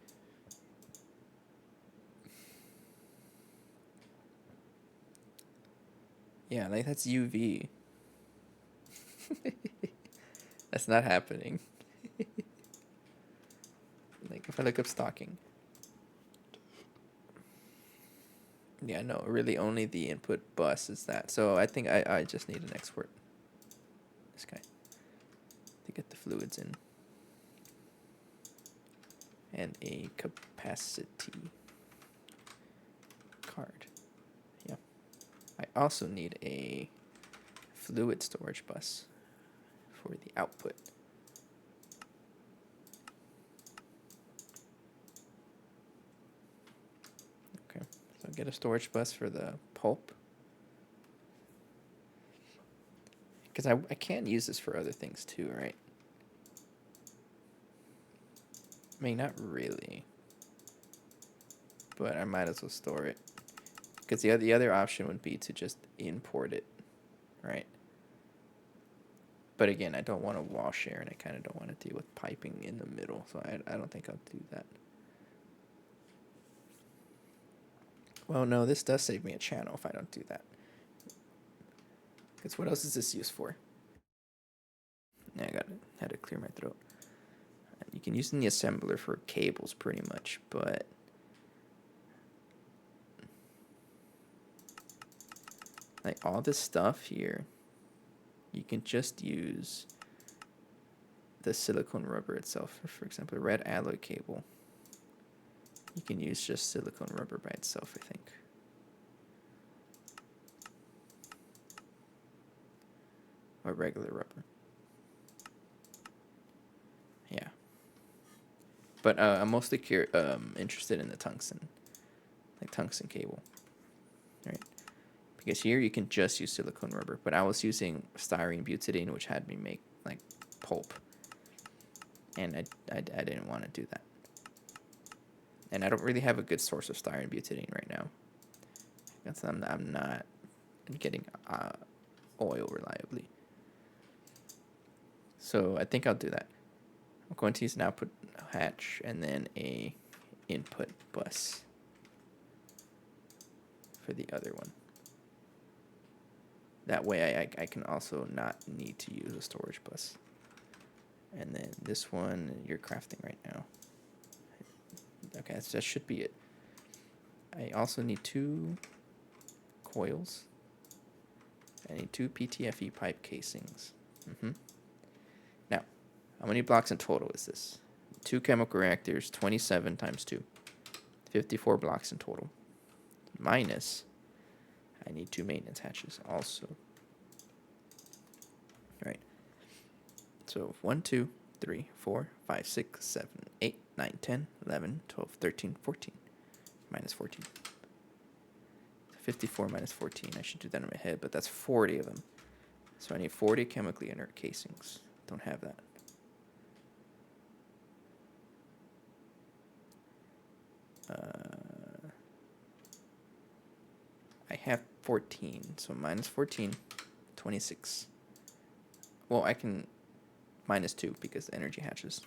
Yeah, like that's UV. That's not happening. Like if I look up stocking. Yeah, no, really only the input bus is that. So I think I just need an export. This guy. To get the fluids in. And a capacity card. Yeah. I also need a fluid storage bus for the output. Okay, so I'll get a storage bus for the pulp. Because I can't use this for other things too, right? I mean, not really. But I might as well store it. Because the other option would be to just import it, right? But again, I don't want to wall share, and I kind of don't want to deal with piping in the middle, so I don't think I'll do that. Well, no, this does save me a channel if I don't do that. Because what else is this used for? Yeah, had to clear my throat. You can use it in the assembler for cables pretty much, but like all this stuff here, you can just use the silicone rubber itself. For example, a red alloy cable. You can use just silicone rubber by itself, I think. Or regular rubber. Yeah. But I'm mostly interested in the tungsten. Like tungsten cable. Right? Because here you can just use silicone rubber. But I was using styrene butadiene, which had me make like pulp. And I didn't want to do that. And I don't really have a good source of styrene butadiene right now. Because I'm not getting oil reliably. So I think I'll do that. I'm going to use an output hatch and then a input bus for the other one. That way I can also not need to use a storage bus. And then this one you're crafting right now. Okay, that should be it. I also need 2 coils. I need 2 PTFE pipe casings. Now, how many blocks in total is this? 2 chemical reactors, 27 times 2. 54 blocks in total. Minus, I need 2 maintenance hatches also. Right. So 1, 2, 3, 4, 5, 6, 7, 8, 9, 10, 11, 12, 13, 14. Minus 14. 54 minus 14. I should do that in my head, but that's 40 of them. So I need 40 chemically inert casings. Don't have that. I have 14, so minus 14, 26. Well, I can minus 2 because the energy hatches.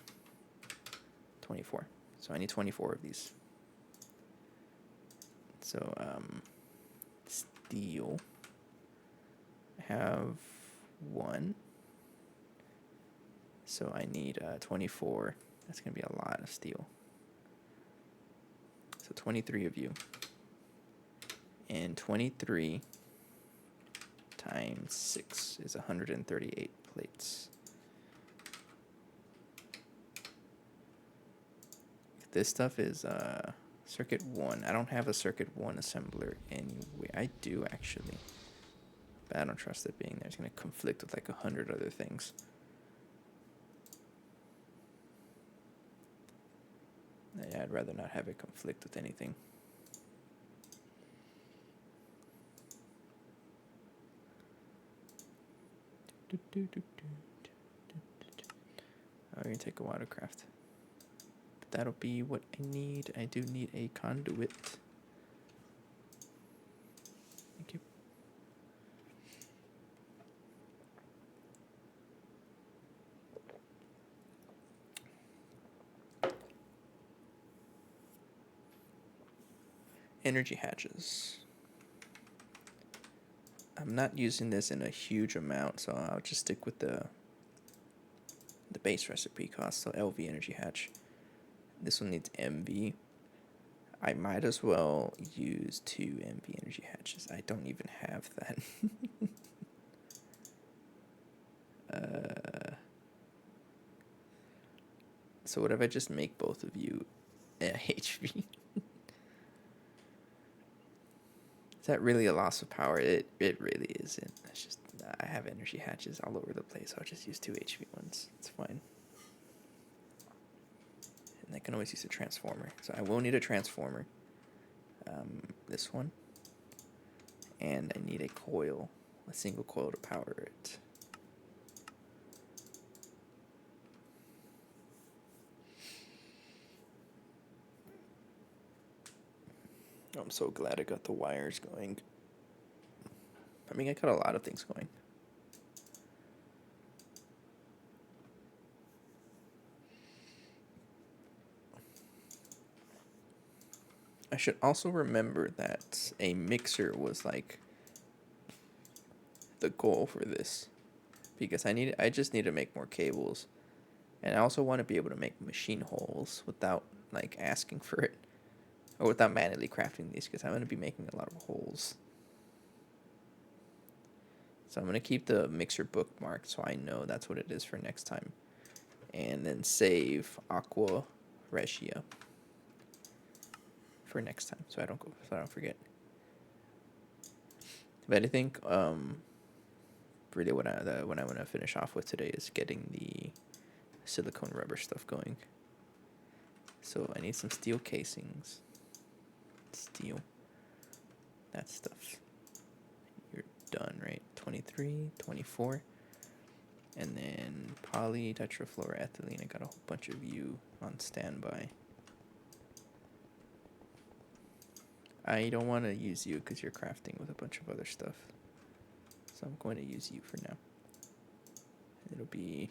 24. So I need 24 of these. So, steel. I have 1. So I need 24 That's going to be a lot of steel. So 23 of you. And 23 times 6 is 138 plates. This stuff is circuit 1. I don't have a circuit 1 assembler anyway. I do actually. But I don't trust it being there. It's going to conflict with like 100 other things. Yeah, I'd rather not have it conflict with anything. I'm going to take a watercraft. But that'll be what I need. I do need a conduit. Thank you. Energy hatches. I'm not using this in a huge amount, so I'll just stick with the base recipe cost. So LV energy hatch. This one needs MV. I might as well use 2 MV energy hatches. I don't even have that. So what if I just make both of you HV? Is that really a loss of power? It really isn't. It's just I have energy hatches all over the place. So I'll just use 2 HV ones. It's fine. And I can always use a transformer. So I will need a transformer. This one. And I need a coil. A single coil to power it. I'm so glad I got the wires going. I mean, I got a lot of things going. I should also remember that a mixer was like the goal for this, because I just need to make more cables, and I also want to be able to make machine holes without like asking for it, or without manually crafting these, because I'm going to be making a lot of holes. So I'm going to keep the mixer bookmarked so I know that's what it is for next time, and then save Aqua Regia for next time so I don't forget. But I think really what I want to finish off with today is getting the silicone rubber stuff going. So I need some steel casings. Steel. That stuff. You're done, right? 23, 24. And then poly tetrafluoroethylene. I got a whole bunch of you on standby. I don't want to use you because you're crafting with a bunch of other stuff. So I'm going to use you for now. It'll be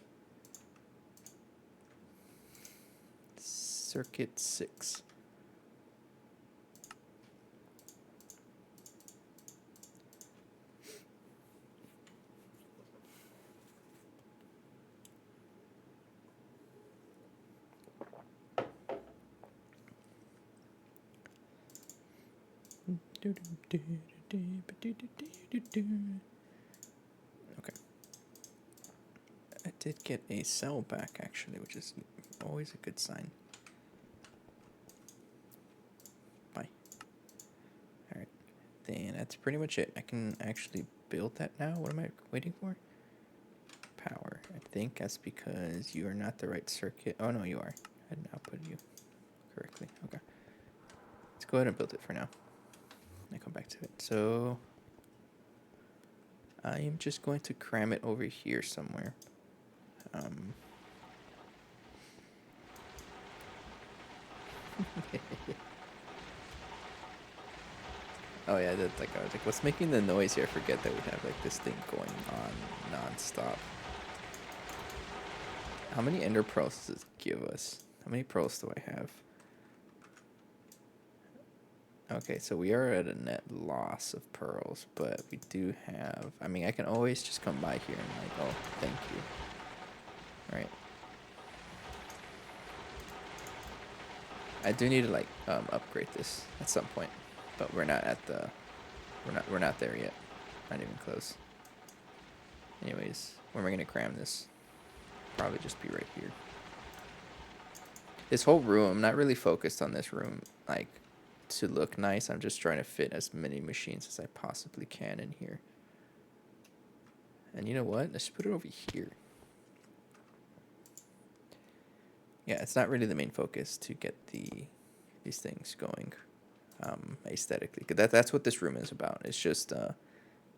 circuit 6. Okay. I did get a cell back, actually, which is always a good sign. Bye. Alright. Then that's pretty much it. I can actually build that now. What am I waiting for? Power. I think that's because you are not the right circuit. Oh, no, you are. I did not put you correctly. Okay. Let's go ahead and build it for now. I come back to it. So I am just going to cram it over here somewhere. Oh yeah, that's like I was like, what's making the noise here? I forget that we have like this thing going on non-stop. How many ender pearls does this give us? How many pearls do I have? Okay, so we are at a net loss of pearls, but we do have... I mean, I can always just come by here and like, oh, thank you. Alright. I do need to like upgrade this at some point, but we're not at the we're not there yet. Not even close. Anyways, when we're gonna cram this? Probably just be right here. This whole room, I'm not really focused on this room like to look nice. I'm just trying to fit as many machines as I possibly can in here. And you know what? Let's put it over here. Yeah, it's not really the main focus to get these things going aesthetically. That's what this room is about. It's just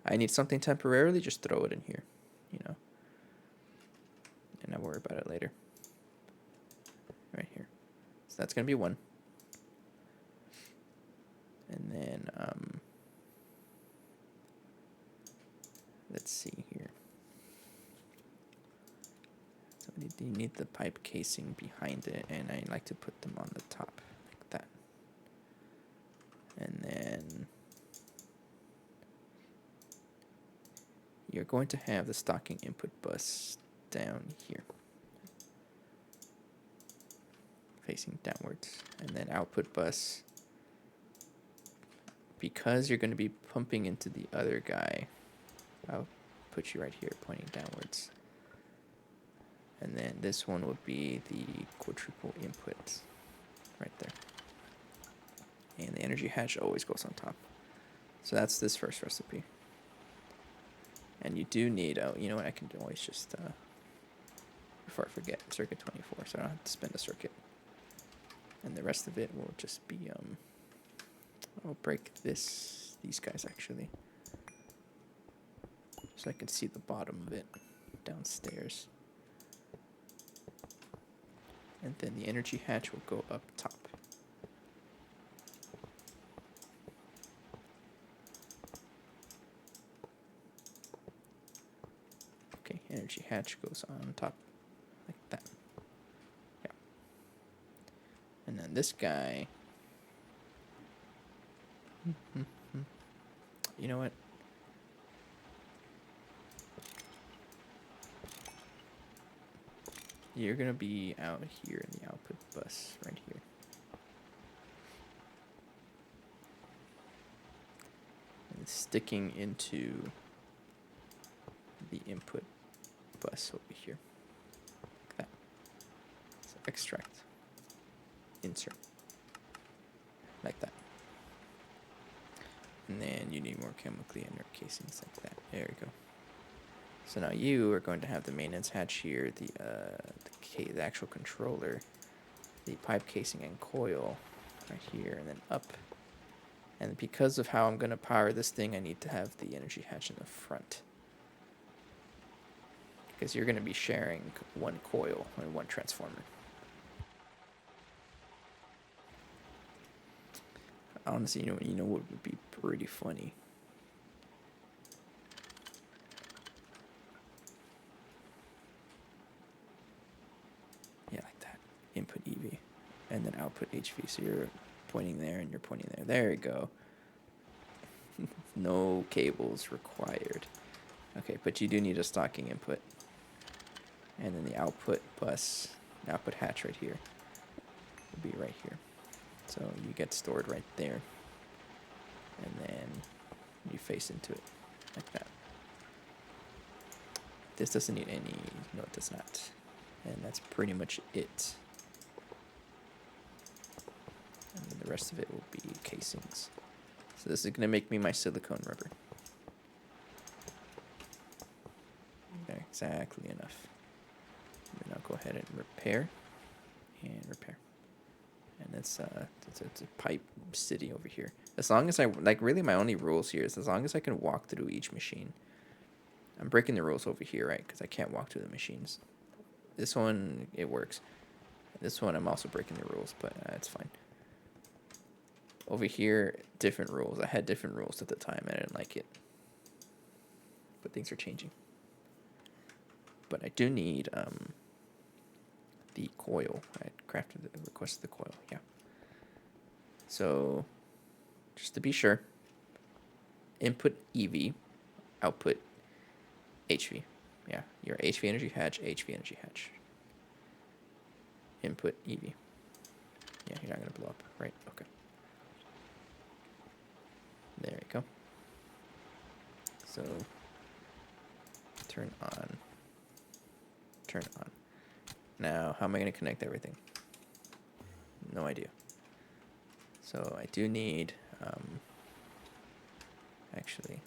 I need something temporarily, just throw it in here, you know. And I'll worry about it later. Right here. So that's gonna be one. And then let's see here. So you need the pipe casing behind it, and I like to put them on the top like that. And then you're going to have the stocking input bus down here, facing downwards, and then output bus. Because you're going to be pumping into the other guy, I'll put you right here, pointing downwards. And then this one would be the quadruple input, right there. And the energy hatch always goes on top. So that's this first recipe. And you do need, oh, you know what, I can always just, before I forget, circuit 24, so I don't have to spend a circuit. And the rest of it will just be, I'll break these guys actually, so I can see the bottom of it downstairs. And then the energy hatch will go up top. Okay, energy hatch goes on top like that. Yeah. And then this guy, you know what? You're gonna be out here in the output bus right here. And it's sticking into the input bus over here. Like that. So extract, insert, like that. And then you need more chemically inert casings like that. There we go. So now you are going to have the maintenance hatch here, the actual controller, the pipe casing and coil right here, and then up. And because of how I'm going to power this thing, I need to have the energy hatch in the front. Because you're going to be sharing one coil and one transformer. Honestly, you know what would be pretty funny? Yeah, like that. Input EV. And then output HV. So you're pointing there and you're pointing there. There you go. No cables required. Okay, but you do need a stocking input. And then the output bus, output hatch right here, will be right here. So you get stored right there. And then you face into it like that. This doesn't need any, no it does not. And that's pretty much it. And then the rest of it will be casings. So this is going to make me my silicone rubber. There, exactly enough. And then I'll go ahead and repair. And repair. And it's a pipe city over here. As long as I, like really my only rules here is as long as I can walk through each machine. I'm breaking the rules over here, right? Because I can't walk through the machines. This one, it works. This one, I'm also breaking the rules, but it's fine. Over here, different rules. I had different rules at the time, and I didn't like it. But things are changing. But I do need the coil. I requested the coil, yeah. So, just to be sure, input EV, output HV. Yeah, your HV energy hatch, HV energy hatch. Input EV. Yeah, you're not gonna blow up, right? Okay. There you go. So turn on. Turn on. Now, how am I gonna connect everything? No idea. So I do need, actually,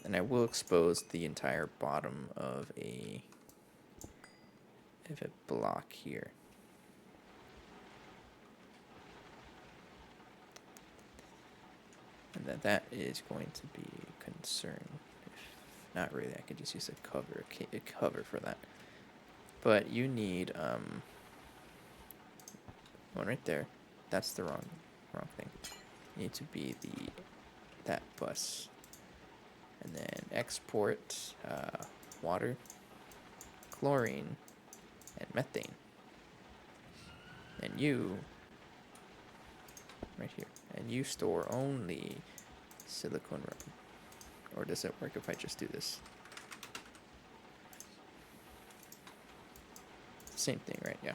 and I will expose the entire bottom of a block here. And that is going to be a concern. If not really, I could just use a cover for that. But you need one right there. That's the wrong thing. You need to be that bus. And then export water, chlorine, and methane. And you, right here, and you store only silicone rubber. Or does it work if I just do this? Same thing, right? Yeah.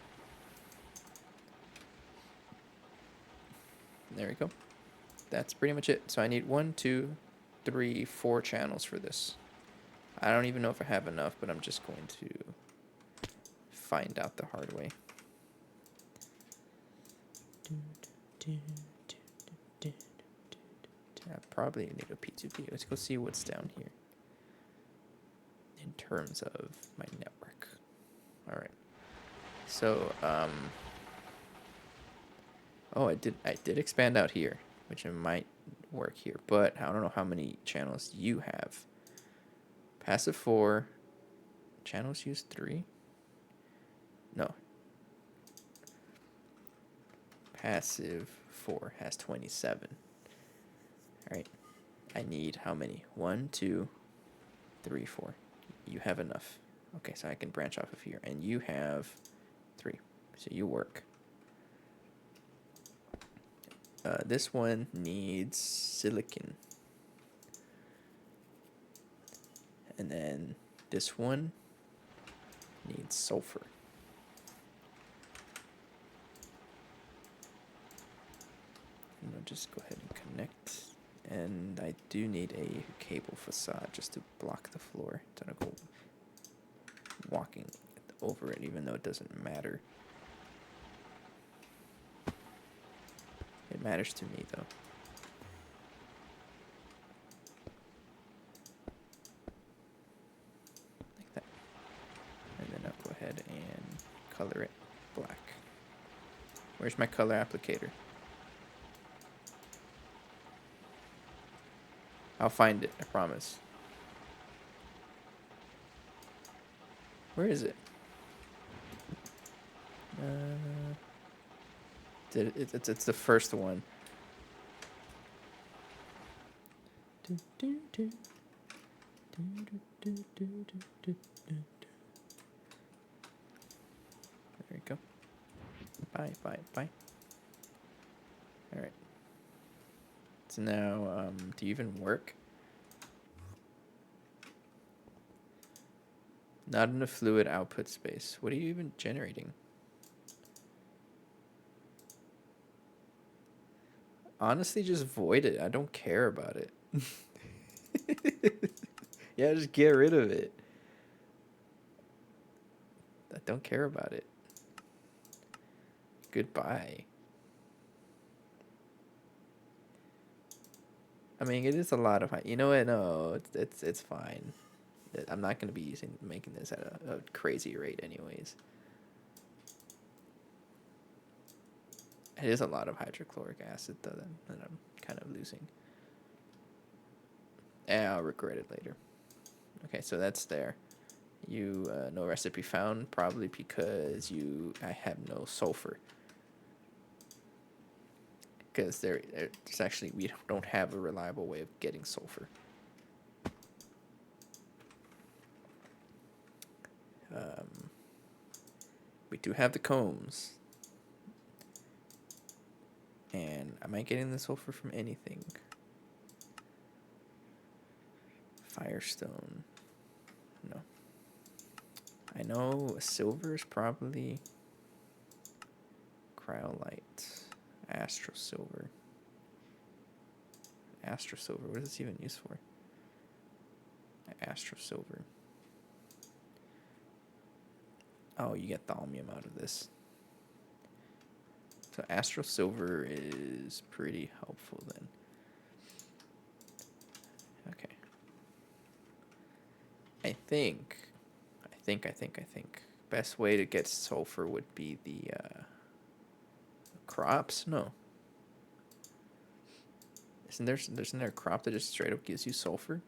There we go. That's pretty much it. So I need 1, 2, 3, 4 channels for this. I don't even know if I have enough, but I'm just going to find out the hard way. I probably need a P2P. Let's go see what's down here in terms of my network. All right. So, oh, I did expand out here, which it might work here, but I don't know how many channels you have. Passive 4, channels use 3? No. Passive 4 has 27. All right. I need how many? 1, 2, 3, 4. You have enough. Okay, so I can branch off of here. And you have 3. So you work. This one needs silicon. And then this one needs sulfur. And I'll just go ahead and connect. And I do need a cable facade just to block the floor. Don't go walking over it, even though it doesn't matter. It matters to me, though. Like that. And then I'll go ahead and color it black. Where's my color applicator? I'll find it, I promise. Where is it? It's the first one. There you go. Bye. All right. So now, do you even work? Not enough fluid output space. What are you even generating? Honestly, just void it. I don't care about it. Yeah, just get rid of it. I don't care about it. Goodbye. I mean, it is a lot of... You know what? No, it's fine. I'm not going to be making this at a crazy rate anyways. It is a lot of hydrochloric acid, though, that I'm kind of losing. And I'll regret it later. Okay, so that's there. You, no recipe found, probably because I have no sulfur. Because there's actually, we don't have a reliable way of getting sulfur. We do have the combs. And am I getting the sulfur from anything? Firestone. No. I know silver is probably cryolite, astro silver. Astro silver, what is this even used for? Astro silver. Oh, you get thaumium out of this. So astro silver is pretty helpful then. Okay. I think. Best way to get sulfur would be the crops. No. Isn't there a crop that just straight up gives you sulfur?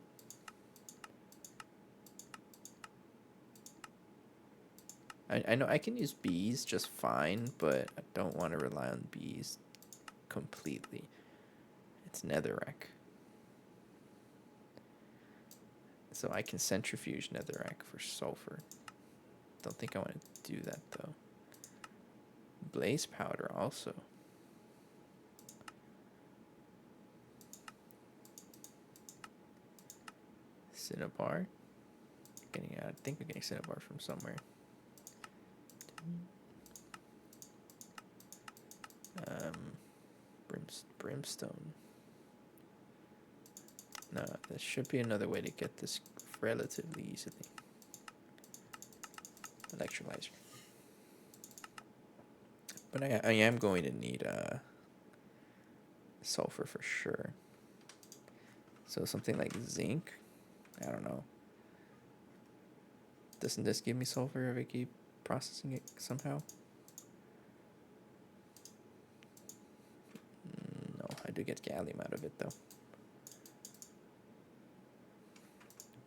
I know I can use bees just fine, but I don't want to rely on bees completely. It's netherrack. So I can centrifuge netherrack for sulfur. Don't think I want to do that though. Blaze powder also. Cinnabar. I think I'm getting cinnabar from somewhere. Brimstone. No, there should be another way to get this relatively easily. Electrolyzer. But I am going to need sulfur for sure. So something like zinc. I don't know. Doesn't this give me sulfur if I keep processing it somehow? No, I do get gallium out of it though.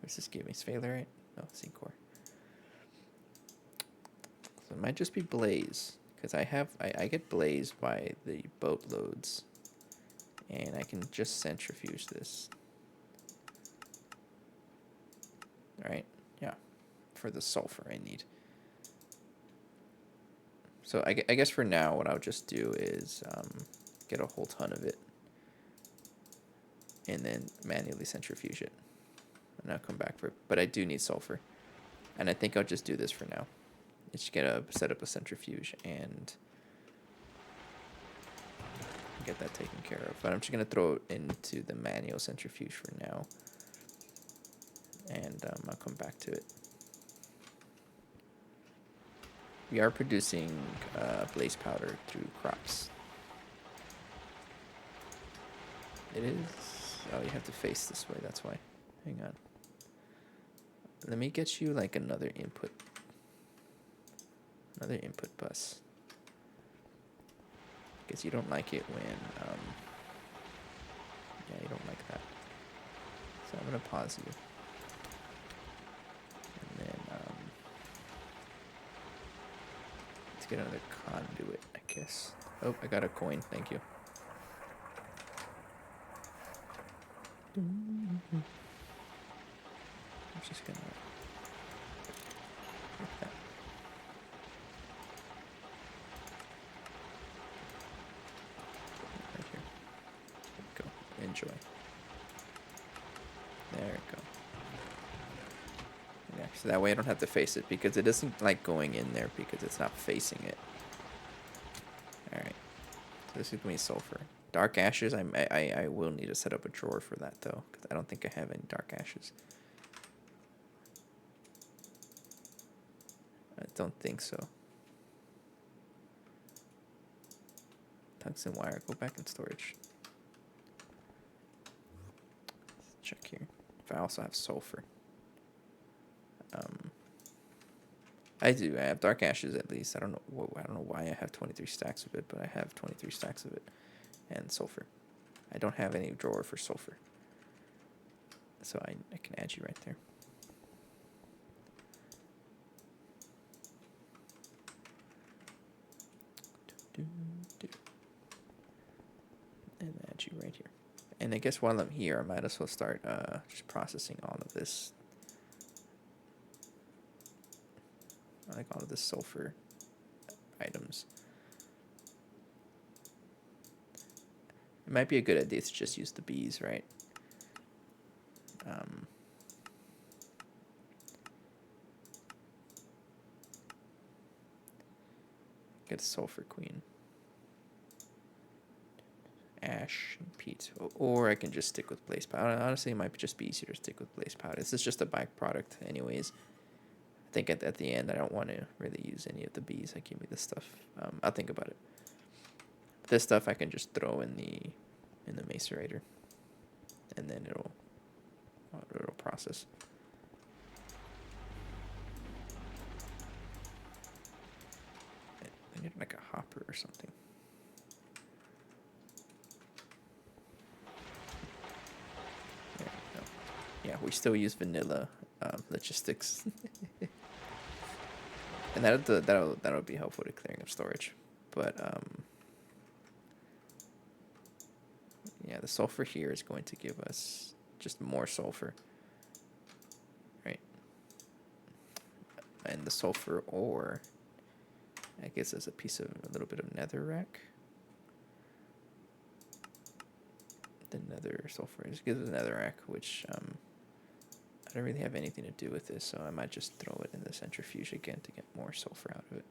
What's this give me? Sphalerite? No, zinc ore. So it might just be blaze. Because I get blaze by the boatloads. And I can just centrifuge this. Alright, yeah. For the sulfur I need. So I guess for now what I'll just do is get a whole ton of it. And then manually centrifuge it. And I'll come back for it. But I do need sulfur. And I think I'll just do this for now. Just set up a centrifuge and get that taken care of. But I'm just going to throw it into the manual centrifuge for now. And I'll come back to it. We are producing blaze powder through crops. It is... Oh, you have to face this way, that's why. Hang on. Let me get you like another input. Another input bus. Because you don't like it when... yeah, you don't like that. So I'm going to pause you. And then... let's get another conduit, I guess. Oh, I got a coin. Thank you. I'm just gonna... like that. Right here. Go. Enjoy. There we go. Yeah, so that way I don't have to face it, because it isn't like going in there because it's not facing it. Alright. So this is going to be sulfur. Dark ashes, I will need to set up a drawer for that though, because I don't think I have any dark ashes. I don't think so. Tungsten wire, go back in storage. Let's check here. If I also have sulfur. I do. I have dark ashes at least. I don't know why I have 23 stacks of it, but I have 23 stacks of it. And sulfur. I don't have any drawer for sulfur. So I can add you right there. And add you right here. And I guess while I'm here, I might as well start just processing all of this. Like all of the sulfur items. It might be a good idea to just use the bees, right? Get a sulfur queen. Ash and peat. Or I can just stick with blaze powder. Honestly, it might just be easier to stick with blaze powder. This is just a byproduct anyways. I think at the end I don't want to really use any of the bees that give me this stuff. I'll think about it. This stuff I can just throw in the macerator, and then it'll process. I need like a hopper or something. Yeah, we still use vanilla logistics, and that'll be helpful to clearing up storage. But yeah, the sulfur here is going to give us just more sulfur, right? And the sulfur ore, I guess, is a little bit of netherrack. The nether sulfur gives us netherrack, which I don't really have anything to do with this, so I might just throw it in the centrifuge again to get more sulfur out of it.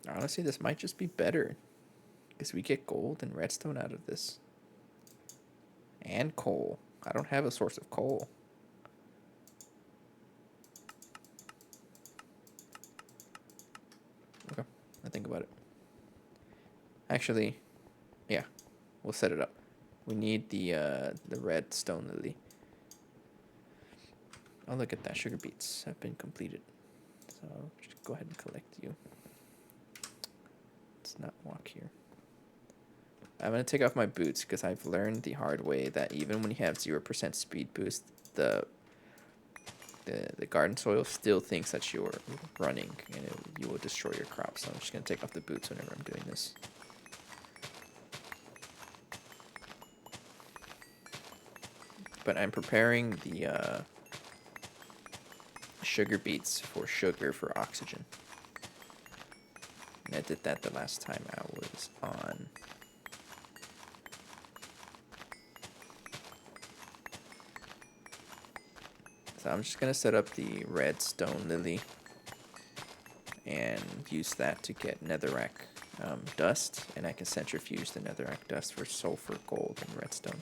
Honestly, this might just be better, because we get gold and redstone out of this. And coal. I don't have a source of coal. Okay, I'll think about it. Actually, yeah, we'll set it up. We need the red stone lily. Oh, look at that. Sugar beets have been completed. So just go ahead and collect you. Let's not walk here. I'm going to take off my boots because I've learned the hard way that even when you have 0% speed boost, the garden soil still thinks that you're running, and you will destroy your crops. So I'm just going to take off the boots whenever I'm doing this. But I'm preparing the sugar beets for sugar for oxygen. And I did that the last time I was on. So I'm just going to set up the red stone lily and use that to get netherrack dust. And I can centrifuge the netherrack dust for sulfur, gold, and redstone.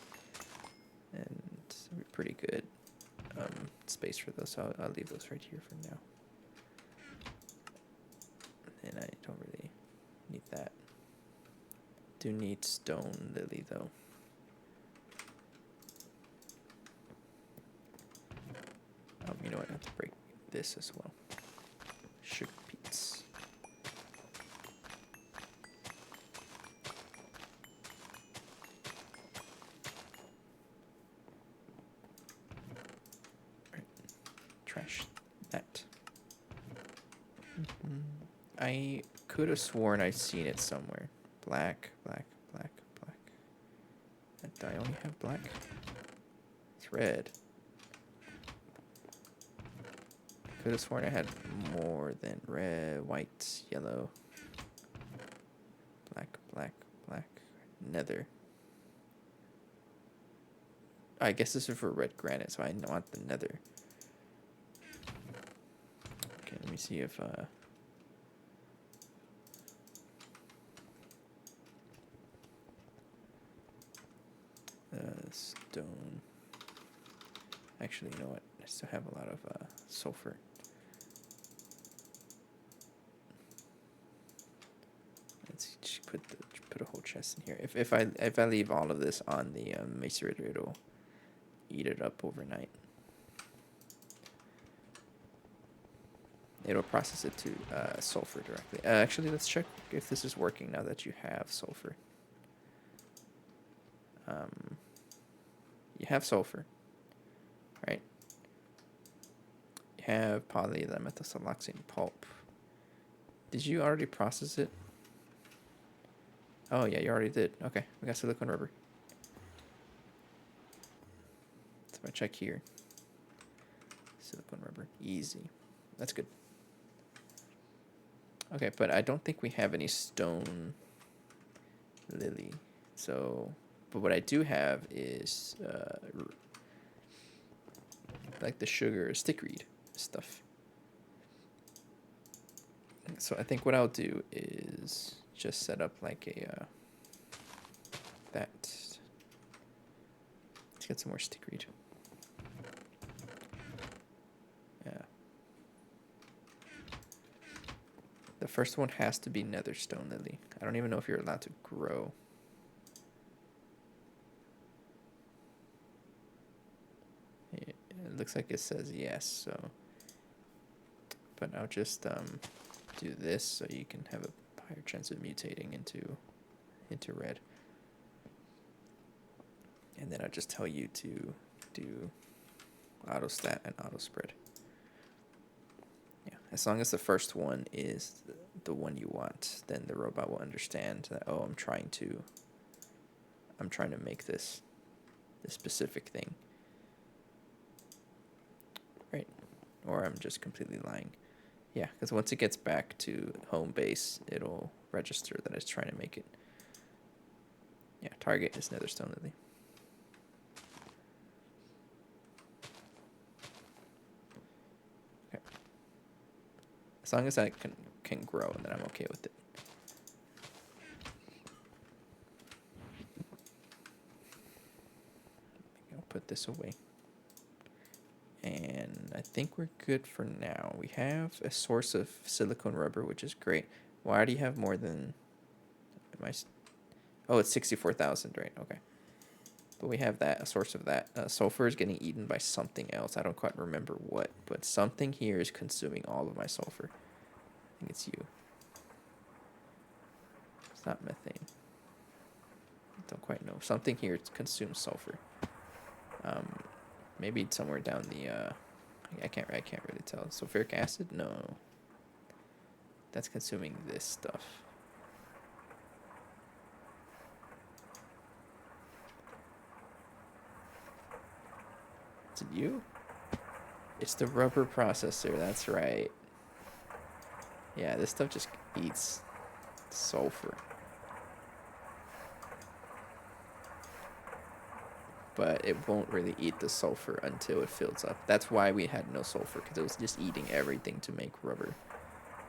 And it's pretty good space for those, so I'll leave those right here for now. And I don't really need that. Do need stone lily though. You know what? I have to break this as well. Sugar beets. Right. Trash that. I could have sworn I'd seen it somewhere. Black, black, black, black. I only have black. It's red. Could have sworn I had more than red, white, yellow, black, black, black, nether. I guess this is for red granite, so I want the nether. Okay, let me see if stone. Actually, you know what? I still have a lot of sulfur. Let's just put a whole chest in here. If I leave all of this on the macerator, it'll eat it up overnight. It'll process it to sulfur directly. Actually, let's check if this is working now that you have sulfur. You have sulfur, right? You have polymethysiloxane pulp. Did you already process it? Oh yeah, you already did. Okay, we got silicone rubber. So I check here. Silicone rubber, easy. That's good. Okay, but I don't think we have any stone lily. So, but what I do have is like the sugar stickweed stuff. So I think what I'll do is just set up like a that. Let's get some more stickweed. Yeah. The first one has to be nether stone lily. I don't even know if you're allowed to grow. It looks like it says yes, so. But I'll just do this so you can have a higher chance of mutating into red. And then I'll just tell you to do auto stat and auto spread. Yeah, as long as the first one is the one you want, then the robot will understand that, oh, I'm trying to make this specific thing. Right. Or I'm just completely lying. Yeah, because once it gets back to home base, it'll register that it's trying to make it. Yeah, target is netherstone lily. Okay. As long as I can grow, then I'm okay with it. I'll put this away. And I think we're good for now. We have a source of silicone rubber, which is great. Why do you have more than... Oh, it's 64,000, right? Okay. But we have that, a source of that. Sulfur is getting eaten by something else. I don't quite remember what, but something here is consuming all of my sulfur. I think it's you. It's not methane. I don't quite know. Something here consumes sulfur. Maybe somewhere down the... I can't really tell. Sulfuric acid? No. That's consuming this stuff. Is it you? It's the rubber processor, that's right. Yeah, this stuff just eats sulfur. But it won't really eat the sulfur until it fills up. That's why we had no sulfur, because it was just eating everything to make rubber.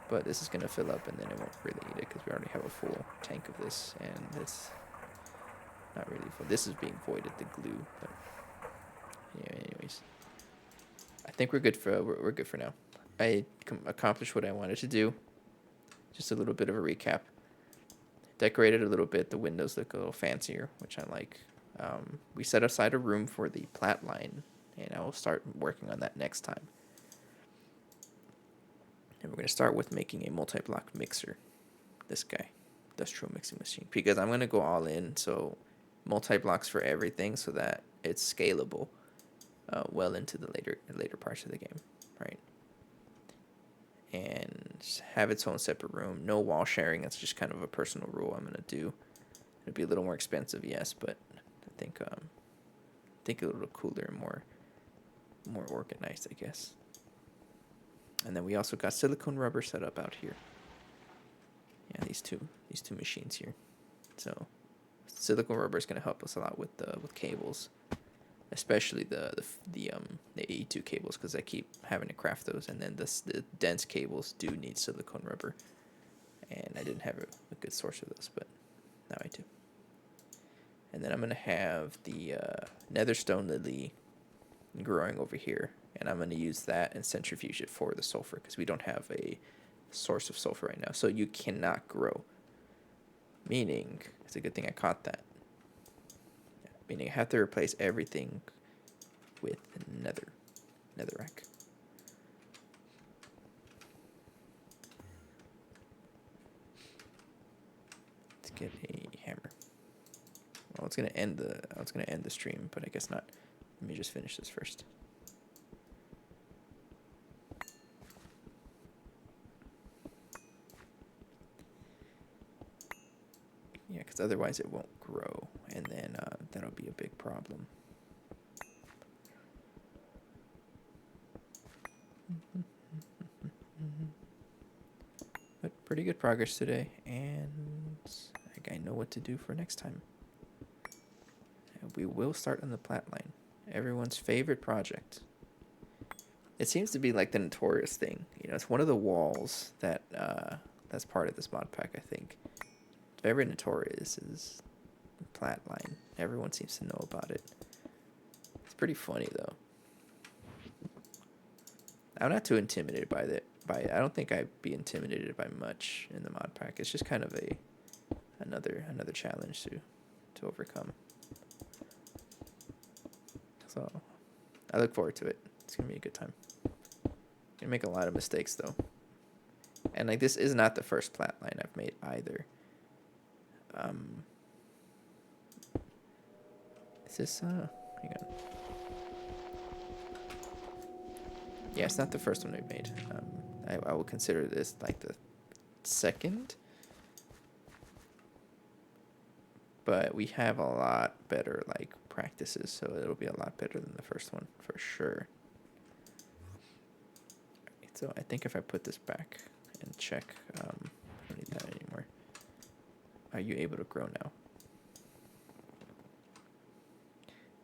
But this is going to fill up, and then it won't really eat it, because we already have a full tank of this, and it's not really full. This is being voided, the glue. But yeah, anyways. I think we're good for now. I accomplished what I wanted to do. Just a little bit of a recap. Decorated a little bit. The windows look a little fancier, which I like. We set aside a room for the Platline, and I will start working on that next time. And we're going to start with making a multi-block mixer. This guy, industrial mixing machine, because I'm going to go all in. So multi-blocks for everything, so that it's scalable well into the later parts of the game, right? And have its own separate room. No wall sharing. That's just kind of a personal rule I'm going to do. It'll be a little more expensive, yes, but I think it'll look cooler and more organized, I guess. And then we also got silicone rubber set up out here. Yeah, these two machines here. So silicone rubber is going to help us a lot with cables, especially the AE2 cables, because I keep having to craft those. And then the dense cables do need silicone rubber, and I didn't have a good source of those, but now I do. And then I'm going to have the netherstone lily growing over here, and I'm going to use that and centrifuge it for the sulfur, because we don't have a source of sulfur right now. So you cannot grow, meaning it's a good thing I caught that. Meaning I have to replace everything with netherrack. Let's get a hammer. Well, it's gonna end the stream, but I guess not. Let me just finish this first. Yeah, because otherwise it won't grow, and then that'll be a big problem. But pretty good progress today, and I know what to do for next time. And we will start on the Platline, everyone's favorite project. It seems to be like the notorious thing. You know, it's one of the walls that that's part of this mod pack. I think very notorious is Platline. Everyone seems to know about it. It's pretty funny though. I'm not too intimidated by it. I don't think I'd be intimidated by much in the mod pack. It's just kind of another challenge to overcome. So I look forward to it. It's gonna be a good time. Gonna make a lot of mistakes though. And like this is not the first Platline I've made either. Is this hang on. Yeah, it's not the first one we've made. I will consider this like the second. But we have a lot better like practices, so it'll be a lot better than the first one for sure. So I think if I put this back and check, I don't need that anymore. Are you able to grow now?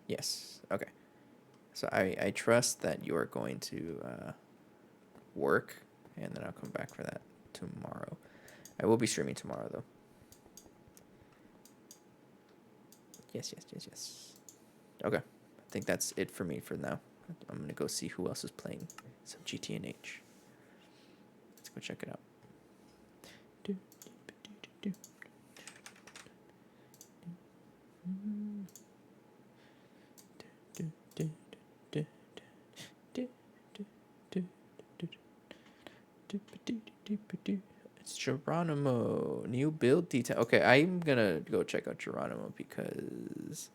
Yes. Okay. So I trust that you are going to work, and then I'll come back for that tomorrow. I will be streaming tomorrow, though. Yes. Okay. I think that's it for me for now. I'm going to go see who else is playing some GTNH. Let's go check it out. It's Geronimo. New build detail. Okay, I'm gonna go check out Geronimo because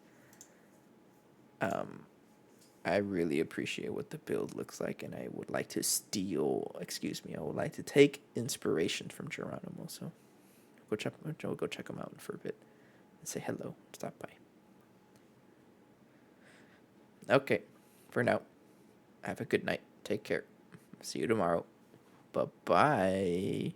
I really appreciate what the build looks like, and I would like to I would like to take inspiration from Geronimo. So I'll go check him out for a bit and say hello. Stop by. Okay, for now, have a good night. Take care. See you tomorrow. Bye-bye.